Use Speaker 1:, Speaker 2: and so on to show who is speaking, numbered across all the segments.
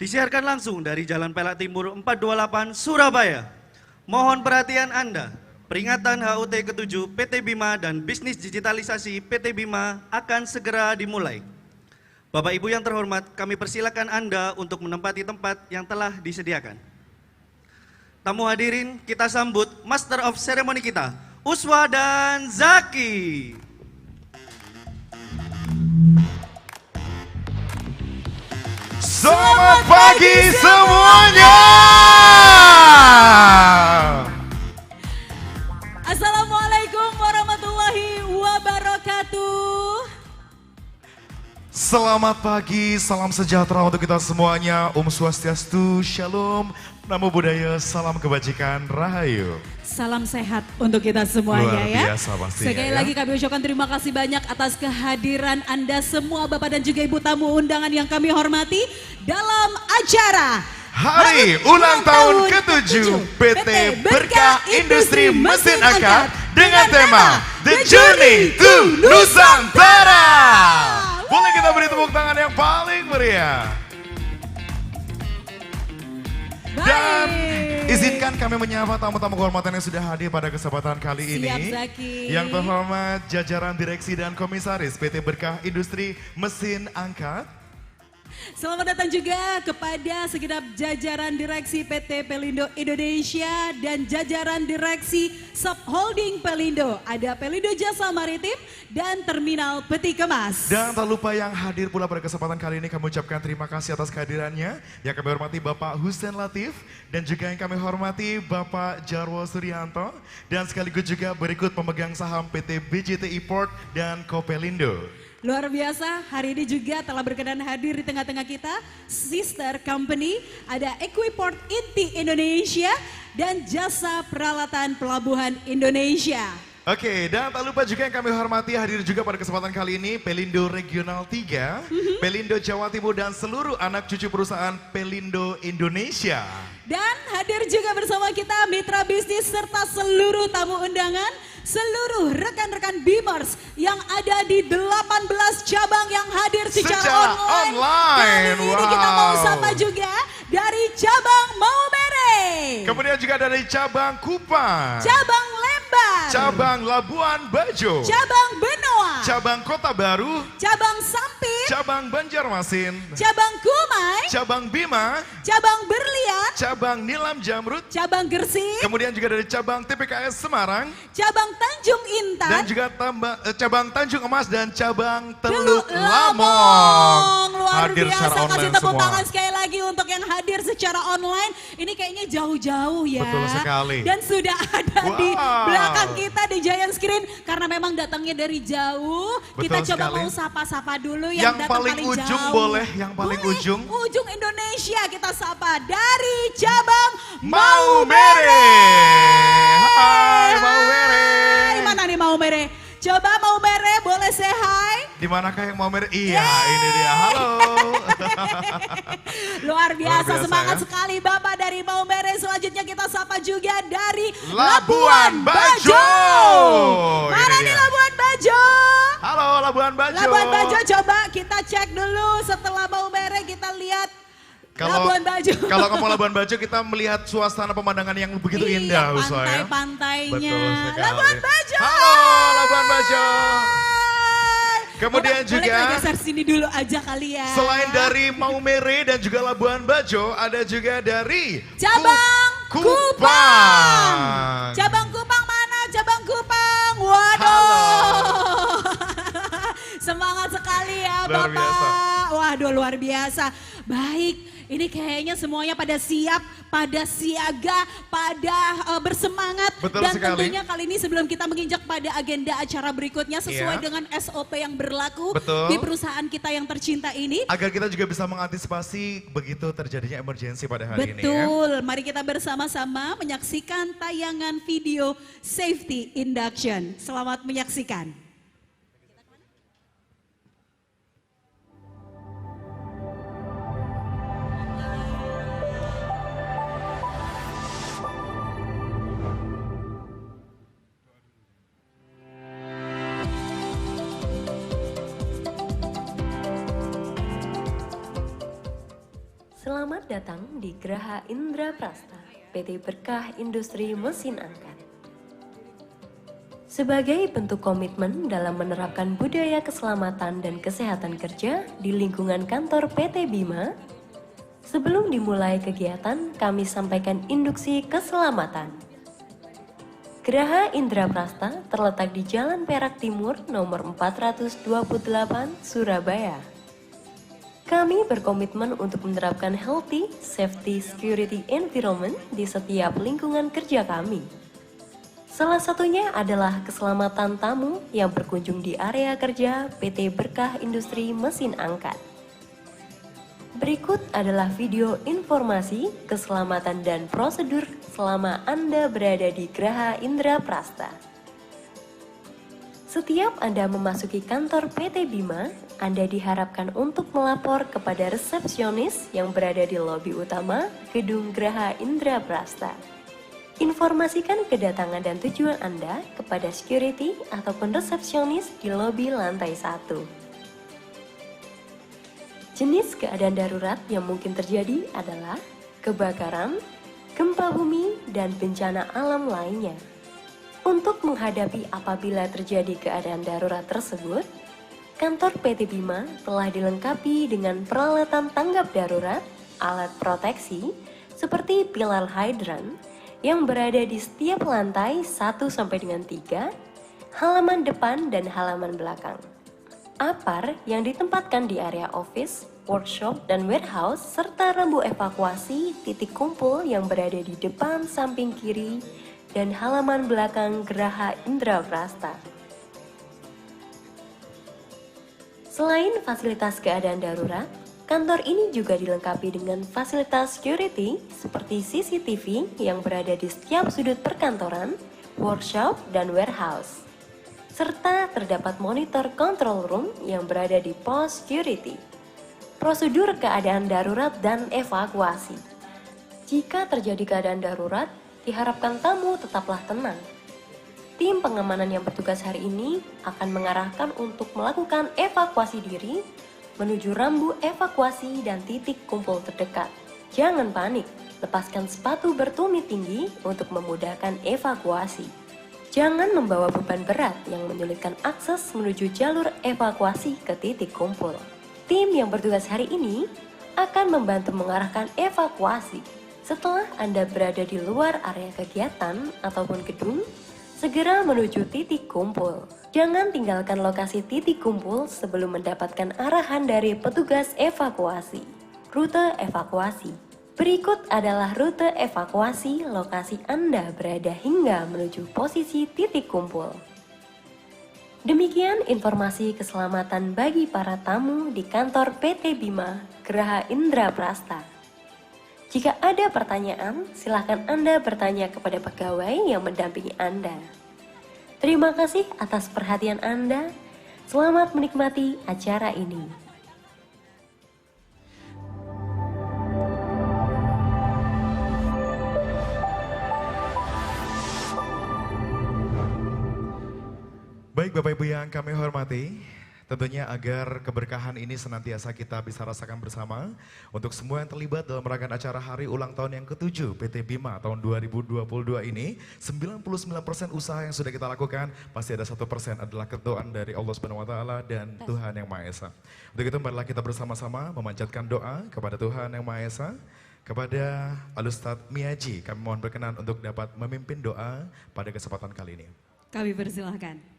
Speaker 1: Disiarkan langsung dari Jalan Pelak Timur 428 Surabaya. Mohon perhatian Anda, peringatan HUT ke-7 PT Bima dan bisnis digitalisasi PT Bima akan segera dimulai. Bapak Ibu yang terhormat, kami persilakan Anda untuk menempati tempat yang telah disediakan. Tamu hadirin, kita sambut Master of Ceremony kita, Uswa dan Zaki.
Speaker 2: Selamat pagi semuanya.
Speaker 3: Assalamualaikum warahmatullahi wabarakatuh.
Speaker 2: Selamat pagi, salam sejahtera untuk kita semuanya. Om Swastiastu, Shalom, Namo Buddhaya, salam kebajikan, Rahayu.
Speaker 3: Salam sehat untuk kita semuanya.
Speaker 2: Luar biasa pastinya,
Speaker 3: Sekali
Speaker 2: ya.
Speaker 3: lagi kami ucapkan terima kasih banyak atas kehadiran Anda semua Bapak dan juga Ibu tamu undangan yang kami hormati dalam acara
Speaker 2: Hari ulang tahun ke-7 PT Berkah Industri Mesin Angkat dengan tema The Journey to Nusantara. Boleh kita beri tepuk tangan yang paling meriah. Dan izinkan kami menyapa tamu-tamu kehormatan yang sudah hadir pada kesempatan kali ini.
Speaker 3: Siap, Zaki.
Speaker 2: Yang terhormat jajaran direksi dan komisaris PT Berkah Industri Mesin Angkat.
Speaker 3: Selamat datang juga kepada segenap jajaran direksi PT Pelindo Indonesia dan jajaran direksi Subholding Pelindo. Ada Pelindo Jasa Maritim dan Terminal Peti Kemas.
Speaker 2: Dan tak lupa yang hadir pula pada kesempatan kali ini kami ucapkan terima kasih atas kehadirannya. Yang kami hormati Bapak Husein Latif dan juga yang kami hormati Bapak Jarwo Suryanto. Dan sekaligus juga berikut pemegang saham PT BJTI Port dan Kopelindo.
Speaker 3: Luar biasa, hari ini juga telah berkenan hadir di tengah-tengah kita sister company, ada Equiport Inti Indonesia dan Jasa Peralatan Pelabuhan Indonesia.
Speaker 2: Oke, dan tak lupa juga yang kami hormati hadir juga pada kesempatan kali ini Pelindo Regional 3, Pelindo Jawa Timur dan seluruh anak cucu perusahaan Pelindo Indonesia.
Speaker 3: Dan hadir juga bersama kita mitra bisnis serta seluruh tamu undangan, seluruh rekan-rekan Beamers yang ada di 18 cabang yang hadir secara online. Kali ini kita mau sapa juga dari cabang Maumere.
Speaker 2: Kemudian juga dari cabang Kupang,
Speaker 3: Cabang Lembar,
Speaker 2: cabang Labuan Bajo,
Speaker 3: cabang Benoa,
Speaker 2: cabang Kota Baru,
Speaker 3: cabang Sampit,
Speaker 2: cabang Banjarmasin,
Speaker 3: cabang Kumai,
Speaker 2: cabang Bima,
Speaker 3: cabang Berlian,
Speaker 2: cabang Nilam Jamrud,
Speaker 3: cabang Gersik,
Speaker 2: kemudian juga dari cabang TPKS Semarang,
Speaker 3: cabang Tanjung Intan,
Speaker 2: dan juga cabang Tanjung Emas dan cabang
Speaker 3: Teluk
Speaker 2: Teluk
Speaker 3: Lamong.
Speaker 2: Lamong.
Speaker 3: Luar
Speaker 2: Hadir
Speaker 3: biasa,
Speaker 2: secara
Speaker 3: kasih
Speaker 2: online
Speaker 3: tepuk
Speaker 2: semua.
Speaker 3: tangan sekali lagi untuk yang hadir secara online. Ini kayaknya jauh-jauh ya.
Speaker 2: Betul sekali.
Speaker 3: Dan sudah ada di
Speaker 2: Wow.
Speaker 3: belakang kita di Giant Screen. Karena memang datangnya dari jauh. Kita
Speaker 2: Betul
Speaker 3: coba
Speaker 2: sekali.
Speaker 3: mau sapa-sapa dulu
Speaker 2: Yang
Speaker 3: yang datang
Speaker 2: paling
Speaker 3: paling
Speaker 2: ujung
Speaker 3: jauh.
Speaker 2: boleh, yang paling
Speaker 3: Boleh.
Speaker 2: ujung.
Speaker 3: Ujung Indonesia kita sapa dari cabang
Speaker 2: Maumere. Hai Maumere.
Speaker 3: Hai, mana nih Maumere? Coba Maumere boleh say hi?
Speaker 2: Di manakah yang Maumere? Iya, ini dia. Halo.
Speaker 3: Luar biasa, semangat
Speaker 2: ya.
Speaker 3: sekali Bapak dari Maumere. Selanjutnya kita sapa juga dari
Speaker 2: Labuan Bajo.
Speaker 3: Mana
Speaker 2: Ini
Speaker 3: nih
Speaker 2: dia.
Speaker 3: Labuan Bajo?
Speaker 2: Halo Labuan Bajo.
Speaker 3: Labuan Bajo, coba kita cek dulu setelah Maumere kita lihat Labuan Bajo.
Speaker 2: Kalau ngomong Labuan Bajo kita melihat suasana pemandangan yang begitu
Speaker 3: Iya,
Speaker 2: indah Uswa ya.
Speaker 3: pantai-pantainya.
Speaker 2: Betul sekali.
Speaker 3: Labuan Bajo.
Speaker 2: Halo Labuan Bajo.
Speaker 3: Hai.
Speaker 2: Kemudian
Speaker 3: Boleh
Speaker 2: juga
Speaker 3: kita geser sini dulu aja kali ya.
Speaker 2: selain dari Maumere dan juga Labuan Bajo, ada juga dari
Speaker 3: Cabang Kupang.
Speaker 2: Kupang.
Speaker 3: Cabang Kupang mana? Cabang Kupang. Waduh.
Speaker 2: Halo.
Speaker 3: Semangat sekali ya
Speaker 2: Luar
Speaker 3: Bapak.
Speaker 2: biasa.
Speaker 3: Waduh luar biasa. Baik, ini kayaknya semuanya pada siap, pada siaga, pada bersemangat.
Speaker 2: Betul
Speaker 3: Dan
Speaker 2: sekali.
Speaker 3: tentunya kali ini sebelum kita menginjak pada agenda acara berikutnya sesuai
Speaker 2: Iya.
Speaker 3: dengan SOP yang berlaku
Speaker 2: Betul.
Speaker 3: di perusahaan kita yang tercinta ini.
Speaker 2: Agar kita juga bisa mengantisipasi begitu terjadinya emergensi pada hari ini ya.
Speaker 3: Betul, mari kita bersama-sama menyaksikan tayangan video Safety Induction. Selamat menyaksikan.
Speaker 4: Selamat Selamat datang di Geraha Indraprasta, PT Berkah Industri Mesin Angkat. Sebagai bentuk komitmen dalam menerapkan budaya keselamatan dan kesehatan kerja di lingkungan kantor PT Bima, sebelum dimulai kegiatan kami sampaikan induksi keselamatan. Geraha Indraprasta terletak di Jalan Perak Timur nomor 428 Surabaya. Kami berkomitmen untuk menerapkan healthy, safety, security environment di setiap lingkungan kerja kami. Salah satunya adalah keselamatan tamu yang berkunjung di area kerja PT Berkah Industri Mesin Angkat. Berikut adalah video informasi keselamatan dan prosedur selama Anda berada di Geraha Indraprasta. Setiap Anda memasuki kantor PT Bima, Anda diharapkan untuk melapor kepada resepsionis yang berada di lobi utama Gedung Geraha Indraprasta. Informasikan kedatangan dan tujuan Anda kepada security ataupun resepsionis di lobi lantai 1. Jenis keadaan darurat yang mungkin terjadi adalah kebakaran, gempa bumi, dan bencana alam lainnya. Untuk menghadapi apabila terjadi keadaan darurat tersebut, kantor PT Bima telah dilengkapi dengan peralatan tanggap darurat, alat proteksi, seperti pilar hidran yang berada di setiap lantai 1-3, halaman depan dan halaman belakang. APAR yang ditempatkan di area office, workshop, dan warehouse, serta rambu evakuasi titik kumpul yang berada di depan samping kiri dan halaman belakang Geraha Indraprasta. Selain fasilitas keadaan darurat, kantor ini juga dilengkapi dengan fasilitas security seperti CCTV yang berada di setiap sudut perkantoran, workshop, dan warehouse. Serta terdapat monitor control room yang berada di pos security. Prosedur keadaan darurat dan evakuasi. Jika terjadi keadaan darurat, diharapkan tamu tetaplah tenang. Tim pengamanan yang bertugas hari ini akan mengarahkan untuk melakukan evakuasi diri menuju rambu evakuasi dan titik kumpul terdekat. Jangan panik, lepaskan sepatu bertumit tinggi untuk memudahkan evakuasi. Jangan membawa beban berat yang menyulitkan akses menuju jalur evakuasi ke titik kumpul. Tim yang bertugas hari ini akan membantu mengarahkan evakuasi. Setelah Anda berada di luar area kegiatan ataupun gedung, segera menuju titik kumpul. Jangan tinggalkan lokasi titik kumpul sebelum mendapatkan arahan dari petugas evakuasi. Rute evakuasi. Berikut adalah rute evakuasi lokasi Anda berada hingga menuju posisi titik kumpul. Demikian informasi keselamatan bagi para tamu di kantor PT Bima Geraha Indraprasta. Jika ada pertanyaan, silakan Anda bertanya kepada pegawai yang mendampingi Anda. Terima kasih atas perhatian Anda. Selamat menikmati acara ini.
Speaker 2: Baik Bapak Ibu yang kami hormati, tentunya agar keberkahan ini senantiasa kita bisa rasakan bersama. Untuk semua yang terlibat dalam rangkaian acara hari ulang tahun yang ke-7 PT Bima tahun 2022 ini, 99% usaha yang sudah kita lakukan, pasti ada 1% adalah kedoaan dari Allah Subhanahu wa Ta'ala dan Tuhan Yang Maha Esa. Untuk itu marilah kita bersama-sama memanjatkan doa kepada Tuhan Yang Maha Esa. Kepada Al-Ustadz Miyaji, kami mohon berkenan untuk dapat memimpin doa pada kesempatan kali ini.
Speaker 3: Kami persilahkan.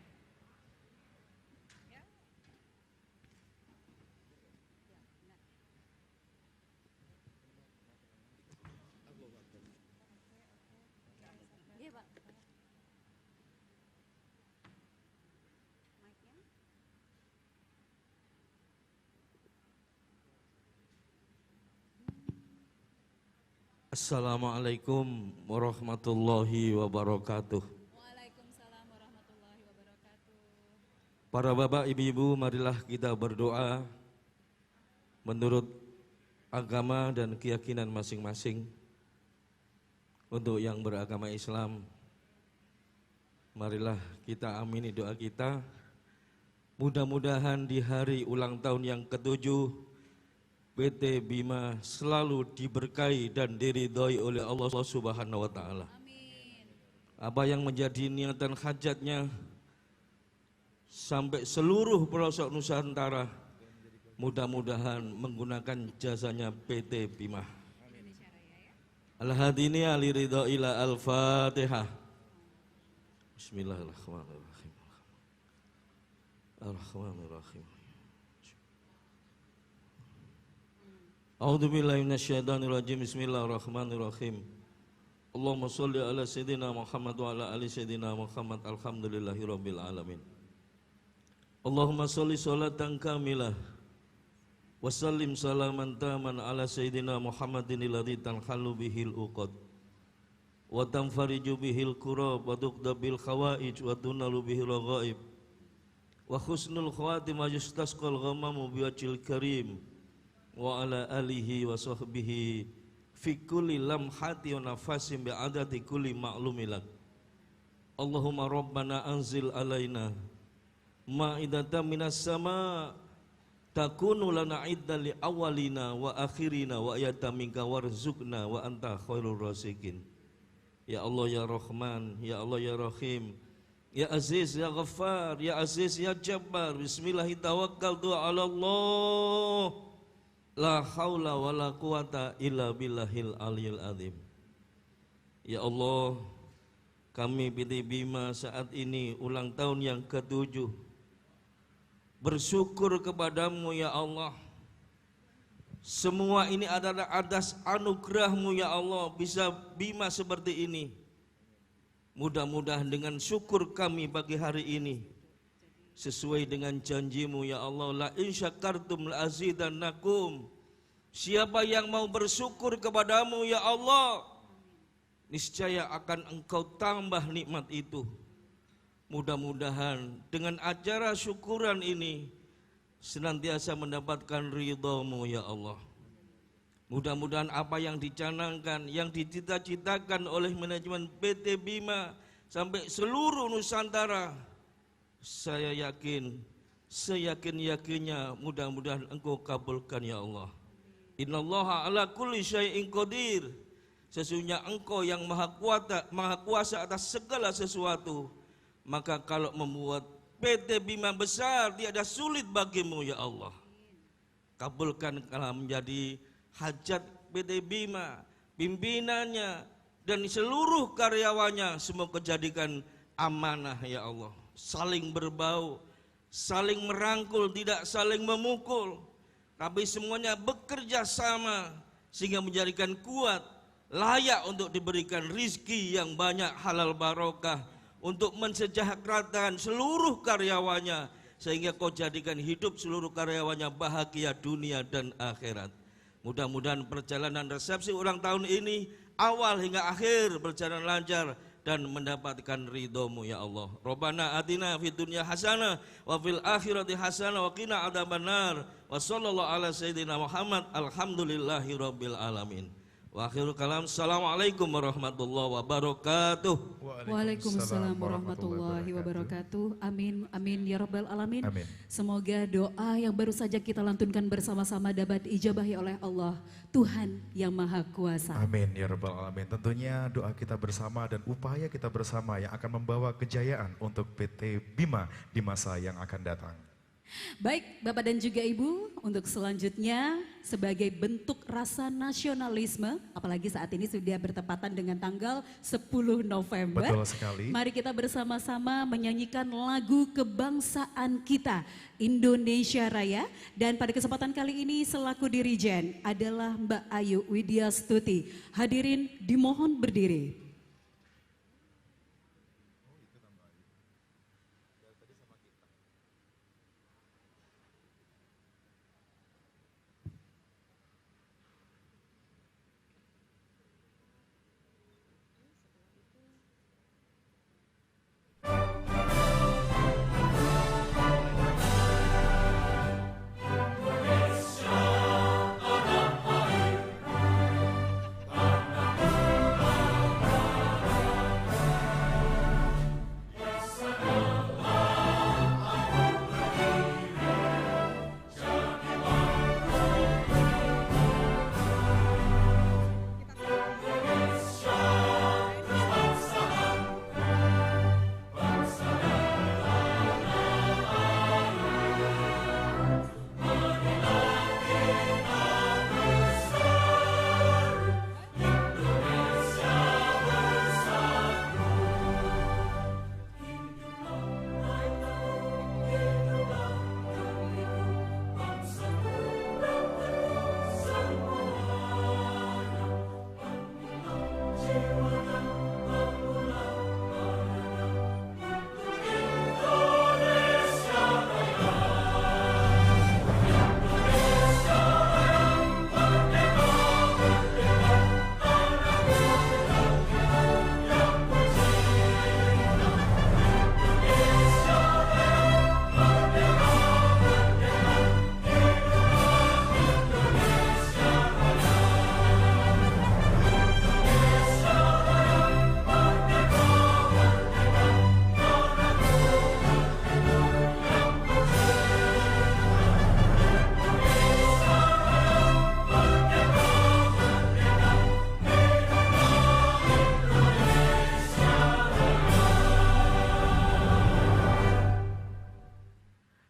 Speaker 5: Assalamualaikum warahmatullahi wabarakatuh.
Speaker 3: Waalaikumsalam warahmatullahi wabarakatuh.
Speaker 5: Para bapak ibu-ibu, marilah kita berdoa menurut agama dan keyakinan masing-masing. Untuk yang beragama Islam, marilah kita amini doa kita. Mudah-mudahan di hari ulang tahun yang ke-7 PT Bima selalu diberkahi dan diridhoi oleh Allah Subhanahu wa taala. Apa yang menjadi niatan hajatnya sampai seluruh pelosok Nusantara, mudah-mudahan menggunakan jasanya PT Bima. Al-hadini aliridho ila al-fatihah. Bismillahirrahmanirrahim. Ar-Rahmanirrahim. A'udzu billahi minasyaitonir rajim. Bismillahirrahmanirrahim. Allahumma shalli ala sayyidina Muhammad wa ala ali sayyidina Muhammad. Alhamdulillahirabbil alamin. Allahumma shalli sholatan kamilah wa sallim salaman taman ala sayyidina Muhammadin alladzi tanhalu bihil uqad wa tanfariju bihil kurab wa tuqda bil khawaij wa tunalu bihil raghaib wa husnul khawatimah yustasqal ghamamu biwajhil karim wa ala alihi wa sahbihi fi kulli lamhati wa nafasin bi adati kulli ma'lumilak. Allahumma rabbana anzil alaina ma'idatan minas sama takunu lana iddan li awalina wa akhirina wa ayatan minka warzuqna wa anta khairur raziqin. Ya Allah ya Rahman, ya Allah ya Rahim, ya Aziz ya Ghaffar, ya Aziz ya Jabbar. Bismillahi tawakkaltu ala Allah. La haula wa la quwata illa billahil aliyil azim. Ya Allah, kami PT Bima saat ini ulang tahun yang ke-7. Bersyukur kepadamu ya Allah. Semua ini adalah atas anugerahmu ya Allah, bisa Bima seperti ini. Mudah-mudahan dengan syukur kami pagi hari ini sesuai dengan janjimu ya Allah, la in syakartum la azidannakum. Siapa yang mau bersyukur kepadamu ya Allah, niscaya akan engkau tambah nikmat itu. Mudah-mudahan dengan acara syukuran ini senantiasa mendapatkan ridhamu ya Allah. Mudah-mudahan apa yang dicanangkan, yang dicita-citakan oleh manajemen PT Bima sampai seluruh Nusantara, saya yakin, seyakin-yakinnya mudah-mudahan engkau kabulkan ya Allah. Innallaha ala kulli syai'in qadir. Sesungguhnya engkau yang maha kuasa atas segala sesuatu. Maka kalau membuat PT Bima besar tiada sulit bagimu ya Allah. Kabulkan kalau menjadi hajat PT Bima, pimpinannya dan seluruh karyawannya, semoga jadikan amanah ya Allah. Saling berbau, saling merangkul, tidak saling memukul, tapi semuanya bekerja sama sehingga menjadikan kuat, layak untuk diberikan rizki yang banyak, halal barokah, untuk mensejahterakan seluruh karyawannya, sehingga kau jadikan hidup seluruh karyawannya bahagia dunia dan akhirat. Mudah-mudahan perjalanan resepsi ulang tahun ini awal hingga akhir berjalan lancar dan mendapatkan ridhomu ya Allah. Rabbana atina fid dunya hasanah wa fil akhirati hasanah wa qina adzabannar. Wa sallallahu ala sayyidina Muhammad. Alhamdulillahi rabbil alamin. Wa akhirul kalam. Assalamualaikum warahmatullahi wabarakatuh.
Speaker 3: Waalaikumsalam warahmatullahi wabarakatuh. Amin, amin ya rabbal alamin.
Speaker 2: Amin.
Speaker 3: Semoga doa yang baru saja kita lantunkan bersama-sama dapat ijabahi oleh Allah, Tuhan yang Maha Kuasa.
Speaker 2: Amin ya rabbal alamin. Tentunya doa kita bersama dan upaya kita bersama yang akan membawa kejayaan untuk PT Bima di masa yang akan datang.
Speaker 3: Baik Bapak dan juga Ibu, untuk selanjutnya sebagai bentuk rasa nasionalisme, apalagi saat ini sudah bertepatan dengan tanggal 10 November.
Speaker 2: Betul sekali.
Speaker 3: Mari kita bersama-sama menyanyikan lagu kebangsaan kita, Indonesia Raya. Dan pada kesempatan kali ini selaku dirijen adalah Mbak Ayu Widya Stuti. Hadirin dimohon berdiri.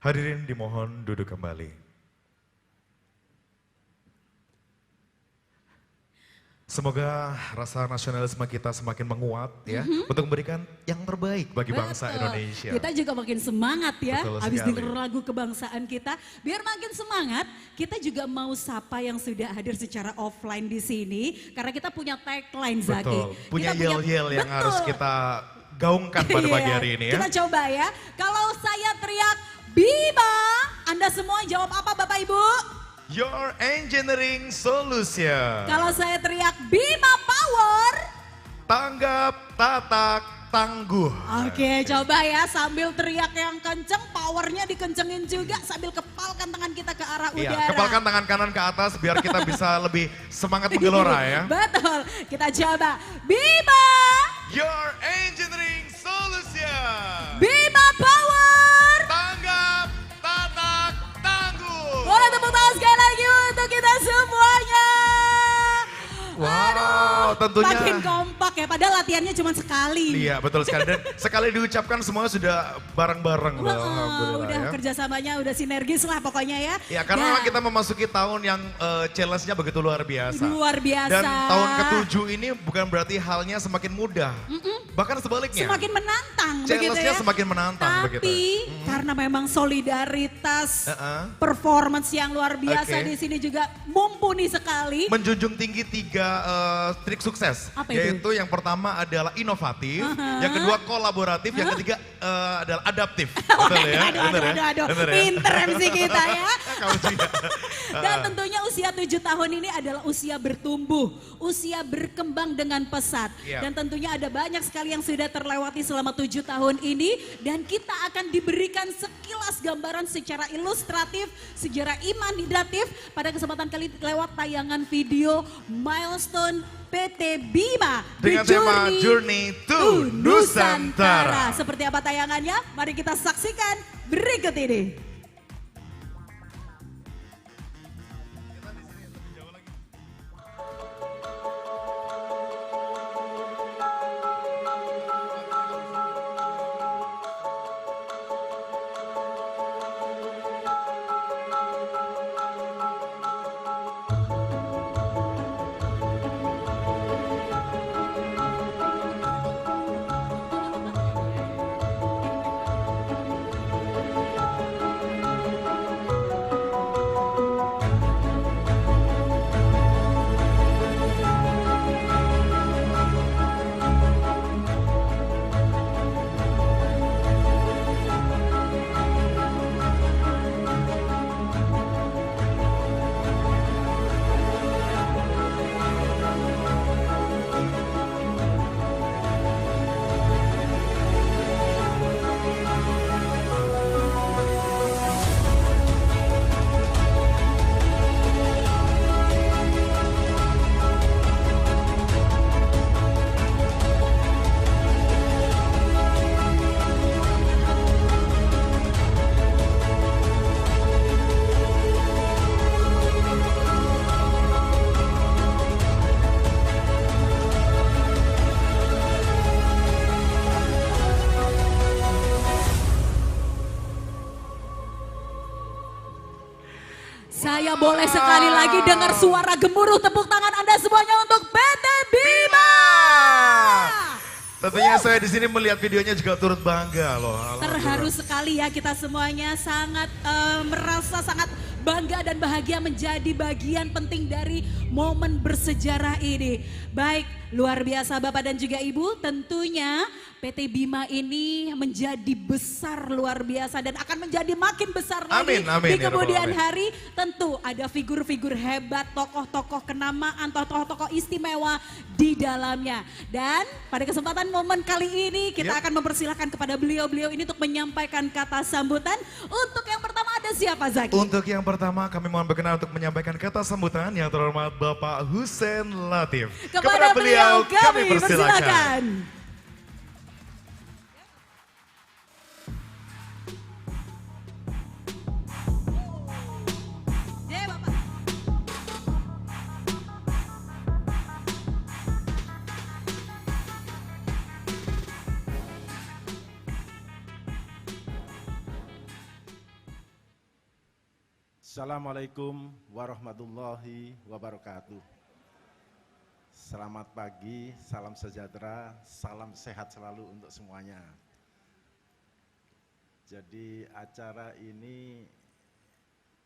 Speaker 2: Hadirin dimohon duduk kembali. Semoga rasa nasionalisme kita semakin menguat ya, untuk memberikan yang terbaik bagi bangsa
Speaker 3: Betul.
Speaker 2: Indonesia.
Speaker 3: Kita juga makin semangat ya,
Speaker 2: Betul
Speaker 3: habis
Speaker 2: sekali.
Speaker 3: denger lagu kebangsaan kita. Biar makin semangat, kita juga mau sapa yang sudah hadir secara offline di sini. Karena kita punya tagline Zaki.
Speaker 2: Betul, punya
Speaker 3: Kita
Speaker 2: yel-yel yang
Speaker 3: Betul.
Speaker 2: harus kita gaungkan pada pagi
Speaker 3: Iya,
Speaker 2: hari ini ya.
Speaker 3: Kita coba ya, kalau saya teriak Bima, Anda semua jawab apa Bapak Ibu?
Speaker 2: Your Engineering Solution.
Speaker 3: Kalau saya teriak Bima Power.
Speaker 2: Tanggap, tatak, tangguh.
Speaker 3: Oke, coba ya sambil teriak yang kenceng, powernya dikencengin juga sambil kepalkan tangan kita ke arah
Speaker 2: Iya,
Speaker 3: udara.
Speaker 2: kepalkan tangan kanan ke atas biar kita bisa lebih semangat menggelora ya.
Speaker 3: Betul, kita coba. Bima,
Speaker 2: Your Engineering Solution.
Speaker 3: Bima Power.
Speaker 2: Tanggap, tatak, tangguh.
Speaker 3: Boleh tepuk tangan sekali lagi untuk kita semuanya.
Speaker 2: Wow, tentunya.
Speaker 3: Makin kompak ya, padahal latihannya cuma sekali.
Speaker 2: Iya, betul sekali. Dan sekali diucapkan semua sudah bareng-bareng.
Speaker 3: Wah,
Speaker 2: Alhamdulillah
Speaker 3: udah
Speaker 2: ya.
Speaker 3: kerjasamanya udah sinergis lah pokoknya ya.
Speaker 2: Ya, karena
Speaker 3: Dan
Speaker 2: memang kita memasuki tahun yang challenge-nya begitu luar biasa.
Speaker 3: luar biasa.
Speaker 2: Dan tahun ke-7 ini bukan berarti halnya semakin mudah. Bahkan sebaliknya.
Speaker 3: Semakin menantang begitu
Speaker 2: Challenge-nya
Speaker 3: ya.
Speaker 2: semakin menantang
Speaker 3: Tapi
Speaker 2: begitu.
Speaker 3: karena memang solidaritas,
Speaker 2: Heeh.
Speaker 3: performance yang luar biasa
Speaker 2: Oke.
Speaker 3: di sini juga mumpuni sekali.
Speaker 2: Menjunjung tinggi 3 trik sukses.
Speaker 3: Apa itu?
Speaker 2: Yaitu yang pertama adalah inovatif, yang kedua kolaboratif, yang ketiga adalah adaptif. Betul ya?
Speaker 3: Aduh,
Speaker 2: Bener ya?
Speaker 3: aduh.
Speaker 2: Bener ya?
Speaker 3: Pinter MC kita ya.
Speaker 2: Kamu juga.
Speaker 3: Dan tentunya usia 7 tahun ini adalah usia bertumbuh, usia berkembang dengan pesat.
Speaker 2: Iya.
Speaker 3: Dan tentunya ada banyak sekali yang sudah terlewati selama 7 tahun ini. Dan kita akan diberikan sekilas gambaran secara ilustratif, sejarah imaginatif pada kesempatan kali lewat tayangan video milestone PT Bima
Speaker 2: Dengan
Speaker 3: The
Speaker 2: tema Journey to Nusantara.
Speaker 3: Seperti apa tayangannya? Mari kita saksikan berikut ini. Saya boleh sekali lagi dengar suara gemuruh tepuk tangan Anda semuanya untuk PT Bima.
Speaker 2: Tentunya saya di sini melihat videonya juga turut bangga loh.
Speaker 3: Terharu sekali ya kita semuanya sangat merasa sangat bangga dan bahagia menjadi bagian penting dari momen bersejarah ini. Baik, luar biasa Bapak dan juga Ibu, tentunya PT Bima ini menjadi besar luar biasa dan akan menjadi makin besar lagi
Speaker 2: Amin, amin,
Speaker 3: di
Speaker 2: ya Rabbal
Speaker 3: kemudian
Speaker 2: alamin.
Speaker 3: hari. Tentu ada figur-figur hebat, tokoh-tokoh kenamaan, tokoh-tokoh istimewa di dalamnya. Dan pada kesempatan momen kali ini kita akan mempersilahkan kepada beliau-beliau ini untuk menyampaikan kata sambutan. Untuk yang pertama ada siapa Zaki?
Speaker 2: Untuk yang pertama kami mohon berkenan untuk menyampaikan kata sambutan yang terhormat Bapak Hussein Latif.
Speaker 3: Kepada beliau kami persilakan. Ya, Bapak.
Speaker 6: Assalamualaikum warahmatullahi wabarakatuh. Selamat pagi, salam sejahtera, salam sehat selalu untuk semuanya. Jadi acara ini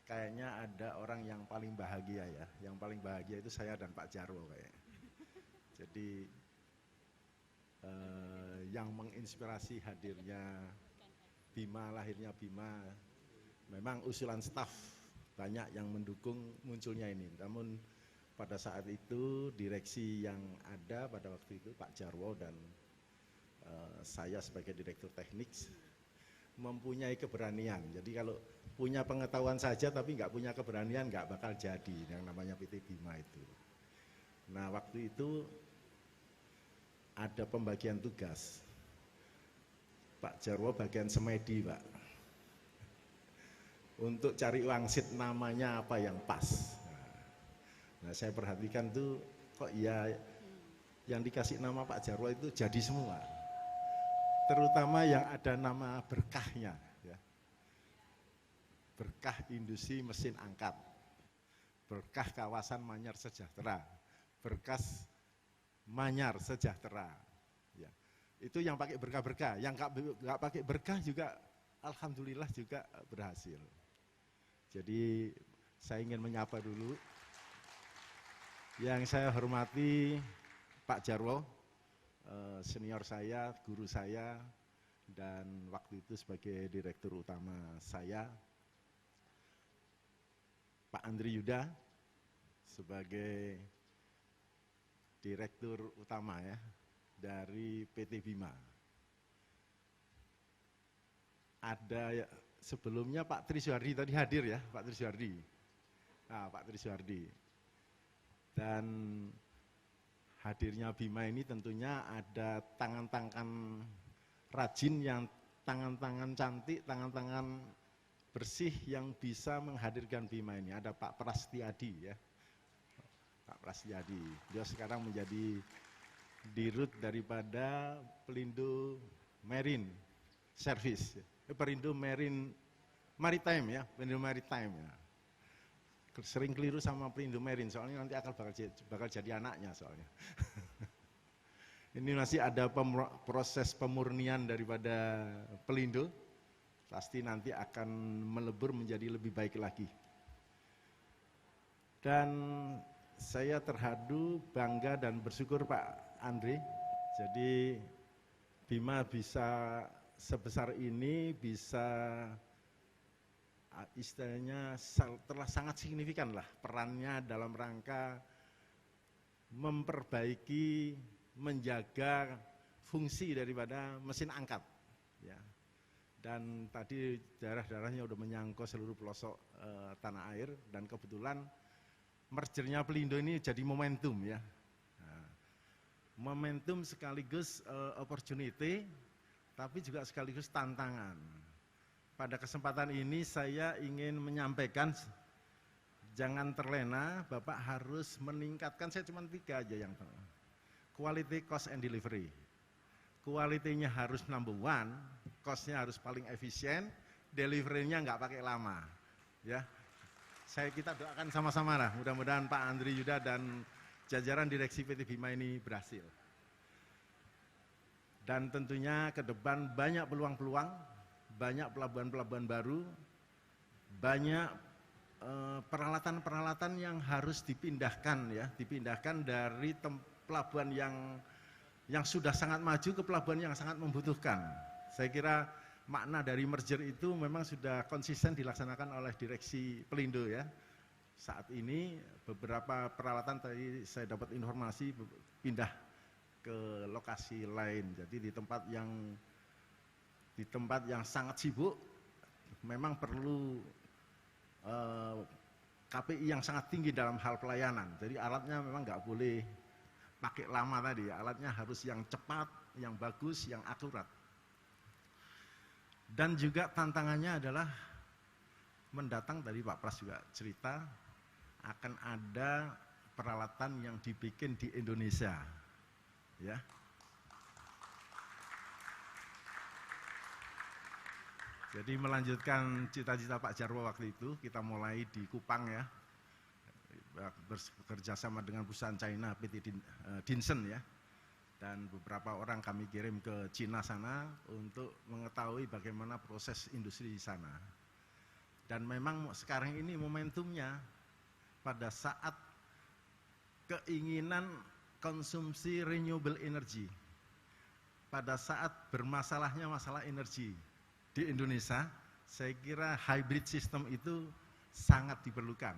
Speaker 6: kayaknya ada orang yang paling bahagia ya. Yang paling bahagia itu saya dan Pak Jarwo kayak. Jadi yang menginspirasi hadirnya Bima, lahirnya Bima, memang usulan staf banyak yang mendukung munculnya ini. Namun pada saat itu direksi yang ada pada waktu itu Pak Jarwo dan saya sebagai direktur teknik mempunyai keberanian. Jadi kalau punya pengetahuan saja tapi nggak punya keberanian nggak bakal jadi yang namanya PT Bima itu. Nah waktu itu ada pembagian tugas. Pak Jarwo bagian semedi Pak. Untuk cari wangsit namanya apa yang pas. Nah saya perhatikan tuh kok ya yang dikasih nama Pak Jarwo itu jadi semua. Terutama yang ada nama berkahnya. Ya. Berkah industri mesin angkat. Berkah kawasan Manyar Sejahtera. Berkas Manyar Sejahtera. Ya. Itu yang pakai berkah-berkah. Yang nggak pakai berkah juga alhamdulillah juga berhasil. Jadi saya ingin menyapa dulu yang saya hormati Pak Jarwo, senior saya, guru saya, dan waktu itu sebagai direktur utama saya, Pak Andri Yuda sebagai direktur utama ya dari PT Bima. Ada sebelumnya Pak Tri Suhardi tadi hadir ya, Pak Tri Suhardi. Nah, Pak Tri Suhardi. Dan hadirnya Bima ini tentunya ada tangan-tangan rajin yang tangan-tangan cantik, tangan-tangan bersih yang bisa menghadirkan Bima ini. Ada Pak Prastiadi ya. Pak Prastiadi. Dia sekarang menjadi dirut daripada Pelindo Marine Service. Perindo Marine Maritime ya, Perindo Maritime ya. Sering keliru sama Perindo Marine, soalnya nanti bakal jadi anaknya soalnya. Ini masih ada proses pemurnian daripada Pelindo, pasti nanti akan melebur menjadi lebih baik lagi. Dan saya terharu, bangga dan bersyukur Pak Andre, jadi Bima bisa sebesar ini, bisa istilahnya telah sangat signifikan lah perannya dalam rangka memperbaiki, menjaga fungsi daripada mesin angkat. Ya. Dan tadi daerah-daerahnya udah menyangkut seluruh pelosok tanah air, dan kebetulan mergernya Pelindo ini jadi momentum ya. Nah, momentum sekaligus opportunity, tapi juga sekaligus tantangan. Pada kesempatan ini saya ingin menyampaikan, jangan terlena, Bapak harus meningkatkan, saya cuma 3 aja yang quality, cost, and delivery. Quality-nya harus number 1, cost-nya harus paling efisien, delivery-nya nggak pakai lama. Ya, kita doakan sama-sama lah, mudah-mudahan Pak Andri Yuda dan jajaran direksi PT Bima ini berhasil. Dan tentunya ke depan banyak peluang-peluang, banyak pelabuhan-pelabuhan baru, banyak peralatan-peralatan yang harus dipindahkan ya, dipindahkan dari pelabuhan yang sudah sangat maju ke pelabuhan yang sangat membutuhkan. Saya kira makna dari merger itu memang sudah konsisten dilaksanakan oleh direksi Pelindo ya. Saat ini beberapa peralatan tadi saya dapat informasi pindah ke lokasi lain. Jadi di tempat yang sangat sibuk memang perlu KPI yang sangat tinggi dalam hal pelayanan. Jadi alatnya memang nggak boleh pakai lama tadi, alatnya harus yang cepat, yang bagus, yang akurat. Dan juga tantangannya adalah mendatang, tadi Pak Pras juga cerita, akan ada peralatan yang dibikin di Indonesia. Ya. Jadi melanjutkan cita-cita Pak Jarwo waktu itu, kita mulai di Kupang ya, bekerja sama dengan perusahaan China PT Dinsen ya, dan beberapa orang kami kirim ke Cina sana untuk mengetahui bagaimana proses industri di sana. Dan memang sekarang ini momentumnya pada saat keinginan konsumsi renewable energy, pada saat bermasalahnya masalah energi di Indonesia, saya kira hybrid system itu sangat diperlukan,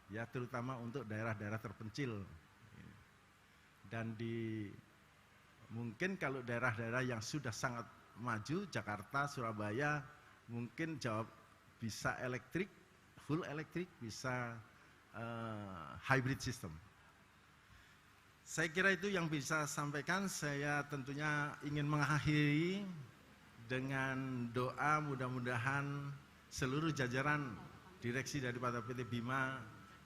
Speaker 6: ya terutama untuk daerah-daerah terpencil. Dan mungkin kalau daerah-daerah yang sudah sangat maju, Jakarta, Surabaya, mungkin bisa elektrik, full elektrik, bisa hybrid system. Saya kira itu yang bisa sampaikan. Saya tentunya ingin mengakhiri dengan doa mudah-mudahan seluruh jajaran direksi daripada PT Bima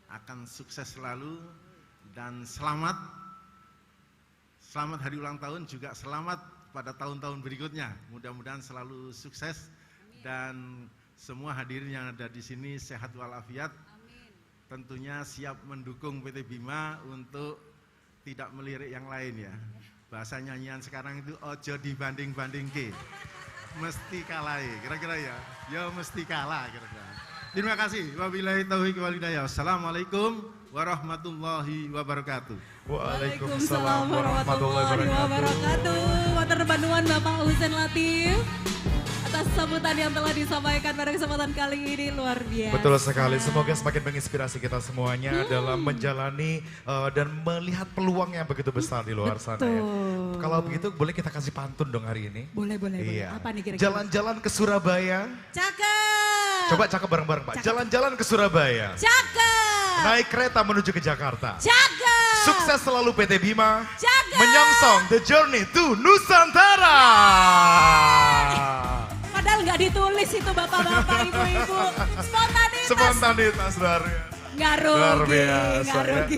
Speaker 6: akan sukses selalu dan selamat hari ulang tahun, juga selamat pada tahun-tahun berikutnya. Mudah-mudahan selalu sukses dan semua hadirin yang ada di sini sehat walafiat. Tentunya siap mendukung PT Bima untuk tidak melirik yang lain ya. Bahasa nyanyian sekarang itu ojo dibanding-banding ke. Mesti kalah ya, kira-kira ya. Ya mesti kalah kira-kira. Terima kasih. Wabillahi taufiq wal hidayah. Assalamualaikum warahmatullahi wabarakatuh.
Speaker 3: Waalaikumsalam warahmatullahi wabarakatuh. Matur nuwun Bapak Husein Latif atas sambutan yang telah disampaikan pada kesempatan kali ini, luar biasa.
Speaker 2: Betul sekali, semoga semakin menginspirasi kita semuanya dalam menjalani dan melihat peluang yang begitu besar di luar sana ya. Kalau begitu boleh kita kasih pantun dong hari ini?
Speaker 3: Boleh.
Speaker 2: Iya.
Speaker 3: Apa nih kira-kira?
Speaker 2: Jalan-jalan ke Surabaya.
Speaker 3: Cakep.
Speaker 2: Coba cakep bareng-bareng Pak. Jalan-jalan ke Surabaya.
Speaker 3: Cakep.
Speaker 2: Naik kereta menuju ke Jakarta.
Speaker 3: Cakep.
Speaker 2: Sukses selalu PT Bima.
Speaker 3: Cakep.
Speaker 2: Menyongsong the journey to Nusantara.
Speaker 3: Padahal nggak ditulis itu bapak-bapak, ibu-ibu. Spontanitas.
Speaker 2: Spontanitas luar biasa.
Speaker 3: Nggak rugi.
Speaker 2: Luar biasa,
Speaker 3: Nggak
Speaker 2: ya.
Speaker 3: rugi.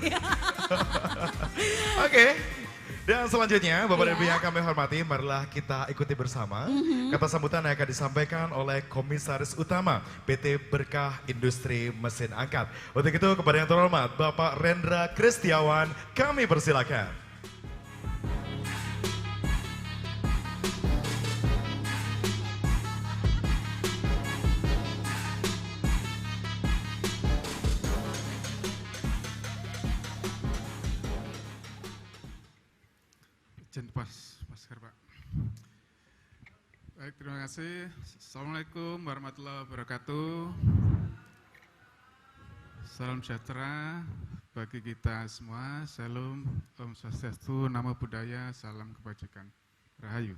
Speaker 2: Oke. Dan selanjutnya, Bapak dan Ibu yang kami hormati, marilah kita ikuti bersama kata sambutan yang akan disampaikan oleh Komisaris Utama PT Berkah Industri Mesin Angkat. Untuk itu, kepada yang terhormat, Bapak Rendra Kristiawan, kami persilakan.
Speaker 7: Masker Pak. Baik, terima kasih. Assalamualaikum warahmatullahi wabarakatuh. Salam sejahtera bagi kita semua. Salam, Om Swastiastu, Namo Buddhaya, salam kebajikan. Rahayu.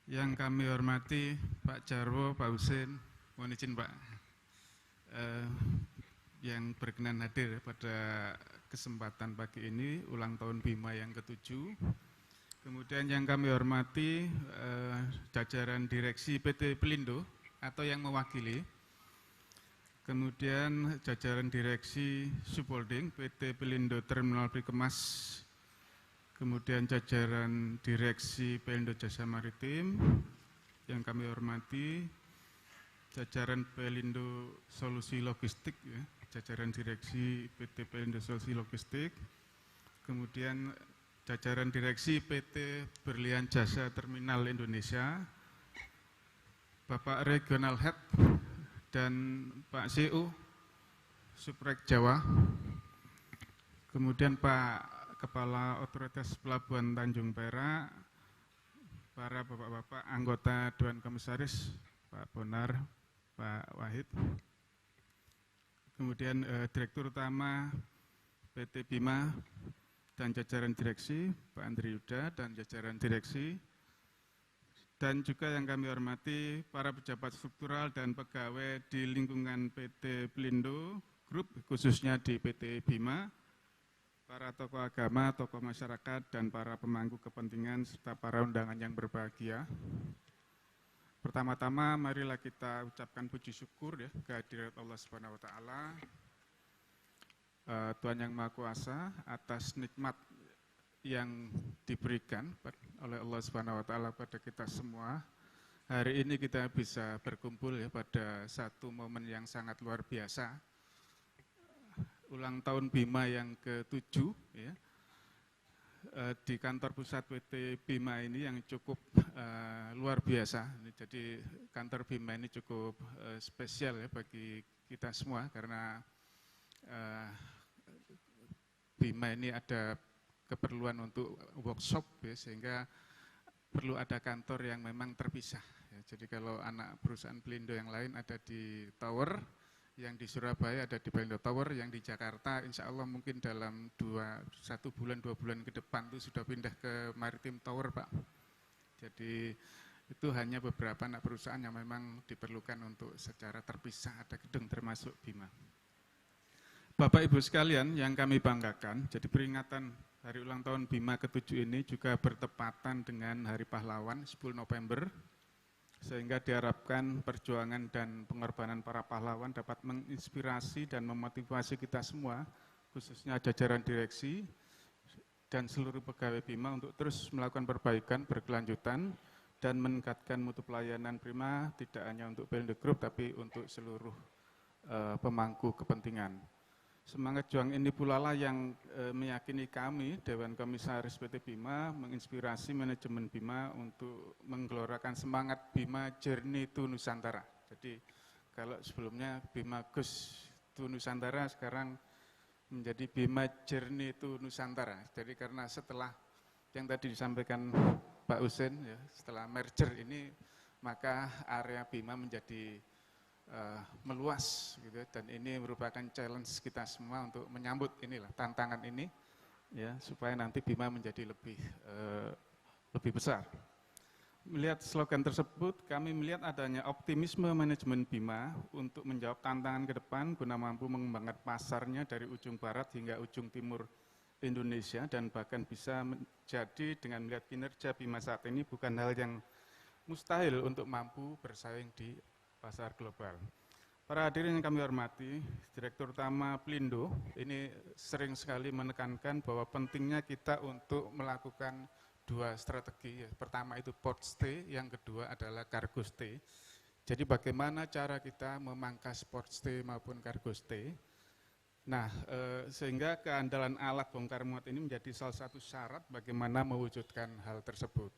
Speaker 7: Yang kami hormati Pak Jarwo, Pak Husein, mohon izin Pak, yang berkenan hadir pada kesempatan pagi ini, ulang tahun Bima yang ke-7. Kemudian yang kami hormati jajaran direksi PT Pelindo atau yang mewakili. Kemudian jajaran direksi Subholding PT Pelindo Terminal Pikemas. Kemudian jajaran direksi Pelindo Jasa Maritim yang kami hormati. Jajaran Pelindo Solusi Logistik ya, jajaran direksi PT Pelindo Solusi Logistik. Kemudian jajaran direksi PT Berlian Jasa Terminal Indonesia, Bapak Regional Head dan Pak CEO Suprek Jawa, kemudian Pak Kepala Otoritas Pelabuhan Tanjung Perak, para bapak-bapak anggota Dewan Komisaris, Pak Bonar, Pak Wahid, kemudian Direktur Utama PT Bima, dan jajaran direksi, Pak Andri Yuda dan jajaran direksi, dan juga yang kami hormati para pejabat struktural dan pegawai di lingkungan PT Pelindo Group, khususnya di PT Bima, para tokoh agama, tokoh masyarakat, dan para pemangku kepentingan, serta para undangan yang berbahagia. Pertama-tama marilah kita ucapkan puji syukur ya kehadirat Allah Subhanahu wa taala. Tuhan Yang Maha Kuasa atas nikmat yang diberikan oleh Allah Subhanahu wa taala pada kita semua, hari ini kita bisa berkumpul ya pada satu momen yang sangat luar biasa. Ulang tahun Bima yang ke-7 ya. Di kantor pusat PT Bima ini yang cukup luar biasa. Jadi kantor Bima ini cukup spesial ya bagi kita semua karena Bima ini ada keperluan untuk workshop ya, sehingga perlu ada kantor yang memang terpisah. Ya. Jadi kalau anak perusahaan Pelindo yang lain ada di Tower, yang di Surabaya ada di Pelindo Tower, yang di Jakarta insya Allah mungkin dalam 1 bulan 2 bulan ke depan itu sudah pindah ke Maritim Tower Pak. Jadi itu hanya beberapa anak perusahaan yang memang diperlukan untuk secara terpisah ada gedung termasuk Bima. Bapak Ibu sekalian yang kami banggakan, jadi peringatan hari ulang tahun Bima ke-7 ini juga bertepatan dengan Hari Pahlawan 10 November. Sehingga diharapkan perjuangan dan pengorbanan para pahlawan dapat menginspirasi dan memotivasi kita semua, khususnya jajaran direksi dan seluruh pegawai Bima untuk terus melakukan perbaikan berkelanjutan dan meningkatkan mutu pelayanan prima tidak hanya untuk Pelindo Group tapi untuk seluruh pemangku kepentingan. Semangat juang ini pula lah yang meyakini kami, Dewan Komisaris PT Bima, menginspirasi manajemen Bima untuk menggelorakan semangat Bima Journey to Nusantara. Jadi kalau sebelumnya Bima Gus to Nusantara, sekarang menjadi Bima Journey to Nusantara. Jadi karena setelah yang tadi disampaikan Pak Husein, ya, setelah merger ini, maka area Bima menjadi meluas gitu, dan ini merupakan challenge kita semua untuk menyambut inilah tantangan ini ya, supaya nanti Bima menjadi lebih besar. Melihat slogan tersebut, kami melihat adanya optimisme manajemen Bima untuk menjawab tantangan ke depan guna mampu mengembangkan pasarnya dari ujung barat hingga ujung timur Indonesia, dan bahkan bisa menjadi dengan melihat kinerja Bima saat ini bukan hal yang mustahil untuk mampu bersaing di pasar global. Para hadirin yang kami hormati, Direktur Utama Pelindo ini sering sekali menekankan bahwa pentingnya kita untuk melakukan 2 strategi. Pertama itu port stay, yang kedua adalah cargo stay. Jadi bagaimana cara kita memangkas port stay maupun cargo stay. Nah, sehingga keandalan alat bongkar muat ini menjadi salah satu syarat bagaimana mewujudkan hal tersebut.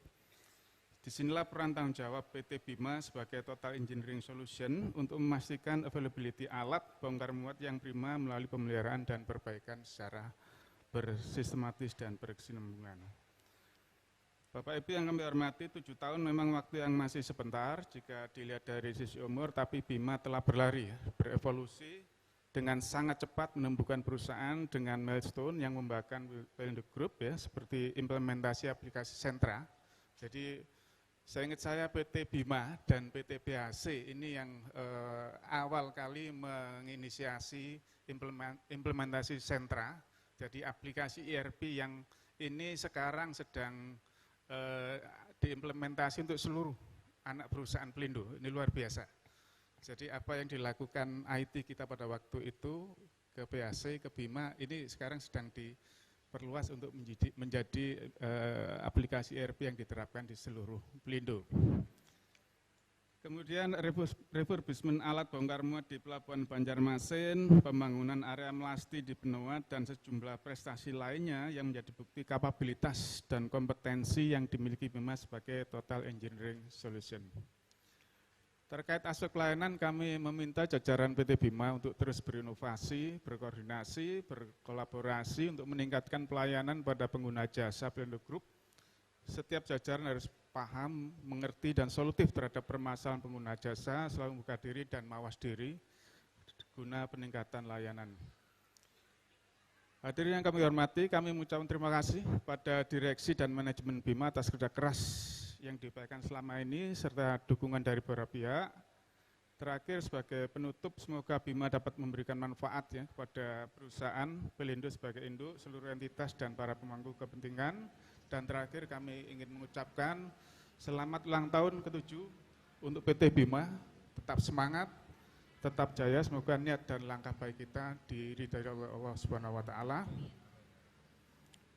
Speaker 7: Disinilah peran tanggung jawab PT Bima sebagai Total Engineering Solution untuk memastikan availability alat bongkar muat yang prima melalui pemeliharaan dan perbaikan secara bersistematis dan berkesinambungan. Bapak Ibu yang kami hormati, 7 tahun memang waktu yang masih sebentar jika dilihat dari sisi umur, tapi Bima telah berlari, berevolusi dengan sangat cepat menemukan perusahaan dengan milestone yang membanggakan Pelindo Group ya, seperti implementasi aplikasi Sentra. Jadi seingat saya PT Bima dan PT BHC ini yang awal kali menginisiasi implementasi Sentra, jadi aplikasi ERP yang ini sekarang sedang diimplementasi untuk seluruh anak perusahaan Pelindo, ini luar biasa. Jadi apa yang dilakukan IT kita pada waktu itu ke BHC, ke Bima, ini sekarang sedang diperluas untuk menjadi aplikasi ERP yang diterapkan di seluruh Pelindo. Kemudian refurbishment alat bongkar muat di Pelabuhan Banjarmasin, pembangunan area melasti di Benoa, dan sejumlah prestasi lainnya yang menjadi bukti kapabilitas dan kompetensi yang dimiliki Bima sebagai Total Engineering Solution. Terkait aspek pelayanan, kami meminta jajaran PT Bima untuk terus berinovasi, berkoordinasi, berkolaborasi untuk meningkatkan pelayanan pada pengguna jasa Pelindo Group. Setiap jajaran harus paham, mengerti, dan solutif terhadap permasalahan pengguna jasa, selalu membuka diri dan mawas diri guna peningkatan layanan. Hadirin yang kami hormati, kami mengucapkan terima kasih pada direksi dan manajemen Bima atas kerja keras yang diupayakan selama ini serta dukungan dari beberapa pihak. Terakhir sebagai penutup, semoga Bima dapat memberikan manfaat ya kepada perusahaan Pelindo sebagai induk, seluruh entitas dan para pemangku kepentingan. Dan terakhir kami ingin mengucapkan selamat ulang tahun ke-7 untuk PT Bima, tetap semangat, tetap jaya, semoga niat dan langkah baik kita diridhai oleh Allah Subhanahu wa taala.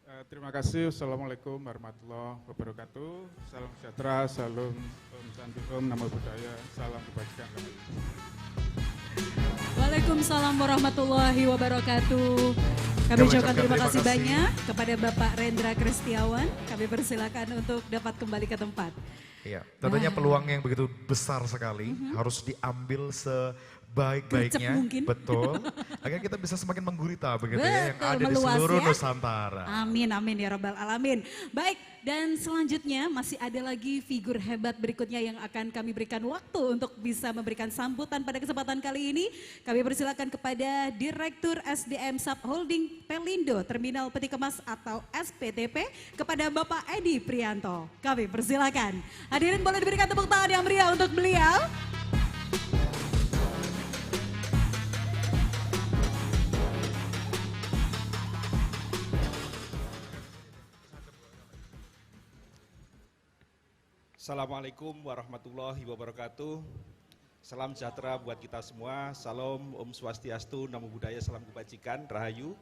Speaker 7: Terima kasih. Assalamualaikum warahmatullahi wabarakatuh. Salam sejahtera, salam Om Santi Om, Namo Buddhaya, salam kebajikan.
Speaker 3: Waalaikumsalam warahmatullahi wabarakatuh. Kami ucapkan terima kasih banyak kepada Bapak Rendra Kristiawan. Kami persilakan untuk dapat kembali ke tempat.
Speaker 2: Iya, tentunya peluang yang begitu besar sekali harus diambil sebaik-baiknya,
Speaker 3: mungkin.
Speaker 2: betul, agar kita bisa semakin menggurita begitu ya, yang
Speaker 3: Betul,
Speaker 2: ada di
Speaker 3: meluas
Speaker 2: seluruh
Speaker 3: ya.
Speaker 2: Nusantara.
Speaker 3: Amin, amin ya Rabbal Alamin. Baik, dan selanjutnya masih ada lagi figur hebat berikutnya yang akan kami berikan waktu untuk bisa memberikan sambutan pada kesempatan kali ini. Kami persilakan kepada Direktur SDM Subholding Pelindo Terminal Peti Kemas atau SPTP, kepada Bapak Edi Prianto. Kami persilakan. Hadirin boleh diberikan tepuk tangan yang meriah untuk beliau.
Speaker 8: Assalamualaikum warahmatullahi wabarakatuh. Salam sejahtera buat kita semua. Salam Om Swastiastu, Namo Buddhaya, salam kebajikan, Rahayu.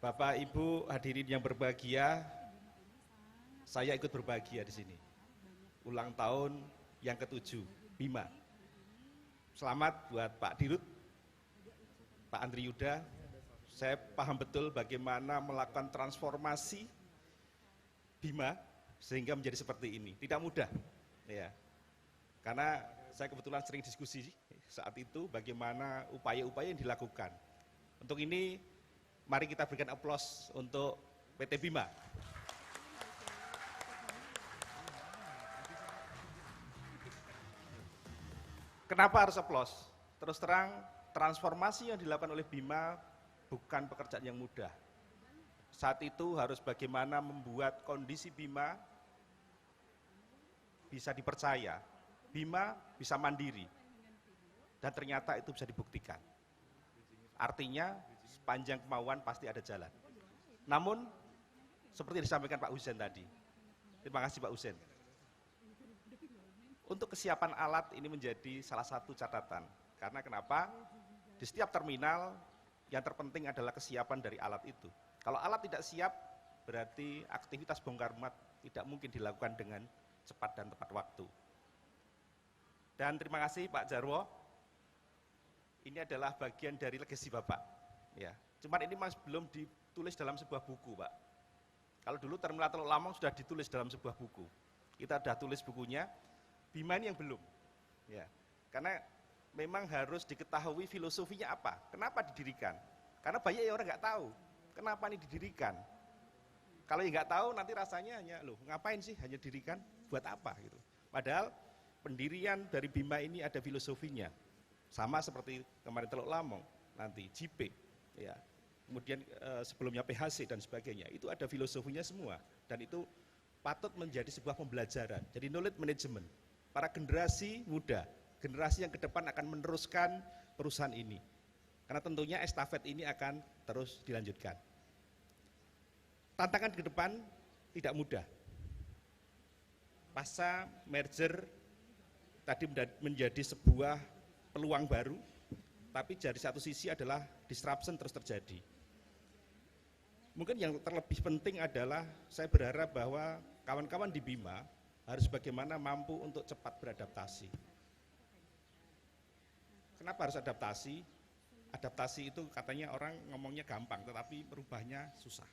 Speaker 8: Bapak Ibu hadirin yang berbahagia, saya ikut berbahagia di sini. Ulang tahun yang ke-7 BIMA. Selamat buat Pak Dirut, Pak Andri Yuda. Saya paham betul bagaimana melakukan transformasi BIMA sehingga menjadi seperti ini. Tidak mudah, ya. Karena saya kebetulan sering diskusi saat itu bagaimana upaya-upaya yang dilakukan. Untuk ini, mari kita berikan aplaus untuk PT BIMA. Kenapa harus aplaus? Terus terang, transformasi yang dilakukan oleh BIMA bukan pekerjaan yang mudah. Saat itu harus bagaimana membuat kondisi BIMA bisa dipercaya, BIMA bisa mandiri, dan ternyata itu bisa dibuktikan. Artinya, sepanjang kemauan pasti ada jalan. Namun, seperti disampaikan Pak Husen tadi, terima kasih Pak Husen. Untuk kesiapan alat ini menjadi salah satu catatan. Karena kenapa? Di setiap terminal, yang terpenting adalah kesiapan dari alat itu. Kalau alat tidak siap, berarti aktivitas bongkar muat tidak mungkin dilakukan dengan cepat dan tepat waktu. Dan terima kasih Pak Jarwo, ini adalah bagian dari legasi Bapak. Ya, cuman ini masih belum ditulis dalam sebuah buku, Pak. Kalau dulu Terminal Teluk Lamong sudah ditulis dalam sebuah buku. Kita sudah tulis bukunya, BIMA ini yang belum. Ya, karena memang harus diketahui filosofinya apa, kenapa didirikan. Karena banyak yang orang nggak tahu, kenapa ini didirikan. Kalau yang nggak tahu nanti rasanya hanya, loh ngapain sih hanya didirikan, buat apa gitu. Padahal pendirian dari BIMA ini ada filosofinya. Sama seperti kemarin Teluk Lamong, nanti JP, ya. Kemudian sebelumnya PHC dan sebagainya, itu ada filosofinya semua. Dan itu patut menjadi sebuah pembelajaran. Jadi knowledge management. Para generasi muda, generasi yang ke depan akan meneruskan perusahaan ini. Karena tentunya estafet ini akan terus dilanjutkan. Tantangan ke depan tidak mudah. Pasca merger tadi menjadi sebuah peluang baru, tapi dari satu sisi adalah disruption terus terjadi. Mungkin yang terlebih penting adalah saya berharap bahwa kawan-kawan di BIMA harus bagaimana mampu untuk cepat beradaptasi. Kenapa harus adaptasi? Adaptasi itu katanya orang ngomongnya gampang, tetapi merubahnya susah.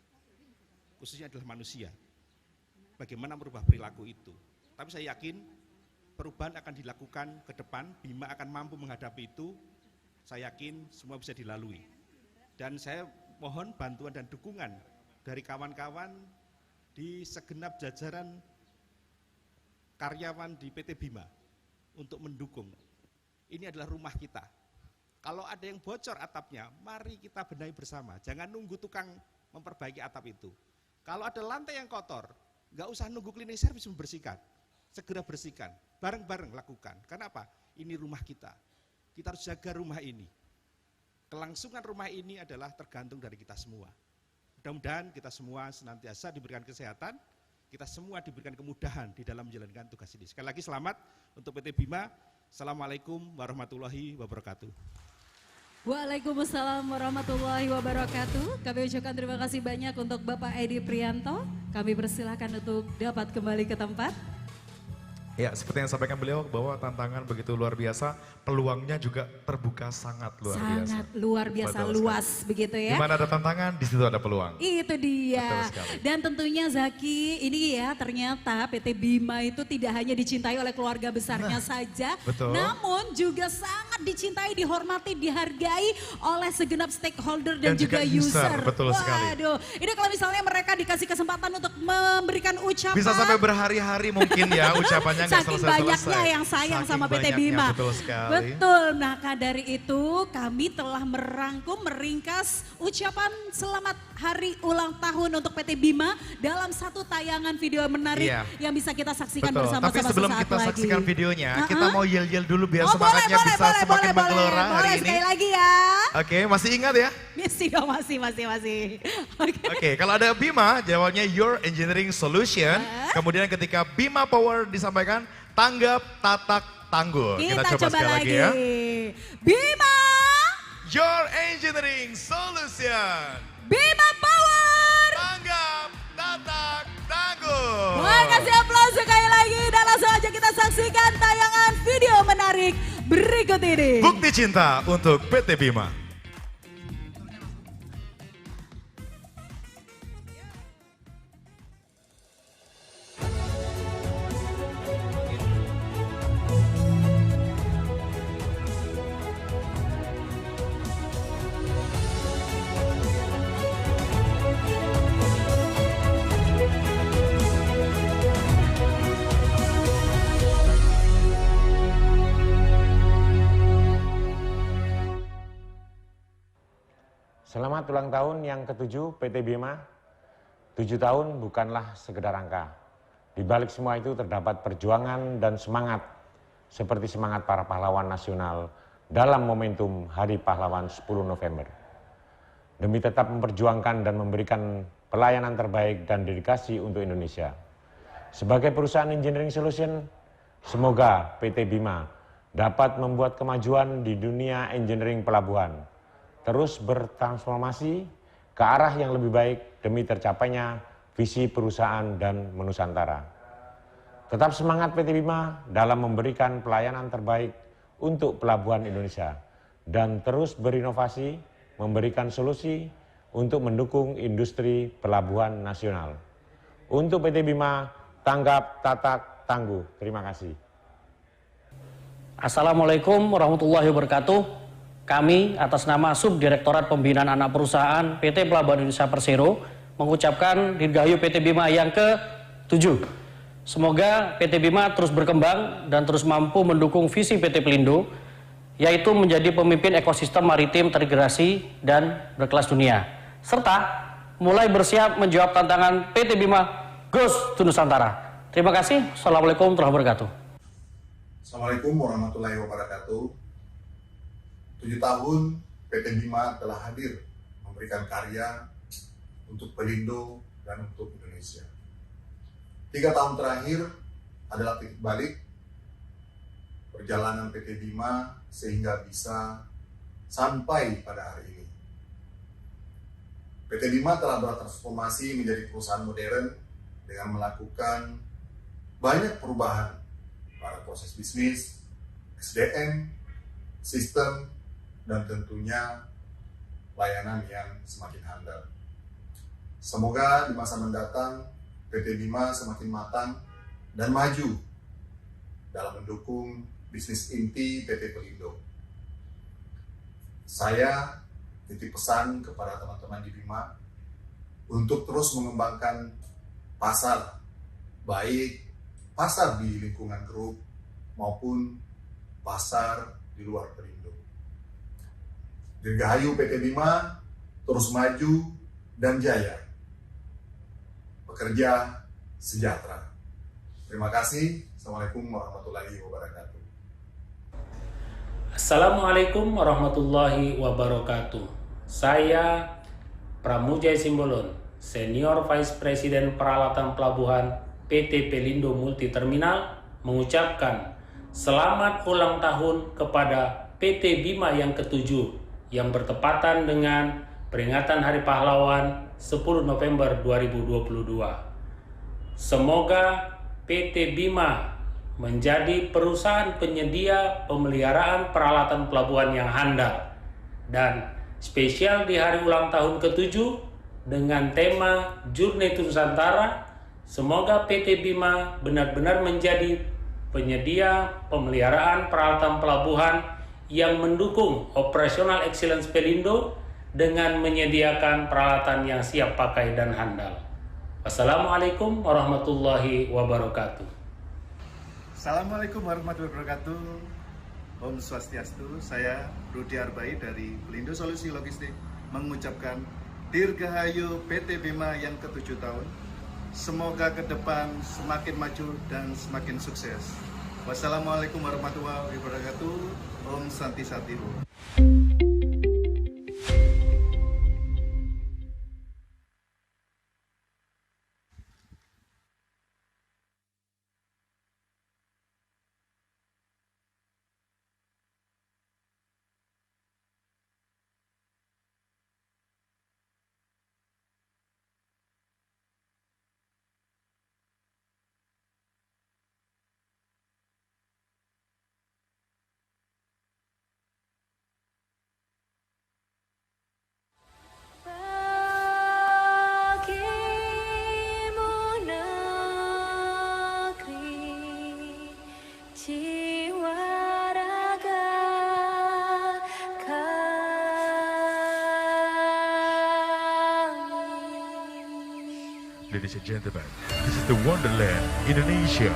Speaker 8: Khususnya adalah manusia. Bagaimana merubah perilaku itu? Tapi saya yakin perubahan akan dilakukan ke depan, BIMA akan mampu menghadapi itu, saya yakin semua bisa dilalui. Dan saya mohon bantuan dan dukungan dari kawan-kawan di segenap jajaran karyawan di PT BIMA untuk mendukung. Ini adalah rumah kita. Kalau ada yang bocor atapnya, mari kita benahi bersama. Jangan nunggu tukang memperbaiki atap itu. Kalau ada lantai yang kotor, nggak usah nunggu cleaning service membersihkan. Segera bersihkan, bareng-bareng lakukan. Kenapa? Ini rumah kita. Kita harus jaga rumah ini. Kelangsungan rumah ini adalah tergantung dari kita semua. Mudah-mudahan kita semua senantiasa diberikan kesehatan, kita semua diberikan kemudahan di dalam menjalankan tugas ini. Sekali lagi selamat untuk PT BIMA. Assalamualaikum warahmatullahi wabarakatuh.
Speaker 3: Waalaikumsalam warahmatullahi wabarakatuh. Kami ucapkan terima kasih banyak untuk Bapak Edi Prianto. Kami persilahkan untuk dapat kembali ke tempat.
Speaker 2: Ya, seperti yang disampaikan beliau bahwa tantangan begitu luar biasa, peluangnya juga terbuka sangat luar biasa.
Speaker 3: Sangat luar biasa,
Speaker 2: Betul
Speaker 3: luas
Speaker 2: sekali.
Speaker 3: begitu ya.
Speaker 2: Di mana ada tantangan, di situ ada peluang.
Speaker 3: Itu dia.
Speaker 2: Betul sekali.
Speaker 3: Dan tentunya Zaki, ini ya ternyata PT Bima itu tidak hanya dicintai oleh keluarga besarnya saja,
Speaker 2: betul.
Speaker 3: namun juga sangat dicintai, dihormati, dihargai oleh segenap stakeholder dan juga user.
Speaker 2: Betul sekali.
Speaker 3: Waduh, ini kalau misalnya mereka dikasih kesempatan untuk memberikan ucapan.
Speaker 2: Bisa sampai berhari-hari mungkin ya ucapannya nggak
Speaker 3: Saking
Speaker 2: selesai-selesai.
Speaker 3: banyaknya yang sayang
Speaker 2: Saking
Speaker 3: sama PT
Speaker 2: banyaknya,
Speaker 3: Bima.
Speaker 2: betul sekali.
Speaker 3: Betul, maka dari itu kami telah merangkum, meringkas ucapan selamat hari ulang tahun untuk PT Bima dalam satu tayangan video menarik yang bisa kita saksikan
Speaker 2: Betul.
Speaker 3: bersama-sama
Speaker 2: Tapi sebelum
Speaker 3: sesaat
Speaker 2: kita
Speaker 3: lagi.
Speaker 2: saksikan videonya, kita mau yel-yel dulu biar
Speaker 3: Oh,
Speaker 2: semangatnya bisa semakin menggelora hari
Speaker 3: boleh,
Speaker 2: ini.
Speaker 3: sekali lagi ya.
Speaker 2: Oke, masih ingat ya?
Speaker 3: Misi dong, masih.
Speaker 2: Oke, kalau ada Bima, jawabnya Your Engineering Solution. Kemudian ketika Bima Power disampaikan, tanggap, tatak, tanggul.
Speaker 3: Kita
Speaker 2: coba
Speaker 3: coba
Speaker 2: sekali lagi ya.
Speaker 3: Bima!
Speaker 2: Your Engineering Solution.
Speaker 3: Bima Power!
Speaker 2: Tanggap, tatak, tanggul.
Speaker 3: Wah, kasih aplaus sekali lagi dan langsung aja kita saksikan tayangan video menarik berikut ini.
Speaker 2: Bukti cinta untuk PT Bima.
Speaker 9: Selamat ulang tahun yang ke-7 PT Bima. 7 tahun bukanlah sekedar angka. Di balik semua itu terdapat perjuangan dan semangat, seperti semangat para pahlawan nasional dalam momentum Hari Pahlawan 10 November. Demi tetap memperjuangkan dan memberikan pelayanan terbaik dan dedikasi untuk Indonesia. Sebagai perusahaan engineering solution, semoga PT Bima dapat membuat kemajuan di dunia engineering pelabuhan, terus bertransformasi ke arah yang lebih baik demi tercapainya visi perusahaan dan menusantara. Tetap semangat PT Bima dalam memberikan pelayanan terbaik untuk pelabuhan Indonesia dan terus berinovasi memberikan solusi untuk mendukung industri pelabuhan nasional. Untuk PT Bima, tanggap, tatak, tangguh. Terima kasih.
Speaker 10: Assalamualaikum warahmatullahi wabarakatuh. Kami atas nama Subdirektorat Pembinaan Anak Perusahaan PT Pelabuhan Indonesia Persero mengucapkan dirgahayu PT Bima yang ke-7. Semoga PT Bima terus berkembang dan terus mampu mendukung visi PT Pelindo, yaitu menjadi pemimpin ekosistem maritim terintegrasi dan berkelas dunia, serta mulai bersiap menjawab tantangan PT Bima Goes to Nusantara. Terima kasih. Assalamualaikum warahmatullahi wabarakatuh.
Speaker 11: Assalamualaikum warahmatullahi wabarakatuh. 7 tahun PT Bima telah hadir memberikan karya untuk Pelindo dan untuk Indonesia. 3 tahun terakhir adalah titik balik perjalanan PT Bima sehingga bisa sampai pada hari ini. PT Bima telah bertransformasi menjadi perusahaan modern dengan melakukan banyak perubahan pada proses bisnis, SDM, sistem, dan tentunya layanan yang semakin handal. Semoga di masa mendatang PT Bima semakin matang dan maju dalam mendukung bisnis inti PT Pelindo. Saya titip pesan kepada teman-teman di Bima untuk terus mengembangkan pasar, baik pasar di lingkungan grup maupun pasar di luar Pelindo. Dirgahayu PT Bima terus maju dan jaya. Bekerja sejahtera. Terima kasih. Assalamualaikum warahmatullahi wabarakatuh.
Speaker 10: Assalamualaikum warahmatullahi wabarakatuh. Saya Pramujaya Simbolon, Senior Vice President Peralatan Pelabuhan PT Pelindo Multi Terminal, mengucapkan selamat ulang tahun kepada PT Bima yang ke-7 yang bertepatan dengan peringatan Hari Pahlawan 10 November 2022. Semoga PT Bima menjadi perusahaan penyedia pemeliharaan peralatan pelabuhan yang handal, dan spesial di hari ulang tahun ke-7 dengan tema Journey to Nusantara, semoga PT Bima benar-benar menjadi penyedia pemeliharaan peralatan pelabuhan yang mendukung operasional excellence Pelindo dengan menyediakan peralatan yang siap pakai dan handal. Wassalamualaikum warahmatullahi wabarakatuh.
Speaker 12: Assalamualaikum warahmatullahi wabarakatuh. Om Swastiastu. Saya Rudi Arbai dari Pelindo Solusi Logistik mengucapkan Dirgahayu PT Bima yang ke-7 tahun. Semoga ke depan semakin maju dan semakin sukses. Wassalamualaikum warahmatullahi wabarakatuh. Om Santi Satiru.
Speaker 2: Ladies and gentlemen, this is the Wonderland, Indonesia.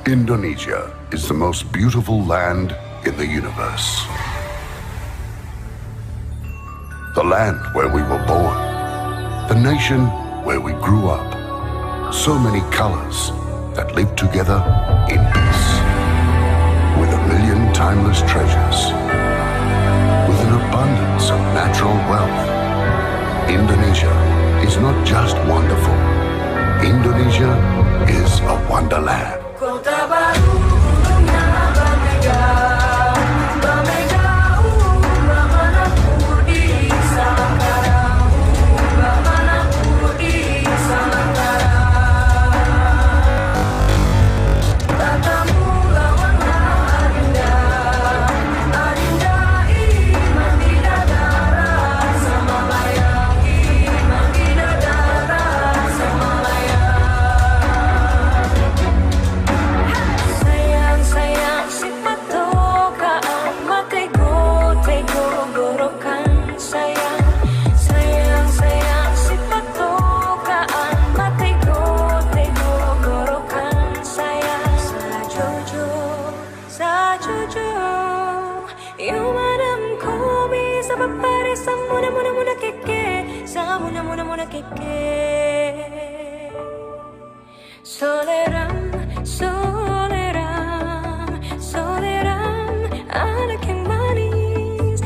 Speaker 13: Indonesia is the most beautiful land in the universe. The land where we were born. The nation where we grew up. So many colors that live together in peace. With a million timeless treasures. With an abundance of natural wealth. Indonesia is not just wonderful. Indonesia is a wonderland.
Speaker 14: Kota baru dunia Bamega, Bamega Bamanaku di Salangkara, Bamanaku di Salangkara. Tatamu lawanlah Adinda, Adinda iman tidak darah sama layang, iman tidak darah sama layang. Sayang sayang si patoka makai go tego gorokan sayang. Sayang sayang si patoka makai go tego gorokan sayang. Sajojo you madam ko bisa papare samuna muna muna keke samuna muna muna keke. Soleram, soleram, soleram, anak yang manis,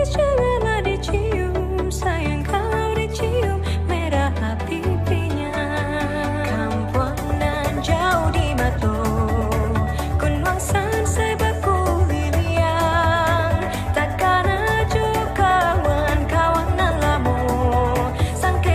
Speaker 14: janganlah dicium, sayang kalau dicium, merah pipinya. Kampuang nan jauh di Mato, Kunwangsan saya baku liliang, takkan aja kawan-kawan nan lamo, sangke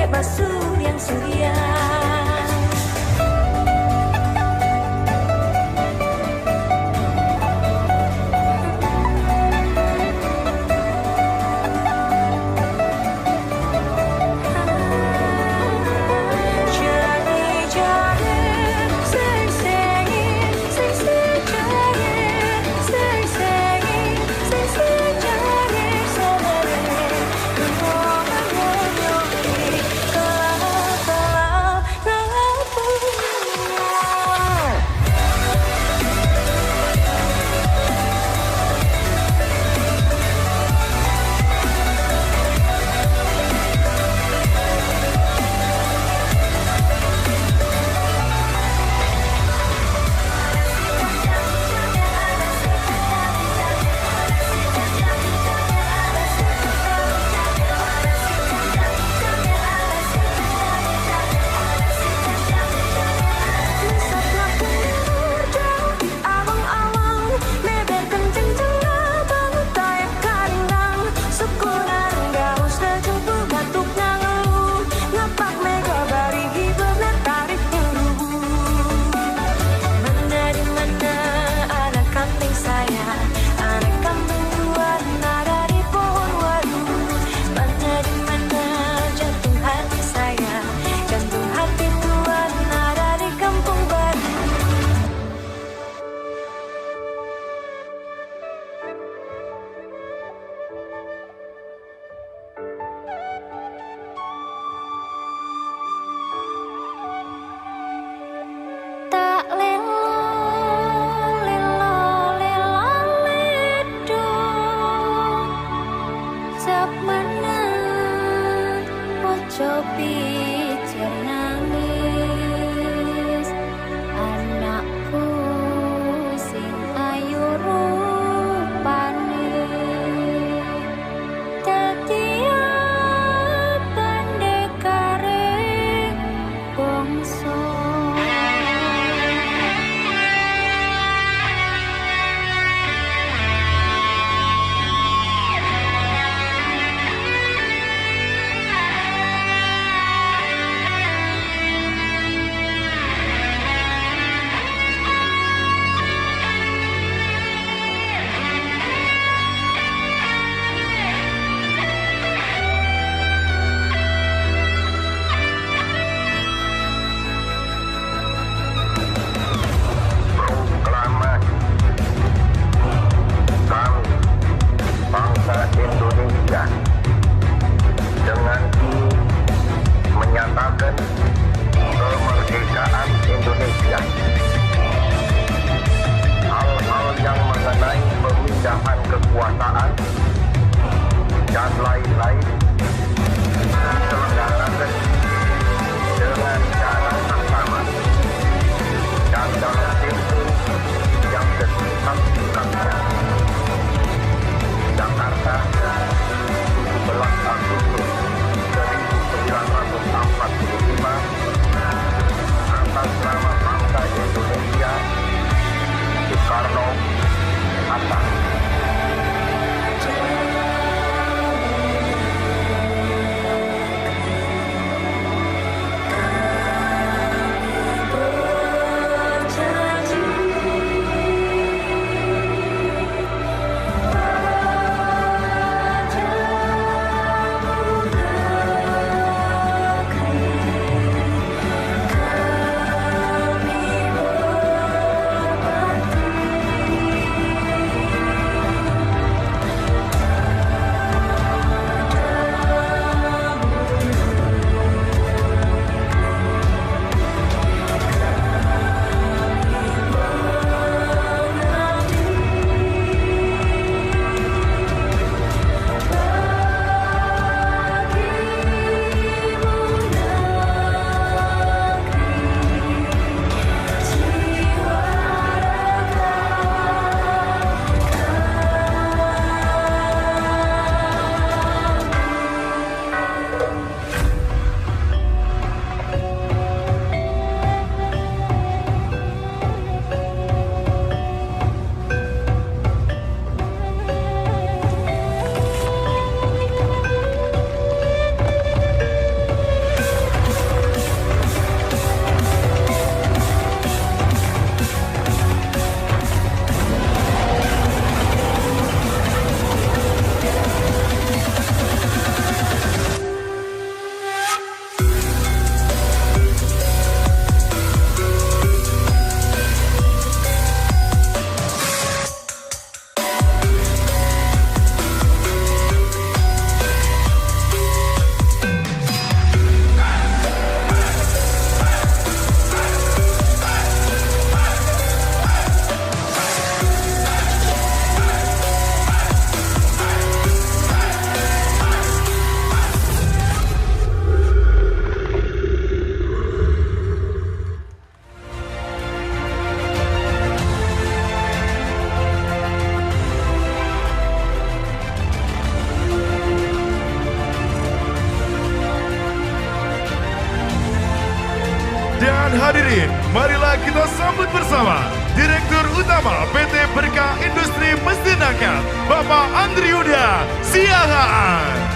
Speaker 2: Hadirin, marilah kita sambut bersama Direktur Utama PT Berkah Industri Mesin Angkat, Bapak Andri Yuda Siahaan.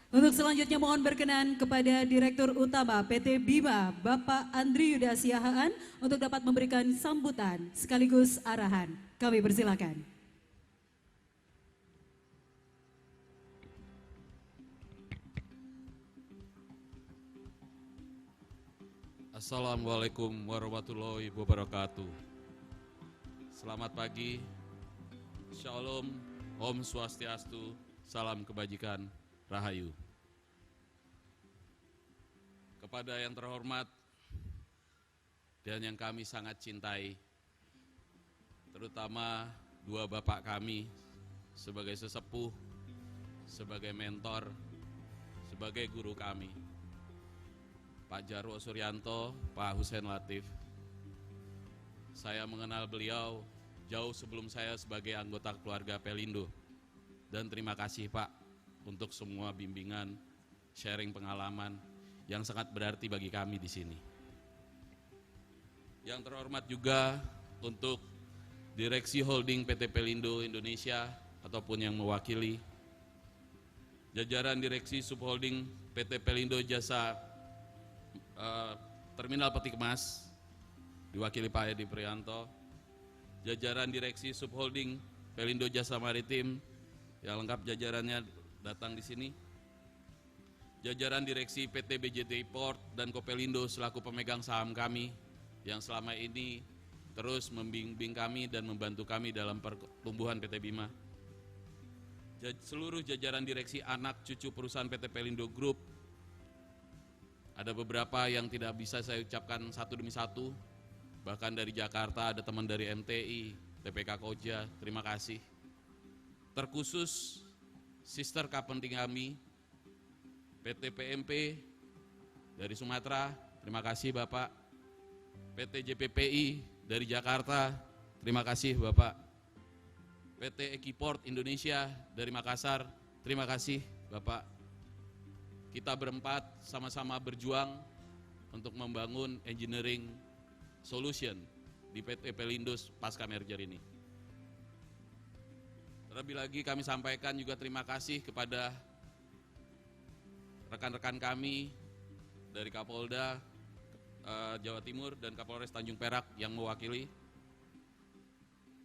Speaker 3: Untuk selanjutnya mohon berkenan kepada Direktur Utama PT Bima, Bapak Andri Yuda Siahaan untuk dapat memberikan sambutan sekaligus arahan. Kami persilakan.
Speaker 15: Assalamualaikum warahmatullahi wabarakatuh. Selamat pagi, Shalom, Om Swastiastu, salam kebajikan, Rahayu. Kepada yang terhormat dan yang kami sangat cintai, terutama dua bapak kami sebagai sesepuh, sebagai mentor, sebagai guru kami, Pak Jarwo Suryanto, Pak Hussein Latif. Saya mengenal beliau jauh sebelum saya sebagai anggota keluarga Pelindo. Dan terima kasih Pak untuk semua bimbingan, sharing pengalaman yang sangat berarti bagi kami di sini. Yang terhormat juga untuk Direksi Holding PT Pelindo Indonesia ataupun yang mewakili, jajaran Direksi Subholding PT Pelindo Jasa Terminal Peti Kemas, diwakili Pak Edi Prianto, jajaran Direksi Subholding Pelindo Jasa Maritim, yang lengkap jajarannya datang di sini. Jajaran Direksi PT BJT Port dan Kopelindo selaku pemegang saham kami yang selama ini terus membimbing kami dan membantu kami dalam pertumbuhan PT Bima. Seluruh jajaran direksi anak cucu perusahaan PT Pelindo Group, ada beberapa yang tidak bisa saya ucapkan satu demi satu, bahkan dari Jakarta ada teman dari MTI, TPK Koja, terima kasih. Terkhusus sister company kami, PT PMP dari Sumatera, terima kasih Bapak. PT JPPI dari Jakarta, terima kasih Bapak. PT Ekiport Indonesia dari Makassar, terima kasih Bapak. Kita berempat sama-sama berjuang untuk membangun engineering solution di PT Pelindo pasca merger ini. Terlebih lagi kami sampaikan juga terima kasih kepada rekan-rekan kami dari Kapolda Jawa Timur dan Kapolres Tanjung Perak yang mewakili,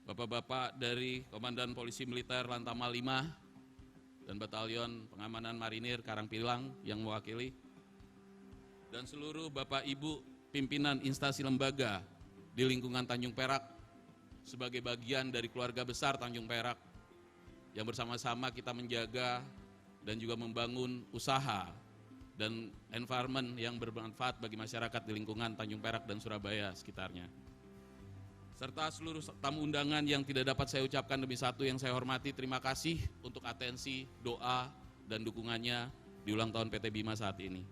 Speaker 15: Bapak-bapak dari Komandan Polisi Militer Lantamal 5 dan Batalion Pengamanan Marinir Karangpilang yang mewakili, dan seluruh Bapak Ibu pimpinan instansi lembaga di lingkungan Tanjung Perak sebagai bagian dari keluarga besar Tanjung Perak yang bersama-sama kita menjaga dan juga membangun usaha dan environment yang bermanfaat bagi masyarakat di lingkungan Tanjung Perak dan Surabaya sekitarnya. Serta seluruh tamu undangan yang tidak dapat saya ucapkan demi satu yang saya hormati, terima kasih untuk atensi, doa, dan dukungannya di ulang tahun PT Bima saat ini.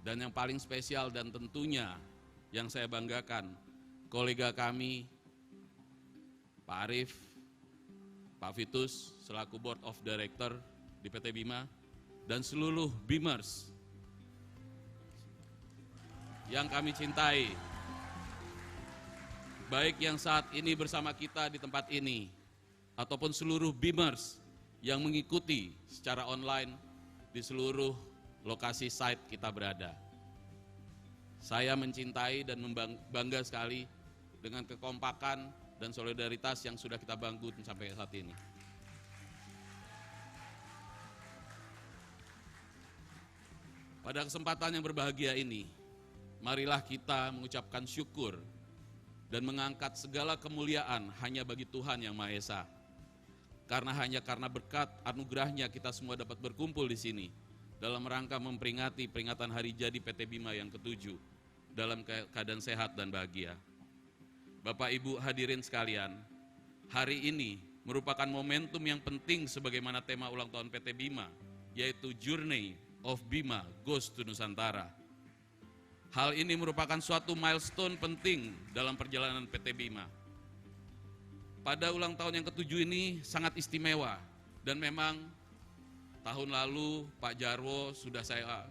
Speaker 15: Dan yang paling spesial dan tentunya yang saya banggakan, kolega kami, Pak Arief, Pak Vitus selaku Board of Director di PT Bima, dan seluruh Bimers yang kami cintai, baik yang saat ini bersama kita di tempat ini, ataupun seluruh Bimers yang mengikuti secara online di seluruh lokasi site kita berada. Saya mencintai dan bangga sekali dengan kekompakan dan solidaritas yang sudah kita bangun sampai saat ini. Pada kesempatan yang berbahagia ini, marilah kita mengucapkan syukur dan mengangkat segala kemuliaan hanya bagi Tuhan Yang Maha Esa. Hanya karena berkat anugerahnya kita semua dapat berkumpul di sini dalam rangka memperingati peringatan hari jadi PT Bima yang ke-7 dalam keadaan sehat dan bahagia. Bapak Ibu hadirin sekalian, hari ini merupakan momentum yang penting sebagaimana tema ulang tahun PT Bima, yaitu Journey of Bima goes to Nusantara. Hal ini merupakan suatu milestone penting dalam perjalanan PT Bima. Pada ulang tahun yang ke-7 ini sangat istimewa, dan memang tahun lalu Pak Jarwo sudah saya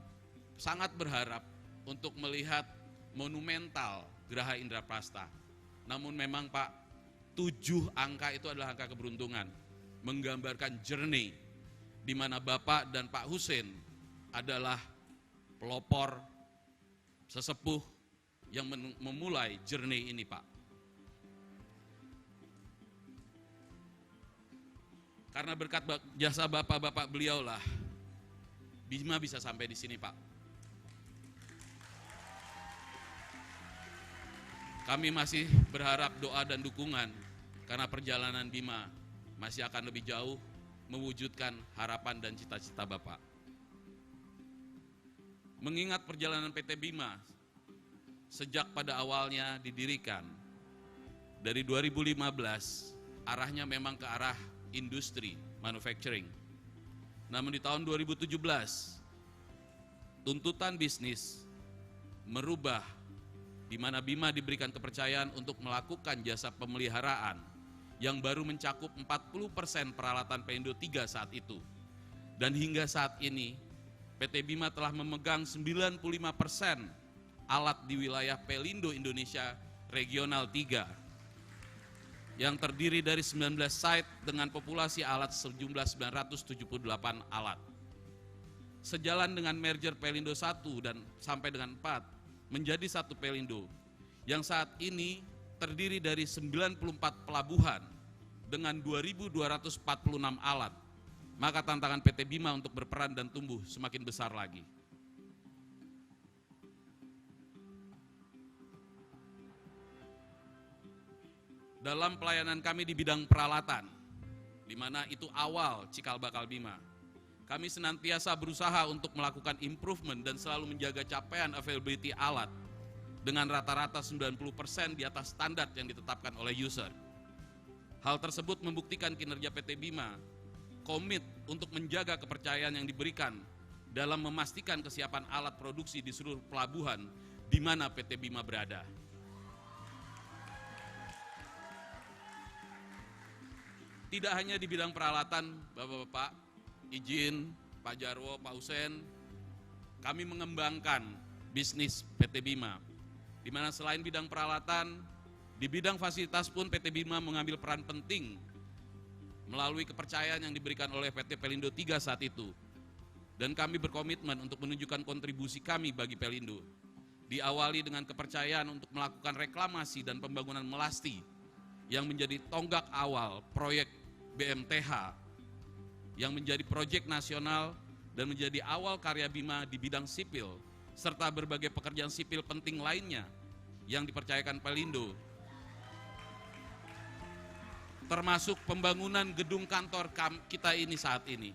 Speaker 15: sangat berharap untuk melihat monumental Geraha Indraprasta. Namun memang Pak, 7 angka itu adalah angka keberuntungan, menggambarkan journey di mana Bapak dan Pak Hussein adalah pelopor sesepuh yang memulai journey ini, Pak. Karena berkat jasa bapak-bapak beliaulah Bima bisa sampai di sini, Pak. Kami masih berharap doa dan dukungan karena perjalanan Bima masih akan lebih jauh mewujudkan harapan dan cita-cita Bapak. Mengingat perjalanan PT Bima sejak pada awalnya didirikan dari 2015, arahnya memang ke arah industri manufacturing. Namun di tahun 2017 tuntutan bisnis merubah, di mana Bima diberikan kepercayaan untuk melakukan jasa pemeliharaan yang baru mencakup 40% peralatan Pelindo 3 saat itu. Dan hingga saat ini PT Bima telah memegang 95% alat di wilayah Pelindo Indonesia Regional 3 yang terdiri dari 19 site dengan populasi alat sejumlah 978 alat. Sejalan dengan merger Pelindo 1 dan sampai dengan 4 menjadi satu Pelindo yang saat ini terdiri dari 94 pelabuhan dengan 2.246 alat, maka tantangan PT Bima untuk berperan dan tumbuh semakin besar lagi. Dalam pelayanan kami di bidang peralatan, di mana itu awal cikal bakal Bima, kami senantiasa berusaha untuk melakukan improvement dan selalu menjaga capaian availability alat dengan rata-rata 90% di atas standar yang ditetapkan oleh user. Hal tersebut membuktikan kinerja PT Bima komit untuk menjaga kepercayaan yang diberikan dalam memastikan kesiapan alat produksi di seluruh pelabuhan di mana PT Bima berada. Tidak hanya di bidang peralatan, Bapak-bapak, izin Pak Jarwo, Pak Hussein, kami mengembangkan bisnis PT Bima, di mana selain bidang peralatan, di bidang fasilitas pun PT Bima mengambil peran penting melalui kepercayaan yang diberikan oleh PT Pelindo 3 saat itu. Dan kami berkomitmen untuk menunjukkan kontribusi kami bagi Pelindo. Diawali dengan kepercayaan untuk melakukan reklamasi dan pembangunan melasti yang menjadi tonggak awal proyek BMTH yang menjadi proyek nasional dan menjadi awal karya Bima di bidang sipil, serta berbagai pekerjaan sipil penting lainnya yang dipercayakan Pelindo, termasuk pembangunan gedung kantor kita ini saat ini.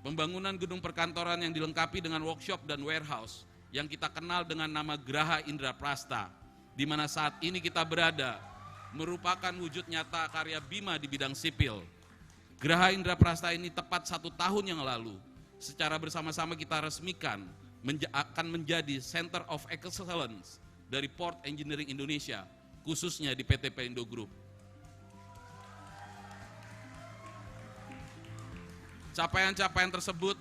Speaker 15: Pembangunan gedung perkantoran yang dilengkapi dengan workshop dan warehouse yang kita kenal dengan nama Geraha Indraprasta, di mana saat ini kita berada, merupakan wujud nyata karya Bima di bidang sipil. Geraha Indraprasta ini tepat 1 tahun yang lalu, secara bersama-sama kita resmikan akan menjadi Center of Excellence dari Port Engineering Indonesia, khususnya di PT Pelindo Group. Capaian-capaian tersebut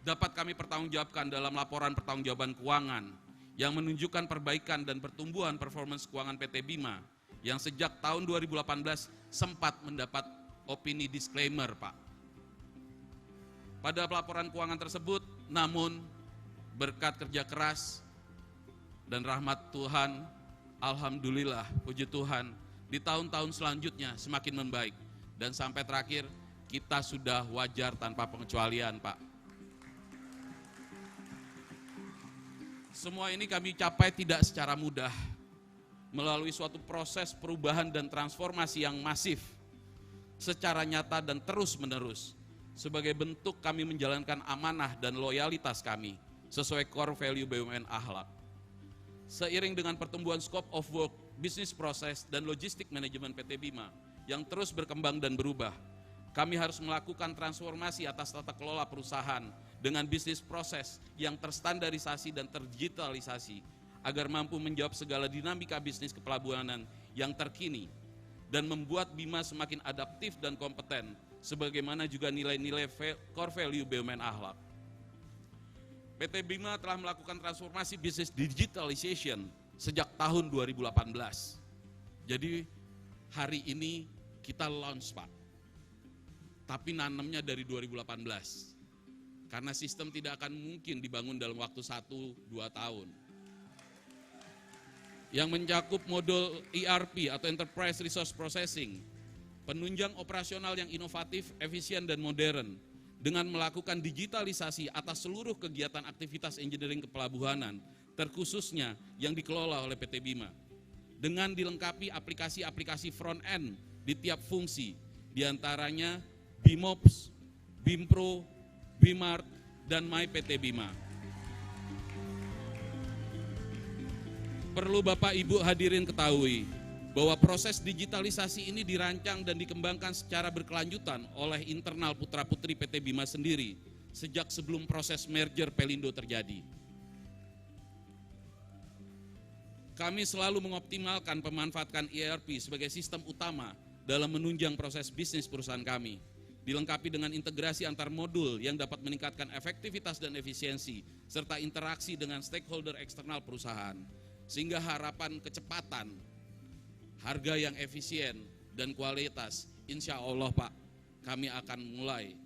Speaker 15: dapat kami pertanggungjawabkan dalam laporan pertanggungjawaban keuangan yang menunjukkan perbaikan dan pertumbuhan performance keuangan PT Bima yang sejak tahun 2018 sempat mendapat opini disclaimer, Pak. Pada laporan keuangan tersebut, namun berkat kerja keras dan rahmat Tuhan, alhamdulillah, puji Tuhan, di tahun-tahun selanjutnya semakin membaik. Dan sampai terakhir, kita sudah wajar tanpa pengecualian, Pak. Semua ini kami capai tidak secara mudah, melalui suatu proses perubahan dan transformasi yang masif, secara nyata dan terus-menerus, sebagai bentuk kami menjalankan amanah dan loyalitas kami, sesuai core value BUMN Akhlak. Seiring dengan pertumbuhan scope of work, bisnis proses, dan logistik manajemen PT Bima yang terus berkembang dan berubah, kami harus melakukan transformasi atas tata kelola perusahaan dengan bisnis proses yang terstandarisasi dan terdigitalisasi agar mampu menjawab segala dinamika bisnis kepelabuhanan yang terkini dan membuat BIMA semakin adaptif dan kompeten sebagaimana juga nilai-nilai core value BUMN Akhlak. PT BIMA telah melakukan transformasi bisnis digitalization sejak tahun 2018. Jadi hari ini kita launch, Pak. Tapi nanamnya dari 2018. Karena sistem tidak akan mungkin dibangun dalam waktu 1-2 tahun. Yang mencakup modul ERP atau Enterprise Resource Processing, penunjang operasional yang inovatif, efisien, dan modern, dengan melakukan digitalisasi atas seluruh kegiatan aktivitas engineering kepelabuhanan, terkhususnya yang dikelola oleh PT BIMA, dengan dilengkapi aplikasi-aplikasi front-end di tiap fungsi, diantaranya BIMOPS, BIMPRO, BIMART, dan My PT BIMA. Perlu Bapak Ibu hadirin ketahui bahwa proses digitalisasi ini dirancang dan dikembangkan secara berkelanjutan oleh internal putra-putri PT BIMA sendiri sejak sebelum proses merger Pelindo terjadi. Kami selalu mengoptimalkan pemanfaatan ERP sebagai sistem utama dalam menunjang proses bisnis perusahaan kami, dilengkapi dengan integrasi antar modul yang dapat meningkatkan efektivitas dan efisiensi, serta interaksi dengan stakeholder eksternal perusahaan, sehingga harapan kecepatan, harga yang efisien, dan kualitas, insya Allah Pak, kami akan mulai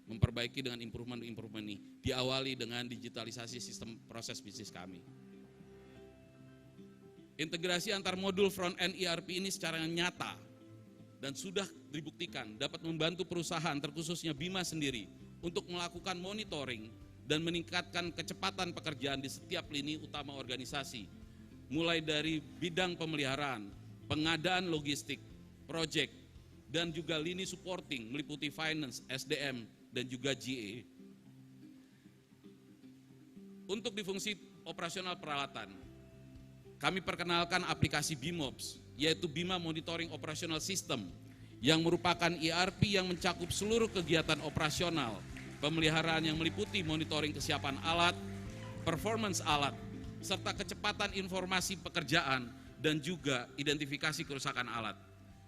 Speaker 15: memperbaiki dengan improvement ini, diawali dengan digitalisasi sistem proses bisnis kami. Integrasi antar modul front-end ERP ini secara nyata dan sudah dibuktikan dapat membantu perusahaan terkhususnya BIMA sendiri untuk melakukan monitoring dan meningkatkan kecepatan pekerjaan di setiap lini utama organisasi, mulai dari bidang pemeliharaan, pengadaan logistik, project, dan juga lini supporting meliputi finance, SDM, dan juga GA. Untuk di fungsi operasional peralatan, kami perkenalkan aplikasi BIMOPS, yaitu BIMA Monitoring Operational System, yang merupakan ERP yang mencakup seluruh kegiatan operasional, pemeliharaan yang meliputi monitoring kesiapan alat, performance alat, serta kecepatan informasi pekerjaan, dan juga identifikasi kerusakan alat,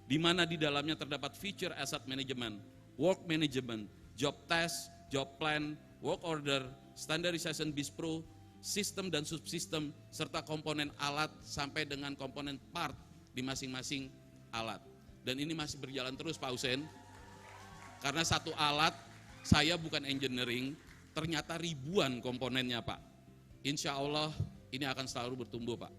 Speaker 15: di mana di dalamnya terdapat feature asset management, work management, job task, job plan, work order, standardization BISPRO, sistem dan subsistem, serta komponen alat sampai dengan komponen part di masing-masing alat. Dan ini masih berjalan terus Pak Hussein, karena satu alat, saya bukan engineering, ternyata ribuan komponennya Pak. Insya Allah ini akan selalu bertumbuh Pak.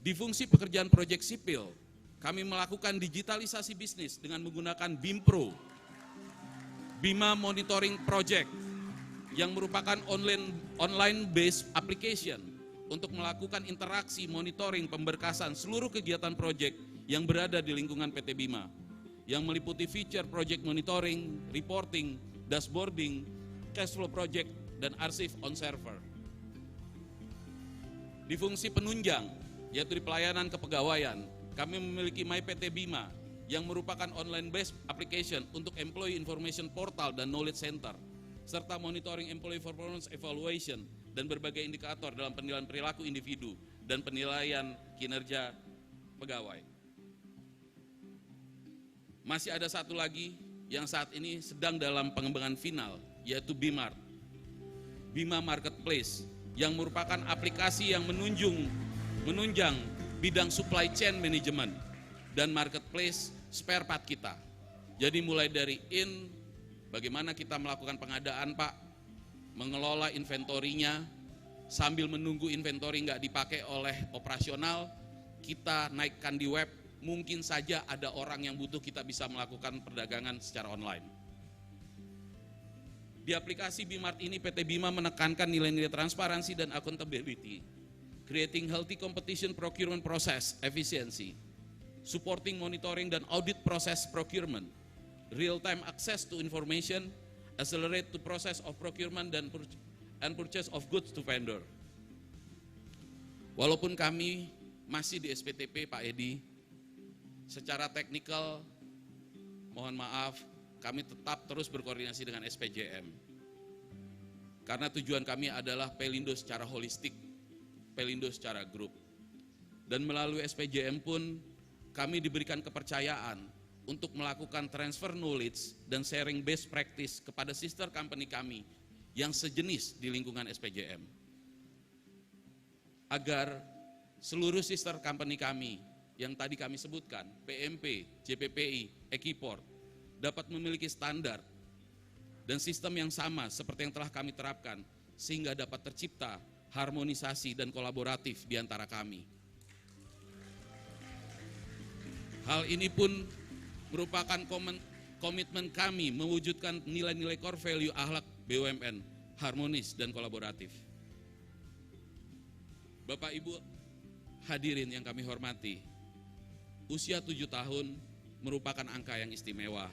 Speaker 15: Di fungsi pekerjaan proyek sipil, kami melakukan digitalisasi bisnis dengan menggunakan BIMPRO, BIMA Monitoring Project, yang merupakan online based application untuk melakukan interaksi monitoring pemberkasan seluruh kegiatan proyek yang berada di lingkungan PT BIMA, yang meliputi feature project monitoring, reporting, dashboarding, cash flow project, dan arsip on server. Di fungsi penunjang, yaitu di pelayanan kepegawaian, kami memiliki My PT BIMA yang merupakan online based application untuk employee information portal dan knowledge center, serta monitoring employee performance evaluation dan berbagai indikator dalam penilaian perilaku individu dan penilaian kinerja pegawai. Masih ada satu lagi yang saat ini sedang dalam pengembangan final, yaitu BIMART, BIMA Marketplace, yang merupakan aplikasi yang menunjang bidang supply chain management dan marketplace spare part kita. Jadi mulai dari bagaimana kita melakukan pengadaan Pak, mengelola inventorinya, sambil menunggu inventori nggak dipakai oleh operasional, kita naikkan di web, mungkin saja ada orang yang butuh, kita bisa melakukan perdagangan secara online. Di aplikasi BIMART ini PT BIMA menekankan nilai-nilai transparansi dan accountability, creating healthy competition procurement process efficiency, supporting monitoring dan audit proses procurement, real-time access to information, accelerate the process of procurement and purchase of goods to vendor. Walaupun kami masih di SPTP Pak Edi, secara teknikal mohon maaf kami tetap terus berkoordinasi dengan SPJM. Karena tujuan kami adalah Pelindo secara holistik, Pelindo secara grup. Dan melalui SPJM pun kami diberikan kepercayaan untuk melakukan transfer knowledge dan sharing best practice kepada sister company kami yang sejenis di lingkungan SPJM. Agar seluruh sister company kami yang tadi kami sebutkan, PMP, JPPI, Ekiport, dapat memiliki standar dan sistem yang sama seperti yang telah kami terapkan, sehingga dapat tercipta harmonisasi dan kolaboratif di antara kami. Hal ini pun merupakan komitmen kami mewujudkan nilai-nilai core value akhlak BUMN, harmonis dan kolaboratif. Bapak Ibu hadirin yang kami hormati, usia 7 tahun merupakan angka yang istimewa.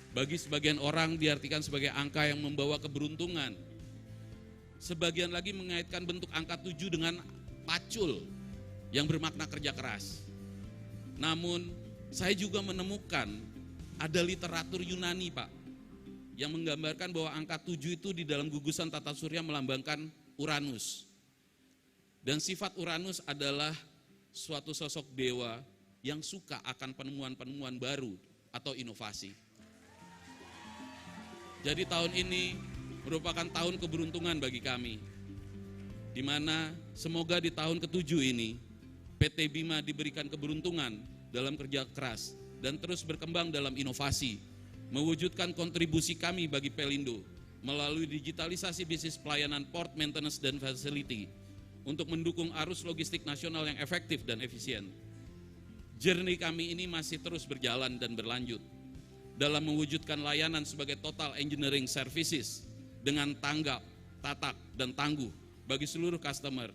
Speaker 15: Bagi sebagian orang diartikan sebagai angka yang membawa keberuntungan. Sebagian lagi mengaitkan bentuk angka 7 dengan pacul yang bermakna kerja keras. Namun saya juga menemukan ada literatur Yunani, Pak, yang menggambarkan bahwa angka 7 itu di dalam gugusan tata surya melambangkan Uranus. Dan sifat Uranus adalah suatu sosok dewa yang suka akan penemuan-penemuan baru atau inovasi. Jadi tahun ini merupakan tahun keberuntungan bagi kami, di mana semoga di tahun ke-7 ini PT Bima diberikan keberuntungan dalam kerja keras dan terus berkembang dalam inovasi, mewujudkan kontribusi kami bagi Pelindo melalui digitalisasi bisnis pelayanan port maintenance dan facility untuk mendukung arus logistik nasional yang efektif dan efisien. Journey kami ini masih terus berjalan dan berlanjut dalam mewujudkan layanan sebagai total engineering services dengan tanggap, tatak, dan tangguh bagi seluruh customer,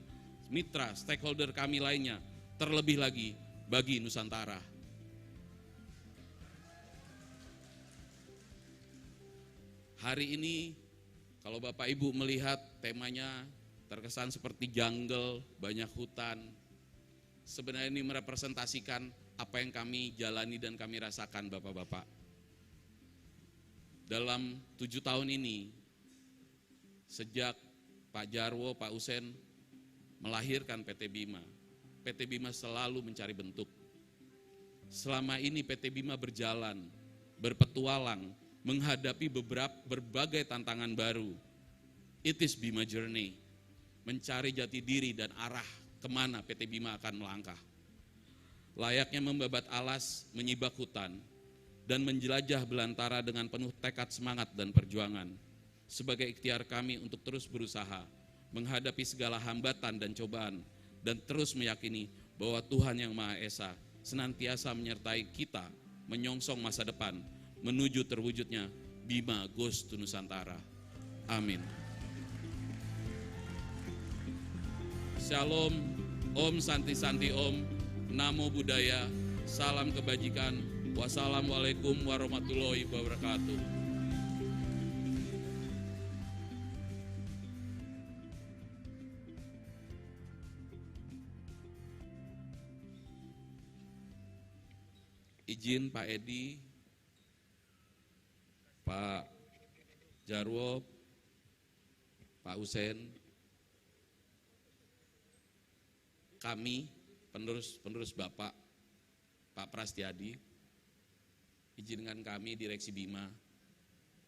Speaker 15: mitra, stakeholder kami lainnya, terlebih lagi bagi Nusantara. Hari ini kalau Bapak Ibu melihat temanya terkesan seperti jungle, banyak hutan. Sebenarnya ini merepresentasikan apa yang kami jalani dan kami rasakan, Bapak-Bapak. Dalam 7 tahun ini, sejak Pak Jarwo, Pak Usen melahirkan PT Bima, PT Bima selalu mencari bentuk. Selama ini PT Bima berjalan, berpetualang, menghadapi berbagai tantangan baru. It is Bima Journey, mencari jati diri dan arah kemana PT Bima akan melangkah. Layaknya membabat alas, menyibak hutan, dan menjelajah belantara dengan penuh tekad semangat dan perjuangan. Sebagai ikhtiar kami untuk terus berusaha, menghadapi segala hambatan dan cobaan, dan terus meyakini bahwa Tuhan Yang Maha Esa senantiasa menyertai kita menyongsong masa depan, menuju terwujudnya Bima Goes to Nusantara. Amin. Shalom, Om Santi Santi Om, Namo Buddhaya, salam kebajikan, wassalamualaikum warahmatullahi wabarakatuh. Izin Pak Edi, Pak Jarwo, Pak Usen, kami penerus Bapak, Pak Prastiadi, izinkan kami Direksi Bima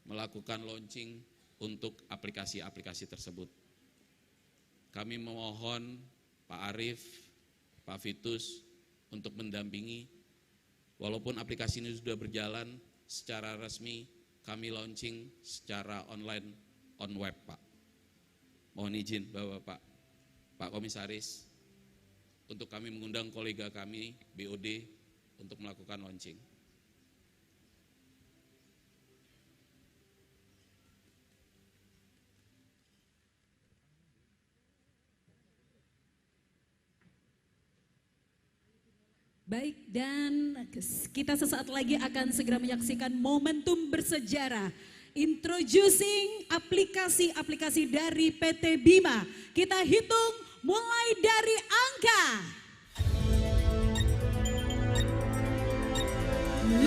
Speaker 15: melakukan launching untuk aplikasi-aplikasi tersebut. Kami memohon Pak Arif, Pak Vitus untuk mendampingi, walaupun aplikasi ini sudah berjalan secara resmi, kami launching secara online on web, Pak. Mohon izin Bapak, Pak Komisaris, untuk kami mengundang kolega kami BOD untuk melakukan launching.
Speaker 3: Baik, dan kita sesaat lagi akan segera menyaksikan momentum bersejarah. Introducing aplikasi-aplikasi dari PT Bima. Kita hitung mulai dari angka
Speaker 2: 4,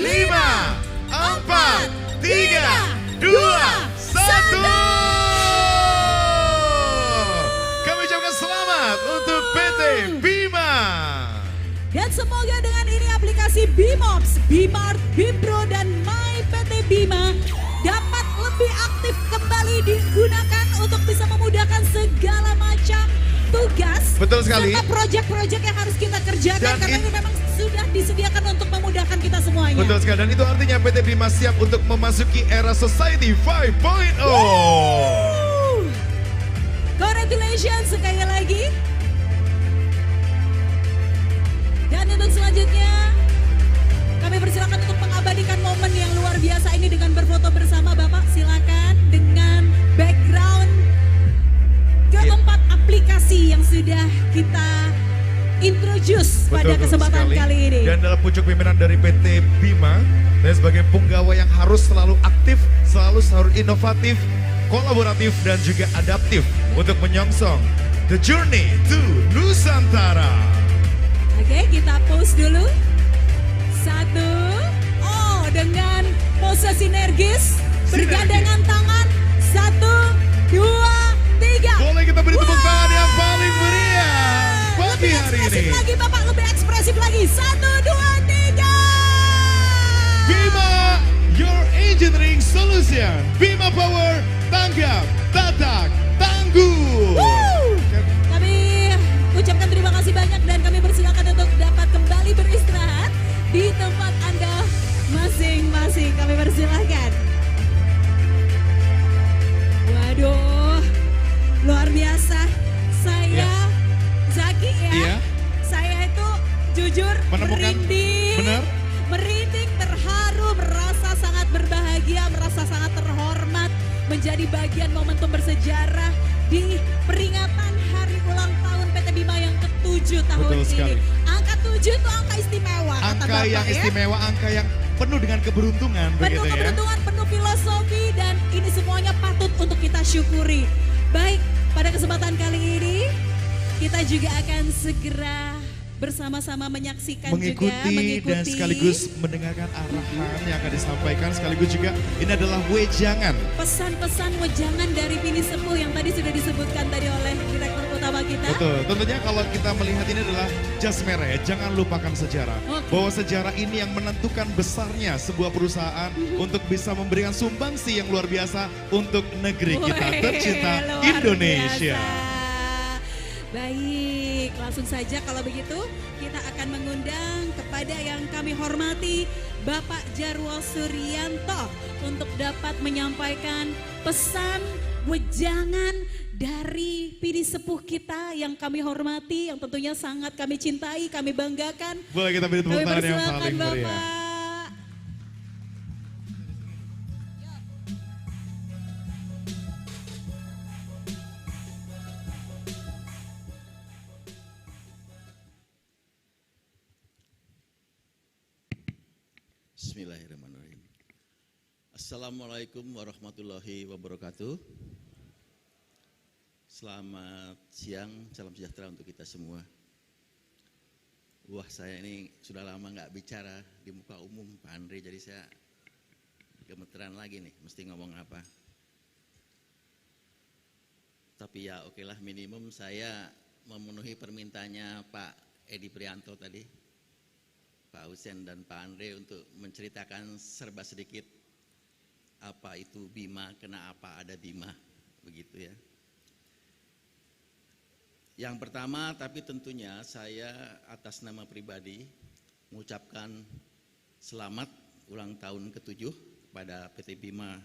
Speaker 2: 3, 2, 1. Kami ucapkan selamat untuk PT Bima.
Speaker 3: Dan semoga dengan ini aplikasi Bimops, Bimart, Bimpro, dan My PT Bima dapat lebih aktif kembali digunakan untuk bisa memudahkan segala macam tugas.
Speaker 2: Betul sekali.
Speaker 3: Serta proyek-proyek yang harus kita kerjakan
Speaker 2: Dan
Speaker 3: karena ini memang sudah disediakan untuk memudahkan kita semuanya.
Speaker 2: Betul sekali, dan itu artinya PT Bima siap untuk memasuki era Society 5.0.
Speaker 3: Congratulations sekali lagi. Dan untuk selanjutnya, kami persilakan untuk mengabadikan momen yang luar biasa ini dengan berfoto bersama Bapak. Silakan dengan background keempat aplikasi yang sudah kita introduce pada kesempatan
Speaker 2: sekali.
Speaker 3: kali ini.
Speaker 2: Dan dalam pucuk pimpinan dari PT Bima, dan sebagai punggawa yang harus selalu aktif, selalu inovatif, kolaboratif, dan juga adaptif untuk menyongsong The Journey to Nusantara.
Speaker 3: Oke, kita pause dulu. 1, oh dengan pose sinergis, bergandengan tangan. 1, 2, 3.
Speaker 2: Boleh kita beri tepuk tangan yang paling meriah pagi hari ini.
Speaker 3: Ekspresif lagi Bapak, lebih ekspresif lagi. 1, 2, 3.
Speaker 2: Bima, your engineering solution. Bima Power, tanggap, tatak, tangguh.
Speaker 3: Kami ucapkan terima kasih banyak dan kami persilakan untuk dapat kembali beristirahat di tempat Anda masing-masing. Kami persilakan. Waduh, luar biasa. Saya Zaki ya. Saya itu jujur merinding. Merinding, terharu, merasa sangat berbahagia, merasa sangat terhormat menjadi bagian momentum bersejarah di peringatan hari ulang tahun PT Bima yang ke-7 tahun
Speaker 2: Betul
Speaker 3: ini.
Speaker 2: sekali.
Speaker 3: Angka 7 itu angka istimewa. kata
Speaker 2: Angka
Speaker 3: Bapak,
Speaker 2: yang
Speaker 3: ya.
Speaker 2: istimewa, angka yang penuh dengan keberuntungan.
Speaker 3: Penuh
Speaker 2: begitu ya.
Speaker 3: keberuntungan, penuh filosofi, dan ini semuanya patut untuk kita syukuri. Baik, pada kesempatan kali ini kita juga akan segera bersama-sama menyaksikan
Speaker 2: mengikuti dan sekaligus mendengarkan arahan yang akan disampaikan, sekaligus juga ini adalah wejangan.
Speaker 3: pesan-pesan wejangan dari Bini Sepuh yang tadi sudah disebutkan tadi oleh Direktur Utama kita.
Speaker 2: Betul, tentunya kalau kita melihat ini adalah jas merah ya, jangan lupakan sejarah. Bahwa sejarah ini yang menentukan besarnya sebuah perusahaan untuk bisa memberikan sumbangsi yang luar biasa untuk negeri kita tercinta
Speaker 3: luar
Speaker 2: Indonesia.
Speaker 3: biasa. Baik, langsung saja kalau begitu kita akan mengundang kepada yang kami hormati Bapak Jarwo Suryanto untuk dapat menyampaikan pesan wejangan dari Bini Sepuh kita yang kami hormati, yang tentunya sangat kami cintai, kami banggakan.
Speaker 2: Boleh kita beri tepuk tangan yang paling meriah.
Speaker 3: Bapak.
Speaker 16: Bismillahirrahmanirrahim. Assalamualaikum warahmatullahi wabarakatuh. Selamat siang, salam sejahtera untuk kita semua. Wah, saya ini sudah lama nggak bicara di muka umum, Pak Andre, jadi saya gemeteran lagi nih, mesti ngomong apa. Tapi ya oke lah, minimum saya memenuhi permintaannya Pak Edi Prianto tadi, Pak Husen dan Pak Andre untuk menceritakan serba sedikit apa itu Bima, kenapa ada Bima, begitu ya. Yang pertama, tapi tentunya saya atas nama pribadi mengucapkan selamat ulang tahun ke-7 pada PT Bima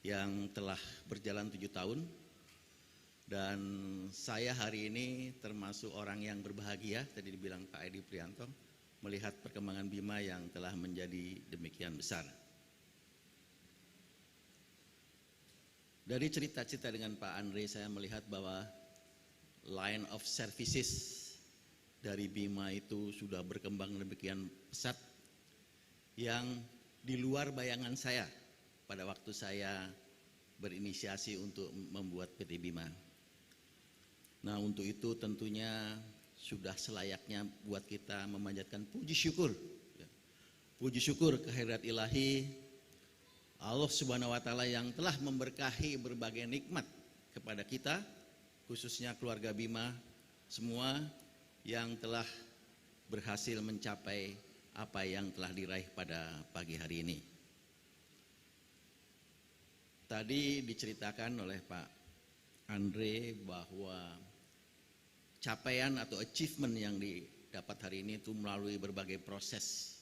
Speaker 16: yang telah berjalan 7 tahun. Dan saya hari ini termasuk orang yang berbahagia, tadi dibilang Pak Edi Prianto, melihat perkembangan Bima yang telah menjadi demikian besar. Dari cerita-cerita dengan Pak Andre, saya melihat bahwa line of services dari Bima itu sudah berkembang demikian pesat yang di luar bayangan saya pada waktu saya berinisiasi untuk membuat PT Bima. Nah, untuk itu tentunya sudah selayaknya buat kita memanjatkan puji syukur. puji syukur kehadirat ilahi Allah Subhanahu wa taala yang telah memberkahi berbagai nikmat kepada kita, khususnya keluarga Bima semua yang telah berhasil mencapai apa yang telah diraih pada pagi hari ini. Tadi diceritakan oleh Pak Andre bahwa capaian atau achievement yang didapat hari ini itu melalui berbagai proses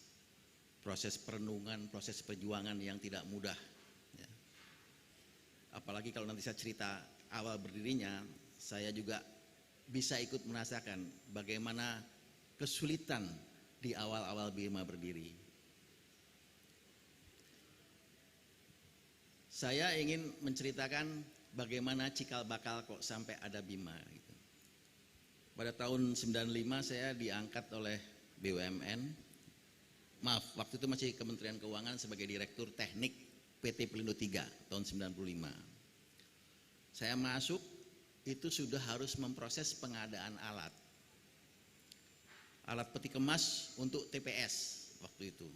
Speaker 16: perenungan, proses perjuangan yang tidak mudah. Ya. Apalagi kalau nanti saya cerita awal berdirinya, saya juga bisa ikut merasakan bagaimana kesulitan di awal-awal Bima berdiri. Saya ingin menceritakan bagaimana cikal bakal kok sampai ada Bima. Gitu. Pada tahun 95 saya diangkat oleh BUMN, maaf waktu itu masih Kementerian Keuangan sebagai Direktur Teknik PT Pelindo 3 tahun 95. Saya masuk itu sudah harus memproses pengadaan alat peti kemas untuk TPS waktu itu.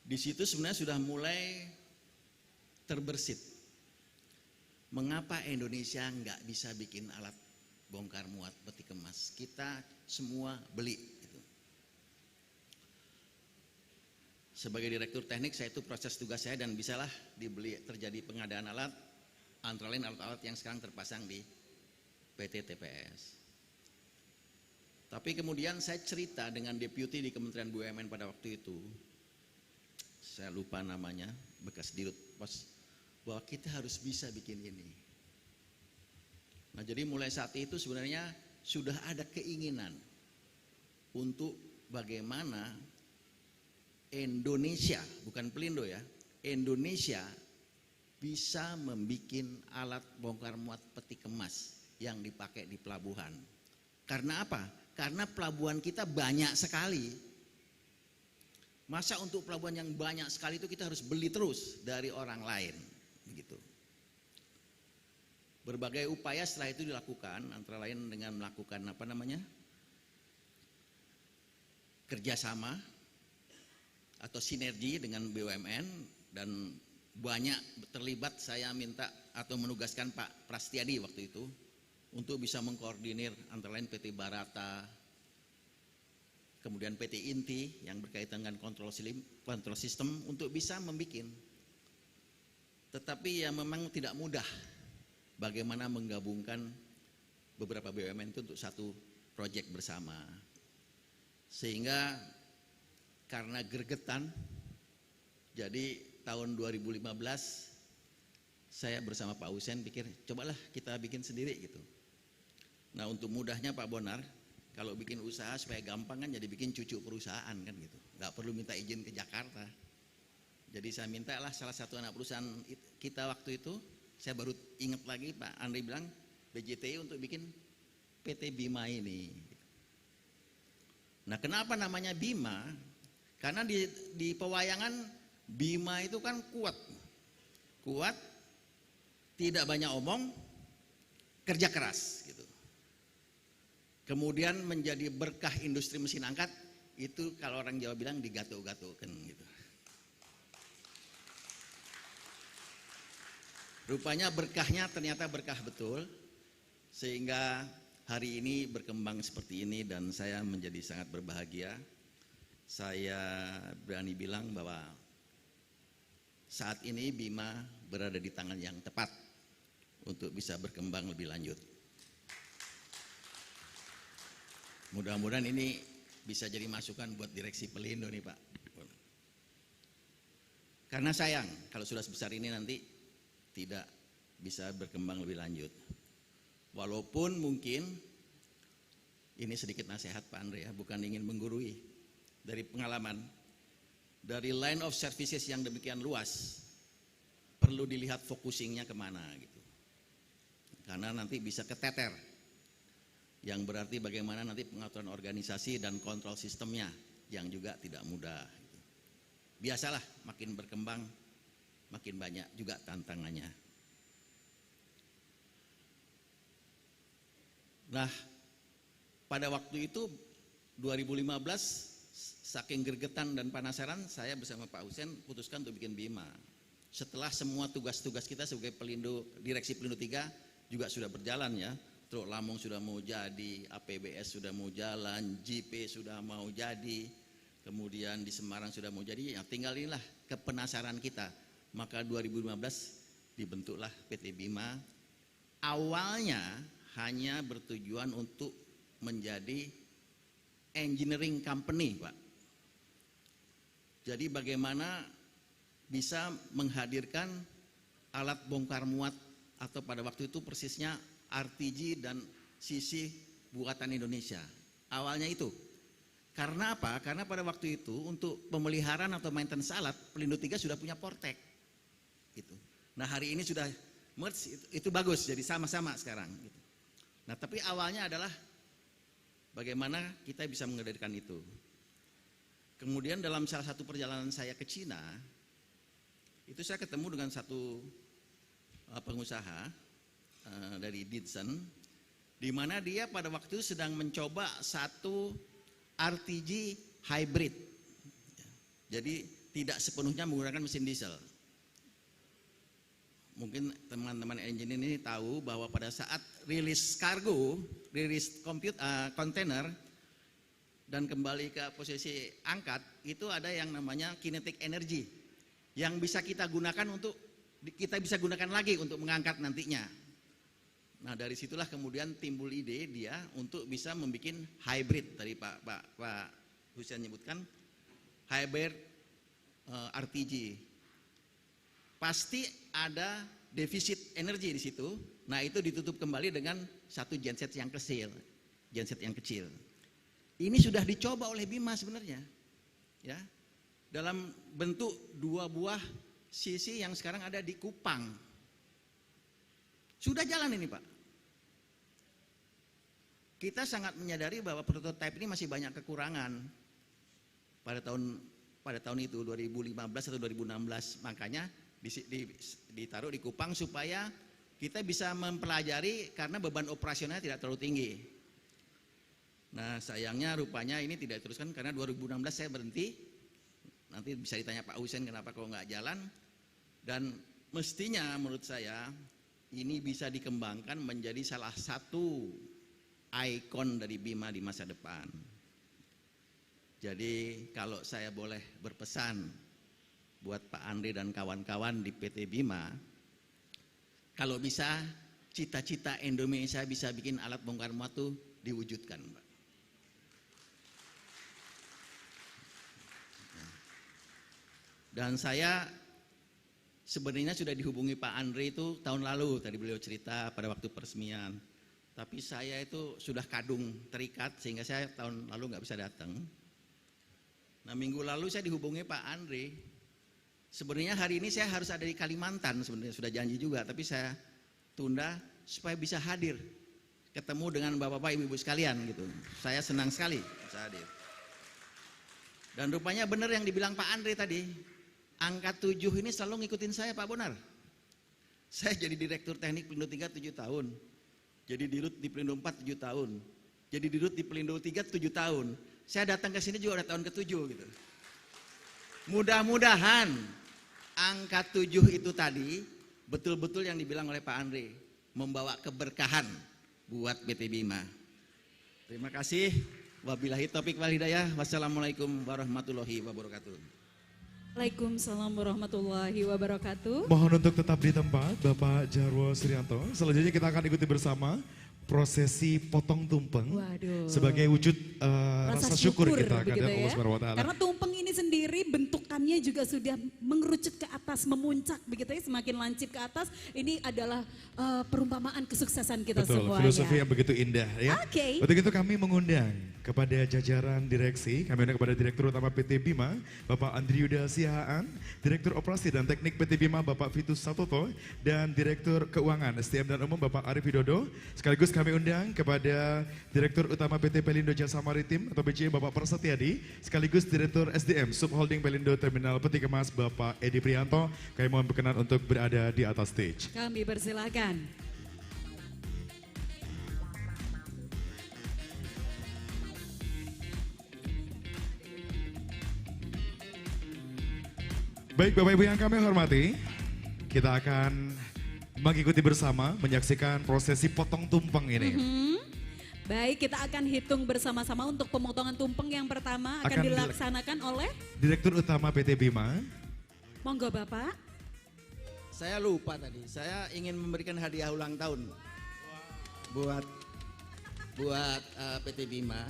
Speaker 16: Di situ sebenarnya sudah mulai terbersit. Mengapa Indonesia nggak bisa bikin alat bongkar muat peti kemas? Kita semua beli. Gitu. Sebagai direktur teknik, saya itu proses tugas saya dan bisalah dibeli terjadi pengadaan alat, antara lain alat-alat yang sekarang terpasang di PT TPS. Tapi kemudian saya cerita dengan deputi di Kementerian BUMN pada waktu itu, saya lupa namanya, bekas dirut pos, bahwa kita harus bisa bikin ini. Nah jadi mulai saat itu sebenarnya sudah ada keinginan untuk bagaimana Indonesia, bukan Pelindo ya, Indonesia bisa membuat alat bongkar muat peti kemas yang dipakai di pelabuhan. Karena apa? Karena pelabuhan kita banyak sekali. Masa untuk pelabuhan yang banyak sekali itu kita harus beli terus dari orang lain, begitu. Berbagai upaya setelah itu dilakukan, antara lain dengan melakukan kerjasama atau sinergi dengan BUMN, dan banyak terlibat. Saya minta atau menugaskan Pak Prastiadi waktu itu untuk bisa mengkoordinir antara lain PT Barata, kemudian PT Inti yang berkaitan dengan kontrol sistem untuk bisa membuat. Tetapi ya memang tidak mudah bagaimana menggabungkan beberapa BUMN itu untuk satu proyek bersama. Sehingga karena gregetan, jadi tahun 2015 saya bersama Pak Husen pikir cobalah kita bikin sendiri gitu. Nah untuk mudahnya Pak Bonar, kalau bikin usaha supaya gampang kan jadi bikin cucu perusahaan kan gitu. Nggak perlu minta izin ke Jakarta. Jadi saya mintalah salah satu anak perusahaan kita waktu itu, saya baru ingat lagi Pak Andri bilang BJTI untuk bikin PT Bima ini. Nah kenapa namanya Bima? Karena di pewayangan Bima itu kan kuat, tidak banyak omong, kerja keras gitu. Kemudian menjadi berkah industri mesin angkat, itu kalau orang Jawa bilang digato-gatokan gitu. Rupanya berkahnya ternyata berkah betul, sehingga hari ini berkembang seperti ini dan saya menjadi sangat berbahagia. Saya berani bilang bahwa saat ini Bima berada di tangan yang tepat untuk bisa berkembang lebih lanjut. Mudah-mudahan ini bisa jadi masukan buat direksi Pelindo nih Pak. Karena sayang kalau sudah sebesar ini nanti tidak bisa berkembang lebih lanjut. Walaupun mungkin ini sedikit nasihat Pak Andre ya, bukan ingin menggurui. Dari pengalaman, dari line of services yang demikian luas, perlu dilihat focusingnya kemana gitu. Karena nanti bisa keteter. Yang berarti bagaimana nanti pengaturan organisasi dan kontrol sistemnya yang juga tidak mudah. Biasalah makin berkembang makin banyak juga tantangannya. Nah pada waktu itu 2015 saking gregetan dan penasaran, saya bersama Pak Husen putuskan untuk bikin BIMA. Setelah semua tugas-tugas kita sebagai Direksi Pelindo 3 juga sudah berjalan ya. Truk Lamong sudah mau jadi, APBS sudah mau jalan, JP sudah mau jadi, kemudian di Semarang sudah mau jadi, ya tinggal inilah kepenasaran kita. Maka 2015 dibentuklah PT BIMA. Awalnya hanya bertujuan untuk menjadi engineering company, Pak. Jadi bagaimana bisa menghadirkan alat bongkar muat atau pada waktu itu persisnya RTG dan CC buatan Indonesia. Awalnya itu. Karena apa? Karena pada waktu itu untuk pemeliharaan atau maintenance alat, Pelindo 3 sudah punya Portek. Gitu. Nah hari ini sudah merge, itu bagus, jadi sama-sama sekarang. Gitu. Nah tapi awalnya adalah bagaimana kita bisa menghadirkan itu. Kemudian dalam salah satu perjalanan saya ke Cina, itu saya ketemu dengan satu pengusaha dari Ditsen, di mana dia pada waktu itu sedang mencoba satu RTG hybrid. Jadi tidak sepenuhnya menggunakan mesin diesel. Mungkin teman-teman engineer ini tahu bahwa pada saat rilis kargo, rilis kontainer dan kembali ke posisi angkat, itu ada yang namanya kinetic energy yang bisa kita gunakan lagi untuk mengangkat nantinya. Nah dari situlah kemudian timbul ide dia untuk bisa membuat hybrid, tadi Pak Husen menyebutkan hybrid RTG. Pasti ada defisit energi di situ. Nah itu ditutup kembali dengan satu genset yang kecil. Ini sudah dicoba oleh BIMA sebenarnya, ya, dalam bentuk 2 buah CC yang sekarang ada di Kupang. Sudah jalan ini Pak. Kita sangat menyadari bahwa prototipe ini masih banyak kekurangan pada tahun itu 2015 atau 2016, makanya ditaruh di Kupang supaya kita bisa mempelajari karena beban operasionalnya tidak terlalu tinggi. Nah sayangnya rupanya ini tidak diteruskan karena 2016 saya berhenti. Nanti bisa ditanya Pak Husen kenapa kok nggak jalan. Dan mestinya menurut saya ini bisa dikembangkan menjadi salah satu ikon dari BIMA di masa depan. Jadi kalau saya boleh berpesan buat Pak Andre dan kawan-kawan di PT BIMA, kalau bisa cita-cita Indonesia bisa bikin alat bongkar muat itu diwujudkan, Pak. Dan saya sebenarnya sudah dihubungi Pak Andre itu tahun lalu, tadi beliau cerita pada waktu peresmian. Tapi saya itu sudah kadung terikat sehingga saya tahun lalu nggak bisa datang. Nah minggu lalu saya dihubungi Pak Andre. Sebenarnya hari ini saya harus ada di Kalimantan, sebenarnya sudah janji juga, tapi saya tunda supaya bisa hadir, ketemu dengan bapak-bapak ibu-ibu sekalian gitu. Saya senang sekali bisa hadir. Dan rupanya benar yang dibilang Pak Andre tadi, angka 7 ini selalu ngikutin saya Pak Bonar. Saya jadi Direktur Teknik Pelindo 3 7 tahun. Jadi dirut di Pelindo 4 7 tahun. Jadi dirut di Pelindo 3 7 tahun. Saya datang ke sini juga udah tahun ke-7 gitu. Mudah-mudahan angka 7 itu tadi betul-betul yang dibilang oleh Pak Andre, membawa keberkahan buat PT BIMA. Terima kasih. Wabillahi taufiq wal hidayah. Wassalamualaikum warahmatullahi wabarakatuh.
Speaker 3: Waalaikumsalam warahmatullahi wabarakatuh.
Speaker 2: Mohon untuk tetap di tempat Bapak Jarwo Suryanto. Selanjutnya kita akan ikuti bersama prosesi potong tumpeng.
Speaker 3: Waduh.
Speaker 2: Sebagai wujud rasa syukur kita kepada
Speaker 3: ya.
Speaker 2: Allah Subhanahu wa taala.
Speaker 3: Karena tumpeng ini sendiri bentukannya juga sudah mengerucut ke atas, memuncak begitu ya, semakin lancip ke atas. Ini adalah perumpamaan kesuksesan kita
Speaker 2: Betul,
Speaker 3: semuanya.
Speaker 2: filosofi yang begitu indah ya.
Speaker 3: Oke.
Speaker 2: Untuk itu kami mengundang kepada jajaran direksi, kami undang kepada Direktur Utama PT BIMA, Bapak Andri Yuda Sihaan, Direktur Operasi dan Teknik PT BIMA, Bapak Vitus Satoto, dan Direktur Keuangan SDM dan Umum, Bapak Arif Widodo. Sekaligus kami undang kepada Direktur Utama PT Pelindo Jasa Maritim atau BCI, Bapak Prasetyadi, sekaligus Direktur SDM Subholding Pelindo Terminal Peti Kemas, Bapak Edi Prianto. Kami mohon berkenan untuk berada di atas stage.
Speaker 3: Kami persilakan.
Speaker 2: Baik Bapak Ibu yang kami hormati, kita akan mengikuti bersama menyaksikan prosesi potong tumpeng ini.
Speaker 3: Baik, kita akan hitung bersama-sama untuk pemotongan tumpeng yang pertama akan dilaksanakan oleh
Speaker 2: Direktur Utama PT Bima.
Speaker 3: Monggo Bapak.
Speaker 16: Saya lupa tadi, saya ingin memberikan hadiah ulang tahun buat PT Bima.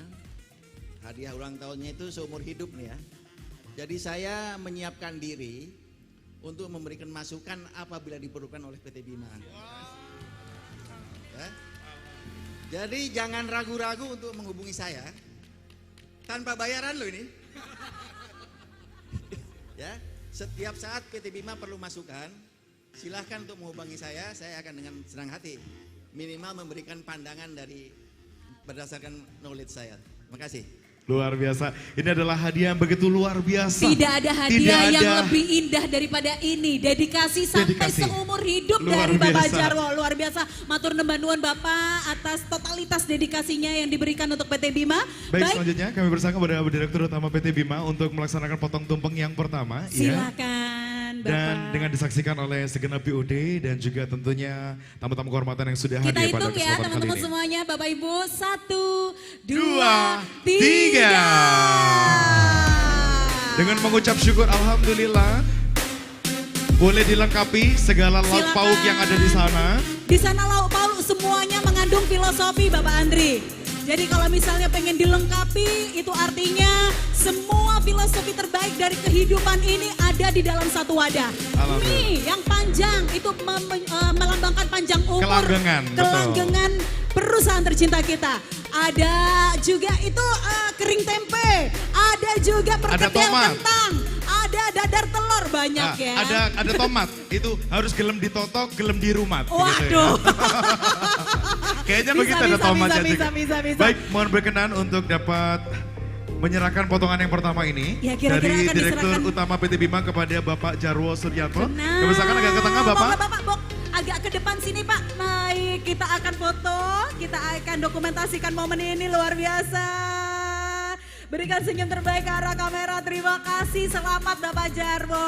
Speaker 16: Hadiah ulang tahunnya itu seumur hidup nih ya. Jadi saya menyiapkan diri untuk memberikan masukan apabila diperlukan oleh PT Bima. Ya. Jadi jangan ragu-ragu untuk menghubungi saya tanpa bayaran loh ini. Ya, setiap saat PT Bima perlu masukan, silahkan untuk menghubungi saya akan dengan senang hati minimal memberikan pandangan dari berdasarkan knowledge saya. Terima kasih.
Speaker 2: Luar biasa. Ini adalah hadiah yang begitu luar biasa.
Speaker 3: Tidak ada hadiah yang lebih indah daripada ini. Dedikasi sampai seumur hidup luar dari Bapak Jarwo. Luar biasa. Matur nembah nuwun Bapak atas totalitas dedikasinya yang diberikan untuk PT Bima.
Speaker 2: Baik, selanjutnya kami bersama kepada Direktur Utama PT Bima untuk melaksanakan potong tumpeng yang pertama.
Speaker 3: Silakan Bapak.
Speaker 2: Dan dengan disaksikan oleh segenap BUD dan juga tentunya tamu-tamu kehormatan yang sudah hadir pada kesempatan kali ini.
Speaker 3: Kita hitung ya teman-teman semuanya, Bapak Ibu. 1, 2, 3.
Speaker 2: Dengan mengucap syukur alhamdulillah, boleh dilengkapi segala lauk pauk yang ada di sana.
Speaker 3: Di sana lauk pauk semuanya mengandung filosofi Bapak Andri. Jadi kalau misalnya pengen dilengkapi, itu artinya semua filosofi terbaik dari kehidupan ini ada di dalam satu wadah. Mie yang panjang itu melambangkan panjang umur. Kelanggengan perusahaan tercinta kita. Ada juga itu kering tempe, ada juga perkedel kentang, ada dadar telur banyak ya.
Speaker 2: Ada tomat, itu harus gelem ditotok, gelem dirumat.
Speaker 3: Waduh.
Speaker 2: Gitu ya. Kayaknya begitu ada tomatnya juga. Baik, mohon berkenan untuk dapat menyerahkan potongan yang pertama ini
Speaker 3: ya,
Speaker 2: dari Direktur Utama PT Bima kepada Bapak Jarwo Suryanto. Misalkan agak ke tengah Bapak.
Speaker 3: Agak ke depan sini Pak. Baik, kita akan foto, kita akan dokumentasikan momen ini luar biasa. Berikan senyum terbaik ke arah kamera. Terima kasih, selamat Bapak Jarwo.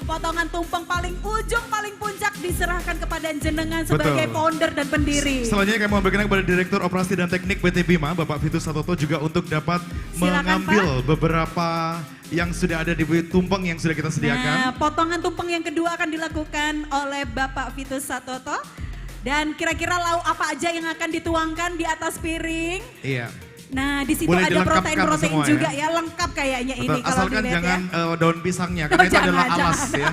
Speaker 3: Potongan tumpeng paling ujung, paling puncak diserahkan kepada jenengan sebagai founder dan pendiri.
Speaker 2: Selanjutnya kami mohon berkenan kepada Direktur Operasi dan Teknik PT Bima, Bapak Vitus Satoto juga untuk dapat mengambil beberapa yang sudah ada di tumpeng yang sudah kita sediakan.
Speaker 3: Nah, potongan tumpeng yang kedua akan dilakukan oleh Bapak Vitus Satoto. Dan kira-kira lauk apa aja yang akan dituangkan di atas piring?
Speaker 2: Iya.
Speaker 3: Nah, di situ ada protein-protein juga ya, lengkap kayaknya. Betul, ini kalau
Speaker 2: asalkan jangan daun pisangnya, karena itu adalah alas ya.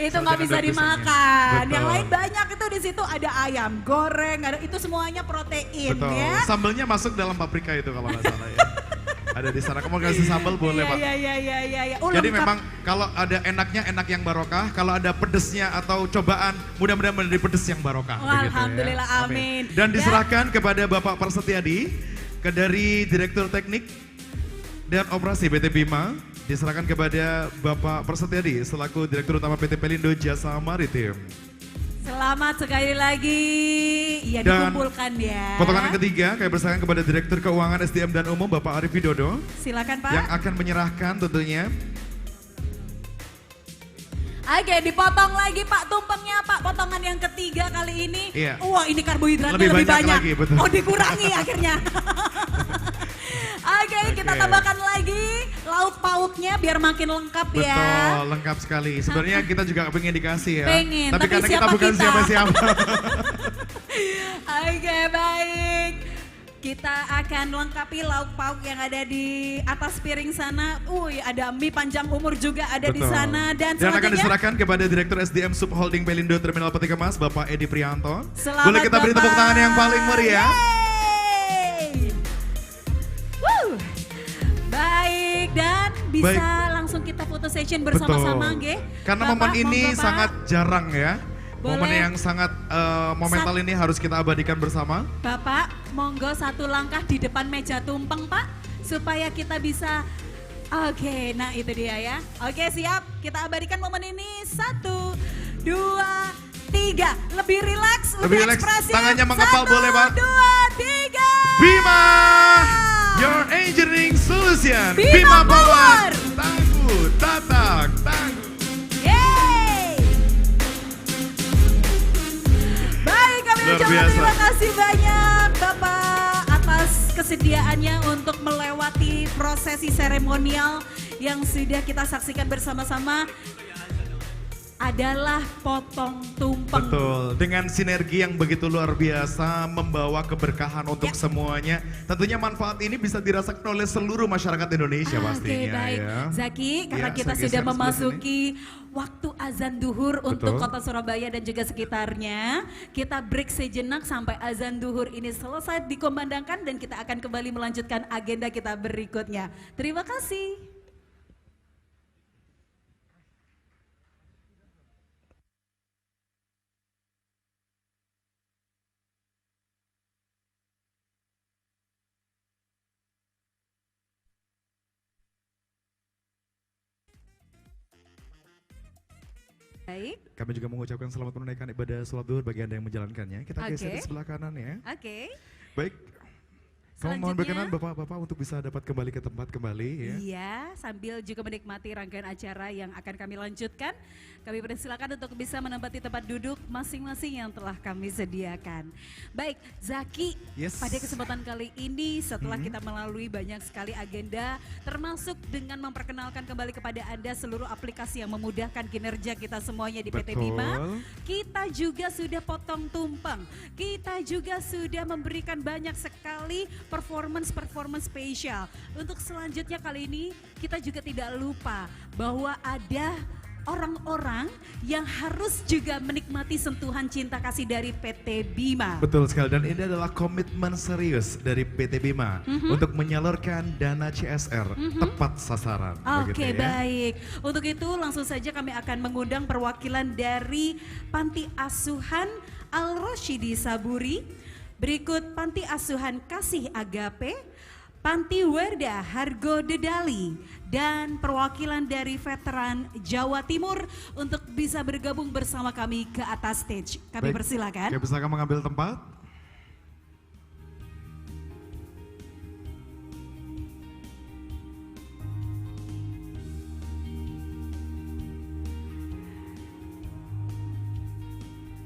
Speaker 3: Itu nggak bisa dimakan. Yang lain banyak itu di situ ada ayam goreng, ada itu semuanya protein.
Speaker 2: Betul.
Speaker 3: Ya.
Speaker 2: Sambelnya masuk dalam paprika itu kalau nggak salah ya. Ada di sana. Kamu kasih sambal boleh Pak.
Speaker 3: Iya.
Speaker 2: Jadi memang kalau ada enaknya enak yang barokah, kalau ada pedesnya atau cobaan mudah-mudahan menjadi pedes yang barokah.
Speaker 3: Alhamdulillah,
Speaker 2: ya.
Speaker 3: amin.
Speaker 2: Dan diserahkan kepada Bapak Prasetyadi dari Direktur Teknik dan Operasi PT Bima, diserahkan kepada Bapak Prasetyadi selaku Direktur Utama PT Pelindo Jasa Maritim.
Speaker 3: Selamat sekali lagi, ya dikumpulkan ya.
Speaker 2: Potongan yang ketiga, kami persilakan kepada Direktur Keuangan SDM dan Umum Bapak Arif Widodo.
Speaker 3: Silakan Pak.
Speaker 2: Yang akan menyerahkan tentunya.
Speaker 3: Oke, dipotong lagi Pak tumpengnya Pak, potongan yang ketiga kali ini.
Speaker 2: Iya.
Speaker 3: Wah ini karbohidratnya lebih banyak. Lagi, betul. Oh dikurangi akhirnya. Oke, kita tambahkan lagi lauk pauknya biar makin lengkap ya.
Speaker 2: Betul, lengkap sekali. Sebenarnya kita juga pengen dikasih ya.
Speaker 3: Pengen,
Speaker 2: tapi karena kita bukan siapa-siapa.
Speaker 3: Oke, baik. Kita akan lengkapi lauk pauk yang ada di atas piring sana. Ada mie panjang umur juga ada di sana. Dan
Speaker 2: akan diserahkan kepada Direktur SDM Subholding Pelindo Terminal Peti Kemas, Bapak Edi Prianto.
Speaker 3: Selamat
Speaker 2: Boleh kita beri tepuk tangan yang paling meriah.
Speaker 3: Baik, dan bisa langsung kita foto session bersama-sama, nggih.
Speaker 2: Karena momen ini sangat jarang ya. Momen yang sangat momental ini harus kita abadikan bersama.
Speaker 3: Bapak, monggo satu langkah di depan meja tumpeng Pak, supaya kita bisa, oke, nah itu dia ya. Oke siap, kita abadikan momen ini. 1, 2, 3, lebih rileks, lebih ekspresif.
Speaker 2: Tangannya mengepal boleh Pak.
Speaker 3: 1, 2, 3.
Speaker 2: Bima, your engineering solution. Bima Power. Tangguh. Tatang Tangguh.
Speaker 3: Yeay! Baik, kami
Speaker 2: Luar
Speaker 3: ucapkan
Speaker 2: biasa.
Speaker 3: terima kasih banyak Bapak atas kesediaannya untuk melewati prosesi seremonial yang sudah kita saksikan bersama-sama. Adalah potong tumpeng.
Speaker 2: Betul, dengan sinergi yang begitu luar biasa membawa keberkahan untuk semuanya. Tentunya manfaat ini bisa dirasakan oleh seluruh masyarakat Indonesia pastinya.
Speaker 3: Oke, baik.
Speaker 2: Ya.
Speaker 3: Zaki, karena
Speaker 2: Ya,
Speaker 3: kita
Speaker 2: saya
Speaker 3: sudah
Speaker 2: geser sebelah
Speaker 3: memasuki waktu azan duhur untuk
Speaker 2: Betul.
Speaker 3: kota Surabaya dan juga sekitarnya. Kita break sejenak sampai azan duhur ini selesai dikumandangkan dan kita akan kembali melanjutkan agenda kita berikutnya. Terima kasih. Baik.
Speaker 2: Kami juga mengucapkan selamat menunaikan ibadah sholat duhur bagi Anda yang menjalankannya. Kita geser
Speaker 3: Oke.
Speaker 2: di sebelah kanan ya.
Speaker 3: Oke.
Speaker 2: Baik. Kami mohon
Speaker 3: Selanjutnya-
Speaker 2: berkenan Bapak-bapak untuk bisa dapat kembali ke tempat kembali ya.
Speaker 3: Iya, sambil juga menikmati rangkaian acara yang akan kami lanjutkan. Kami persilakan untuk bisa menempati tempat duduk masing-masing yang telah kami sediakan. Baik, Zaki,
Speaker 2: Yes.
Speaker 3: pada kesempatan kali ini setelah
Speaker 2: Mhm.
Speaker 3: kita melalui banyak sekali agenda, termasuk dengan memperkenalkan kembali kepada Anda seluruh aplikasi yang memudahkan kinerja kita semuanya di PT Bima,
Speaker 2: Betul.
Speaker 3: kita juga sudah potong tumpeng. Kita juga sudah memberikan banyak sekali performance spesial. Untuk selanjutnya kali ini kita juga tidak lupa bahwa ada orang-orang yang harus juga menikmati sentuhan cinta kasih dari PT Bima.
Speaker 2: Betul sekali, dan ini adalah komitmen serius dari PT Bima untuk menyalurkan dana CSR tepat sasaran.
Speaker 3: Oke,
Speaker 2: begitu ya.
Speaker 3: baik. Untuk itu langsung saja kami akan mengundang perwakilan dari Panti Asuhan Al-Rosyidi Saburi, berikut Panti Asuhan Kasih Agape, Panti Werda Hargo Dedali, dan perwakilan dari Veteran Jawa Timur untuk bisa bergabung bersama kami ke atas stage. Kami
Speaker 2: Baik,
Speaker 3: persilakan.
Speaker 2: Kami persilakan mengambil tempat.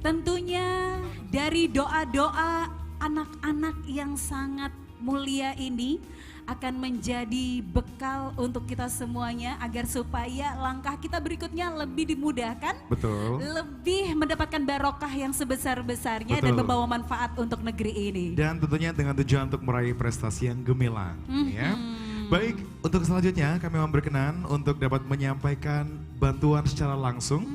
Speaker 3: Tentunya dari doa-doa anak-anak yang sangat mulia ini akan menjadi bekal untuk kita semuanya agar supaya langkah kita berikutnya lebih dimudahkan,
Speaker 2: Betul.
Speaker 3: lebih mendapatkan barokah yang sebesar-besarnya dan
Speaker 2: Betul.
Speaker 3: membawa manfaat untuk negeri ini.
Speaker 2: Dan tentunya dengan tujuan untuk meraih prestasi yang gemilang. Ya. Baik, untuk selanjutnya kami mohon berkenan untuk dapat menyampaikan bantuan secara langsung.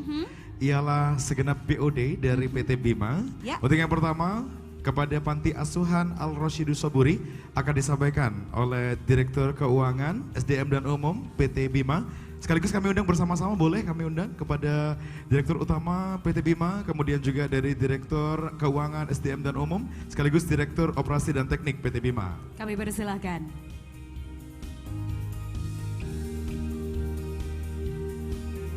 Speaker 2: Ialah segenap BOD dari PT Bima.
Speaker 3: Ya.
Speaker 2: Untuk yang pertama, kepada Panti Asuhan Al-Rosyidi Saburi akan disampaikan oleh Direktur Keuangan, SDM dan Umum PT Bima. Sekaligus kami undang bersama-sama, boleh kami undang kepada Direktur Utama PT Bima, kemudian juga dari Direktur Keuangan, SDM dan Umum, sekaligus Direktur Operasi dan Teknik PT Bima.
Speaker 3: Kami persilahkan.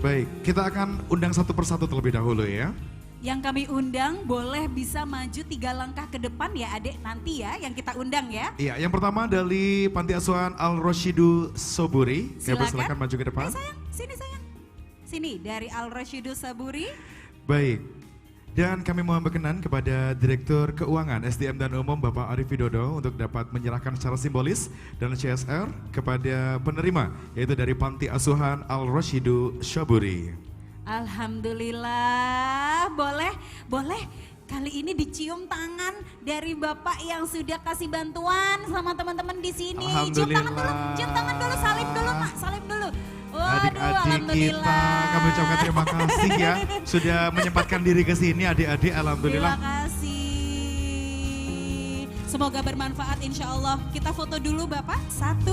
Speaker 2: Baik, kita akan undang satu persatu terlebih dahulu ya.
Speaker 3: Yang kami undang boleh bisa maju 3 langkah ke depan ya adik nanti ya yang kita undang ya.
Speaker 2: Iya, yang pertama dari Panti Asuhan Al-Rosyidi Saburi. Kami
Speaker 3: Silakan.
Speaker 2: maju ke depan.
Speaker 3: Sayang, sini sayang. Sini dari Al-Rosyidi Saburi.
Speaker 2: Baik. Dan kami mohon berkenan kepada Direktur Keuangan SDM dan Umum Bapak Arif Widodo untuk dapat menyerahkan secara simbolis dan CSR kepada penerima yaitu dari Panti Asuhan Al-Rosyidi Saburi.
Speaker 3: Alhamdulillah, boleh kali ini dicium tangan dari Bapak yang sudah kasih bantuan sama teman-teman di sini. Cium tangan dulu, salim dulu Mak, salim dulu. Waduh,
Speaker 2: Adik-adik kita, kami ucapkan terima kasih ya sudah menyempatkan diri ke sini adik-adik, alhamdulillah.
Speaker 3: Terima kasih. Semoga bermanfaat insya Allah. Kita foto dulu Bapak. 1,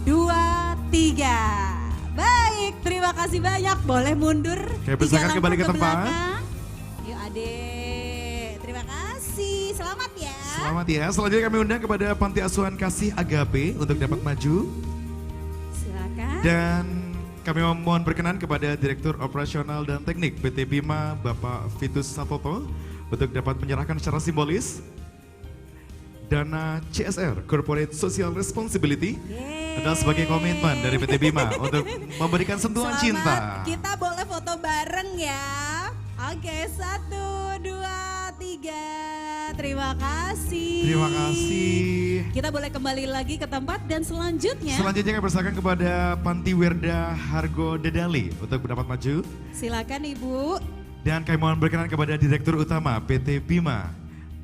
Speaker 3: 2, 3. Baik, terima kasih banyak. Boleh mundur.
Speaker 2: Oke,
Speaker 3: 3
Speaker 2: persilakan
Speaker 3: langkah
Speaker 2: kembali ke tempat.
Speaker 3: belakang. Yuk adek, terima kasih. Selamat ya.
Speaker 2: Selamat ya. Selanjutnya kami undang kepada Panti Asuhan Kasih Agape untuk dapat maju.
Speaker 3: Silakan.
Speaker 2: Dan kami mohon berkenan kepada Direktur Operasional dan Teknik PT Bima Bapak Vitus Satoto untuk dapat menyerahkan secara simbolis dana CSR, Corporate Social Responsibility, adalah sebagai komitmen dari PT Bima untuk memberikan sentuhan cinta.
Speaker 3: Kita boleh foto bareng ya. Oke, 1, 2, 3. Terima kasih.
Speaker 2: Terima kasih.
Speaker 3: Kita boleh kembali lagi ke tempat dan selanjutnya.
Speaker 2: Selanjutnya kami persilakan kepada Panti Werda Hargo Dedali untuk dapat maju.
Speaker 3: Silakan Ibu.
Speaker 2: Dan kami mohon berkenan kepada Direktur Utama PT Bima,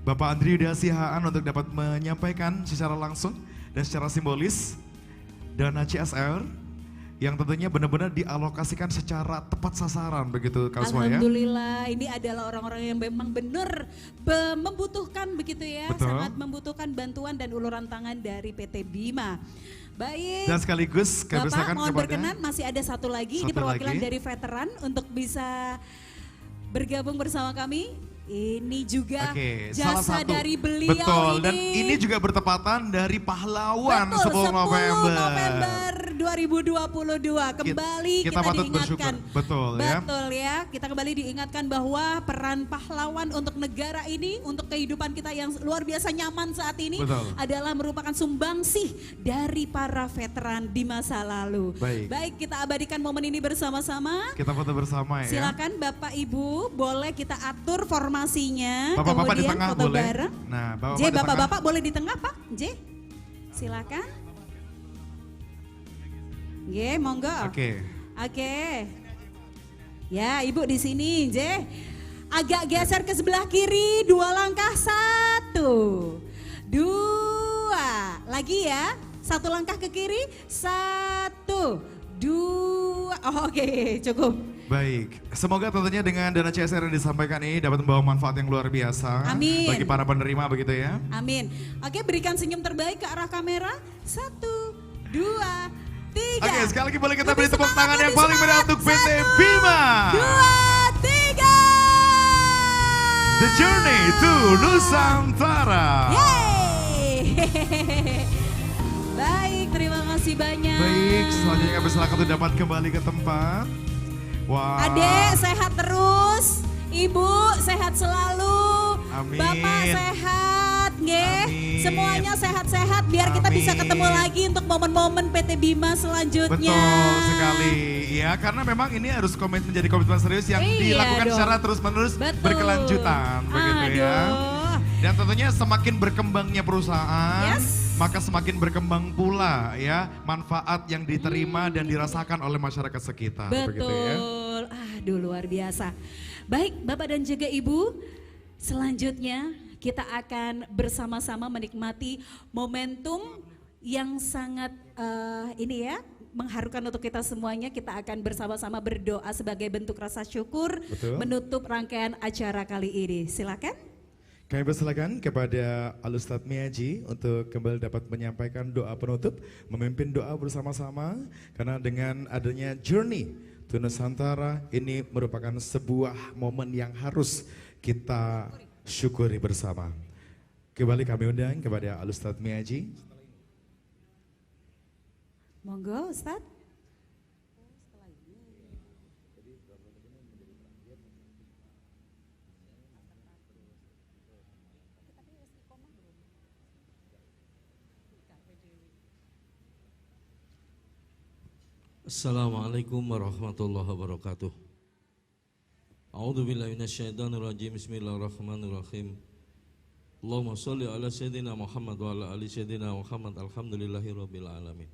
Speaker 2: Bapak Andri Yuda Sihaan untuk dapat menyampaikan secara langsung dan secara simbolis dana CSR yang tentunya benar-benar dialokasikan secara tepat sasaran begitu Kak Usma ya.
Speaker 3: Alhamdulillah, ini adalah orang-orang yang memang benar membutuhkan begitu ya.
Speaker 2: Betul.
Speaker 3: Sangat membutuhkan bantuan dan uluran tangan dari PT Bima. Baik.
Speaker 2: Dan sekaligus kami
Speaker 3: Bapak
Speaker 2: persilakan
Speaker 3: mohon
Speaker 2: kepada
Speaker 3: berkenan, masih ada satu lagi, ini
Speaker 2: Satu
Speaker 3: perwakilan
Speaker 2: lagi.
Speaker 3: dari veteran untuk bisa bergabung bersama kami. Ini juga
Speaker 2: salah
Speaker 3: jasa
Speaker 2: satu.
Speaker 3: dari beliau.
Speaker 2: Betul,
Speaker 3: ini.
Speaker 2: dan ini juga bertepatan dari pahlawan
Speaker 3: Betul,
Speaker 2: 10 November.
Speaker 3: November 2022 kembali
Speaker 2: kita patut
Speaker 3: diingatkan.
Speaker 2: bersyukur. Betul ya.
Speaker 3: Betul ya, kita kembali diingatkan bahwa peran pahlawan untuk negara ini, untuk kehidupan kita yang luar biasa nyaman saat ini
Speaker 2: Betul.
Speaker 3: adalah merupakan sumbangsih dari para veteran di masa lalu.
Speaker 2: Baik.
Speaker 3: Kita abadikan momen ini bersama-sama.
Speaker 2: Kita foto bersama ya.
Speaker 3: Silakan Bapak Ibu, boleh kita atur formasinya.
Speaker 2: Bapak-bapak di
Speaker 3: kemudian
Speaker 2: tengah
Speaker 3: foto
Speaker 2: boleh.
Speaker 3: bareng.
Speaker 2: Nah,
Speaker 3: Bapak-bapak boleh di tengah Pak, J. Silakan. Ye, monggo.
Speaker 2: Oke.
Speaker 3: Ya, Ibu di sini, J. Agak geser ke sebelah kiri, 2 langkah, 1, 2. Lagi ya, 1 langkah ke kiri, 1, 2. Oh, oke, cukup.
Speaker 2: Baik, semoga tentunya dengan dana CSR yang disampaikan ini dapat membawa manfaat yang luar biasa.
Speaker 3: Amin.
Speaker 2: Bagi para penerima begitu ya.
Speaker 3: Amin. Oke, berikan senyum terbaik ke arah kamera. 1, 2, 3.
Speaker 2: Oke, sekali lagi boleh kita beri tepuk tangan yang paling meriah untuk PT Bima.
Speaker 3: 2, 3.
Speaker 2: The Journey to Nusantara.
Speaker 3: Yeay. Baik, terima kasih banyak.
Speaker 2: Baik, selanjutnya kami silakan untuk dapat kembali ke tempat. Wah.
Speaker 3: Adek sehat terus, Ibu sehat selalu,
Speaker 2: Amin.
Speaker 3: Bapak sehat, nggih. Semuanya sehat-sehat biar kita bisa ketemu lagi untuk momen-momen PT Bima selanjutnya.
Speaker 2: Betul sekali. Ya, karena memang ini harus menjadi komitmen serius yang dilakukan
Speaker 3: dong.
Speaker 2: secara terus-menerus berkelanjutan begitu ya. Dan tentunya semakin berkembangnya perusahaan, maka semakin berkembang pula ya manfaat yang diterima dan dirasakan oleh masyarakat sekitar.
Speaker 3: Betul.
Speaker 2: Begitu ya.
Speaker 3: Aduh, luar biasa. Baik, Bapak dan juga Ibu, selanjutnya kita akan bersama-sama menikmati momentum yang sangat ini ya, mengharukan untuk kita semuanya. Kita akan bersama-sama berdoa sebagai bentuk rasa syukur.
Speaker 2: Betul.
Speaker 3: Menutup rangkaian acara kali ini. Silakan.
Speaker 2: Kami persilakan kepada Al-Ustadz Miaji untuk kembali dapat menyampaikan doa penutup, memimpin doa bersama-sama, karena dengan adanya Journey to Nusantara ini merupakan sebuah momen yang harus kita syukuri bersama. Kembali kami undang kepada Al-Ustadz Miaji.
Speaker 3: Monggo Ustadz.
Speaker 5: Assalamualaikum warahmatullahi wabarakatuh. A'udzu billahi minasyaitonir rajim. Bismillahirrahmanirrahim. Allahumma shalli ala sayyidina Muhammad wa ala ali sayyidina Muhammad. Alhamdulillahirabbil alamin.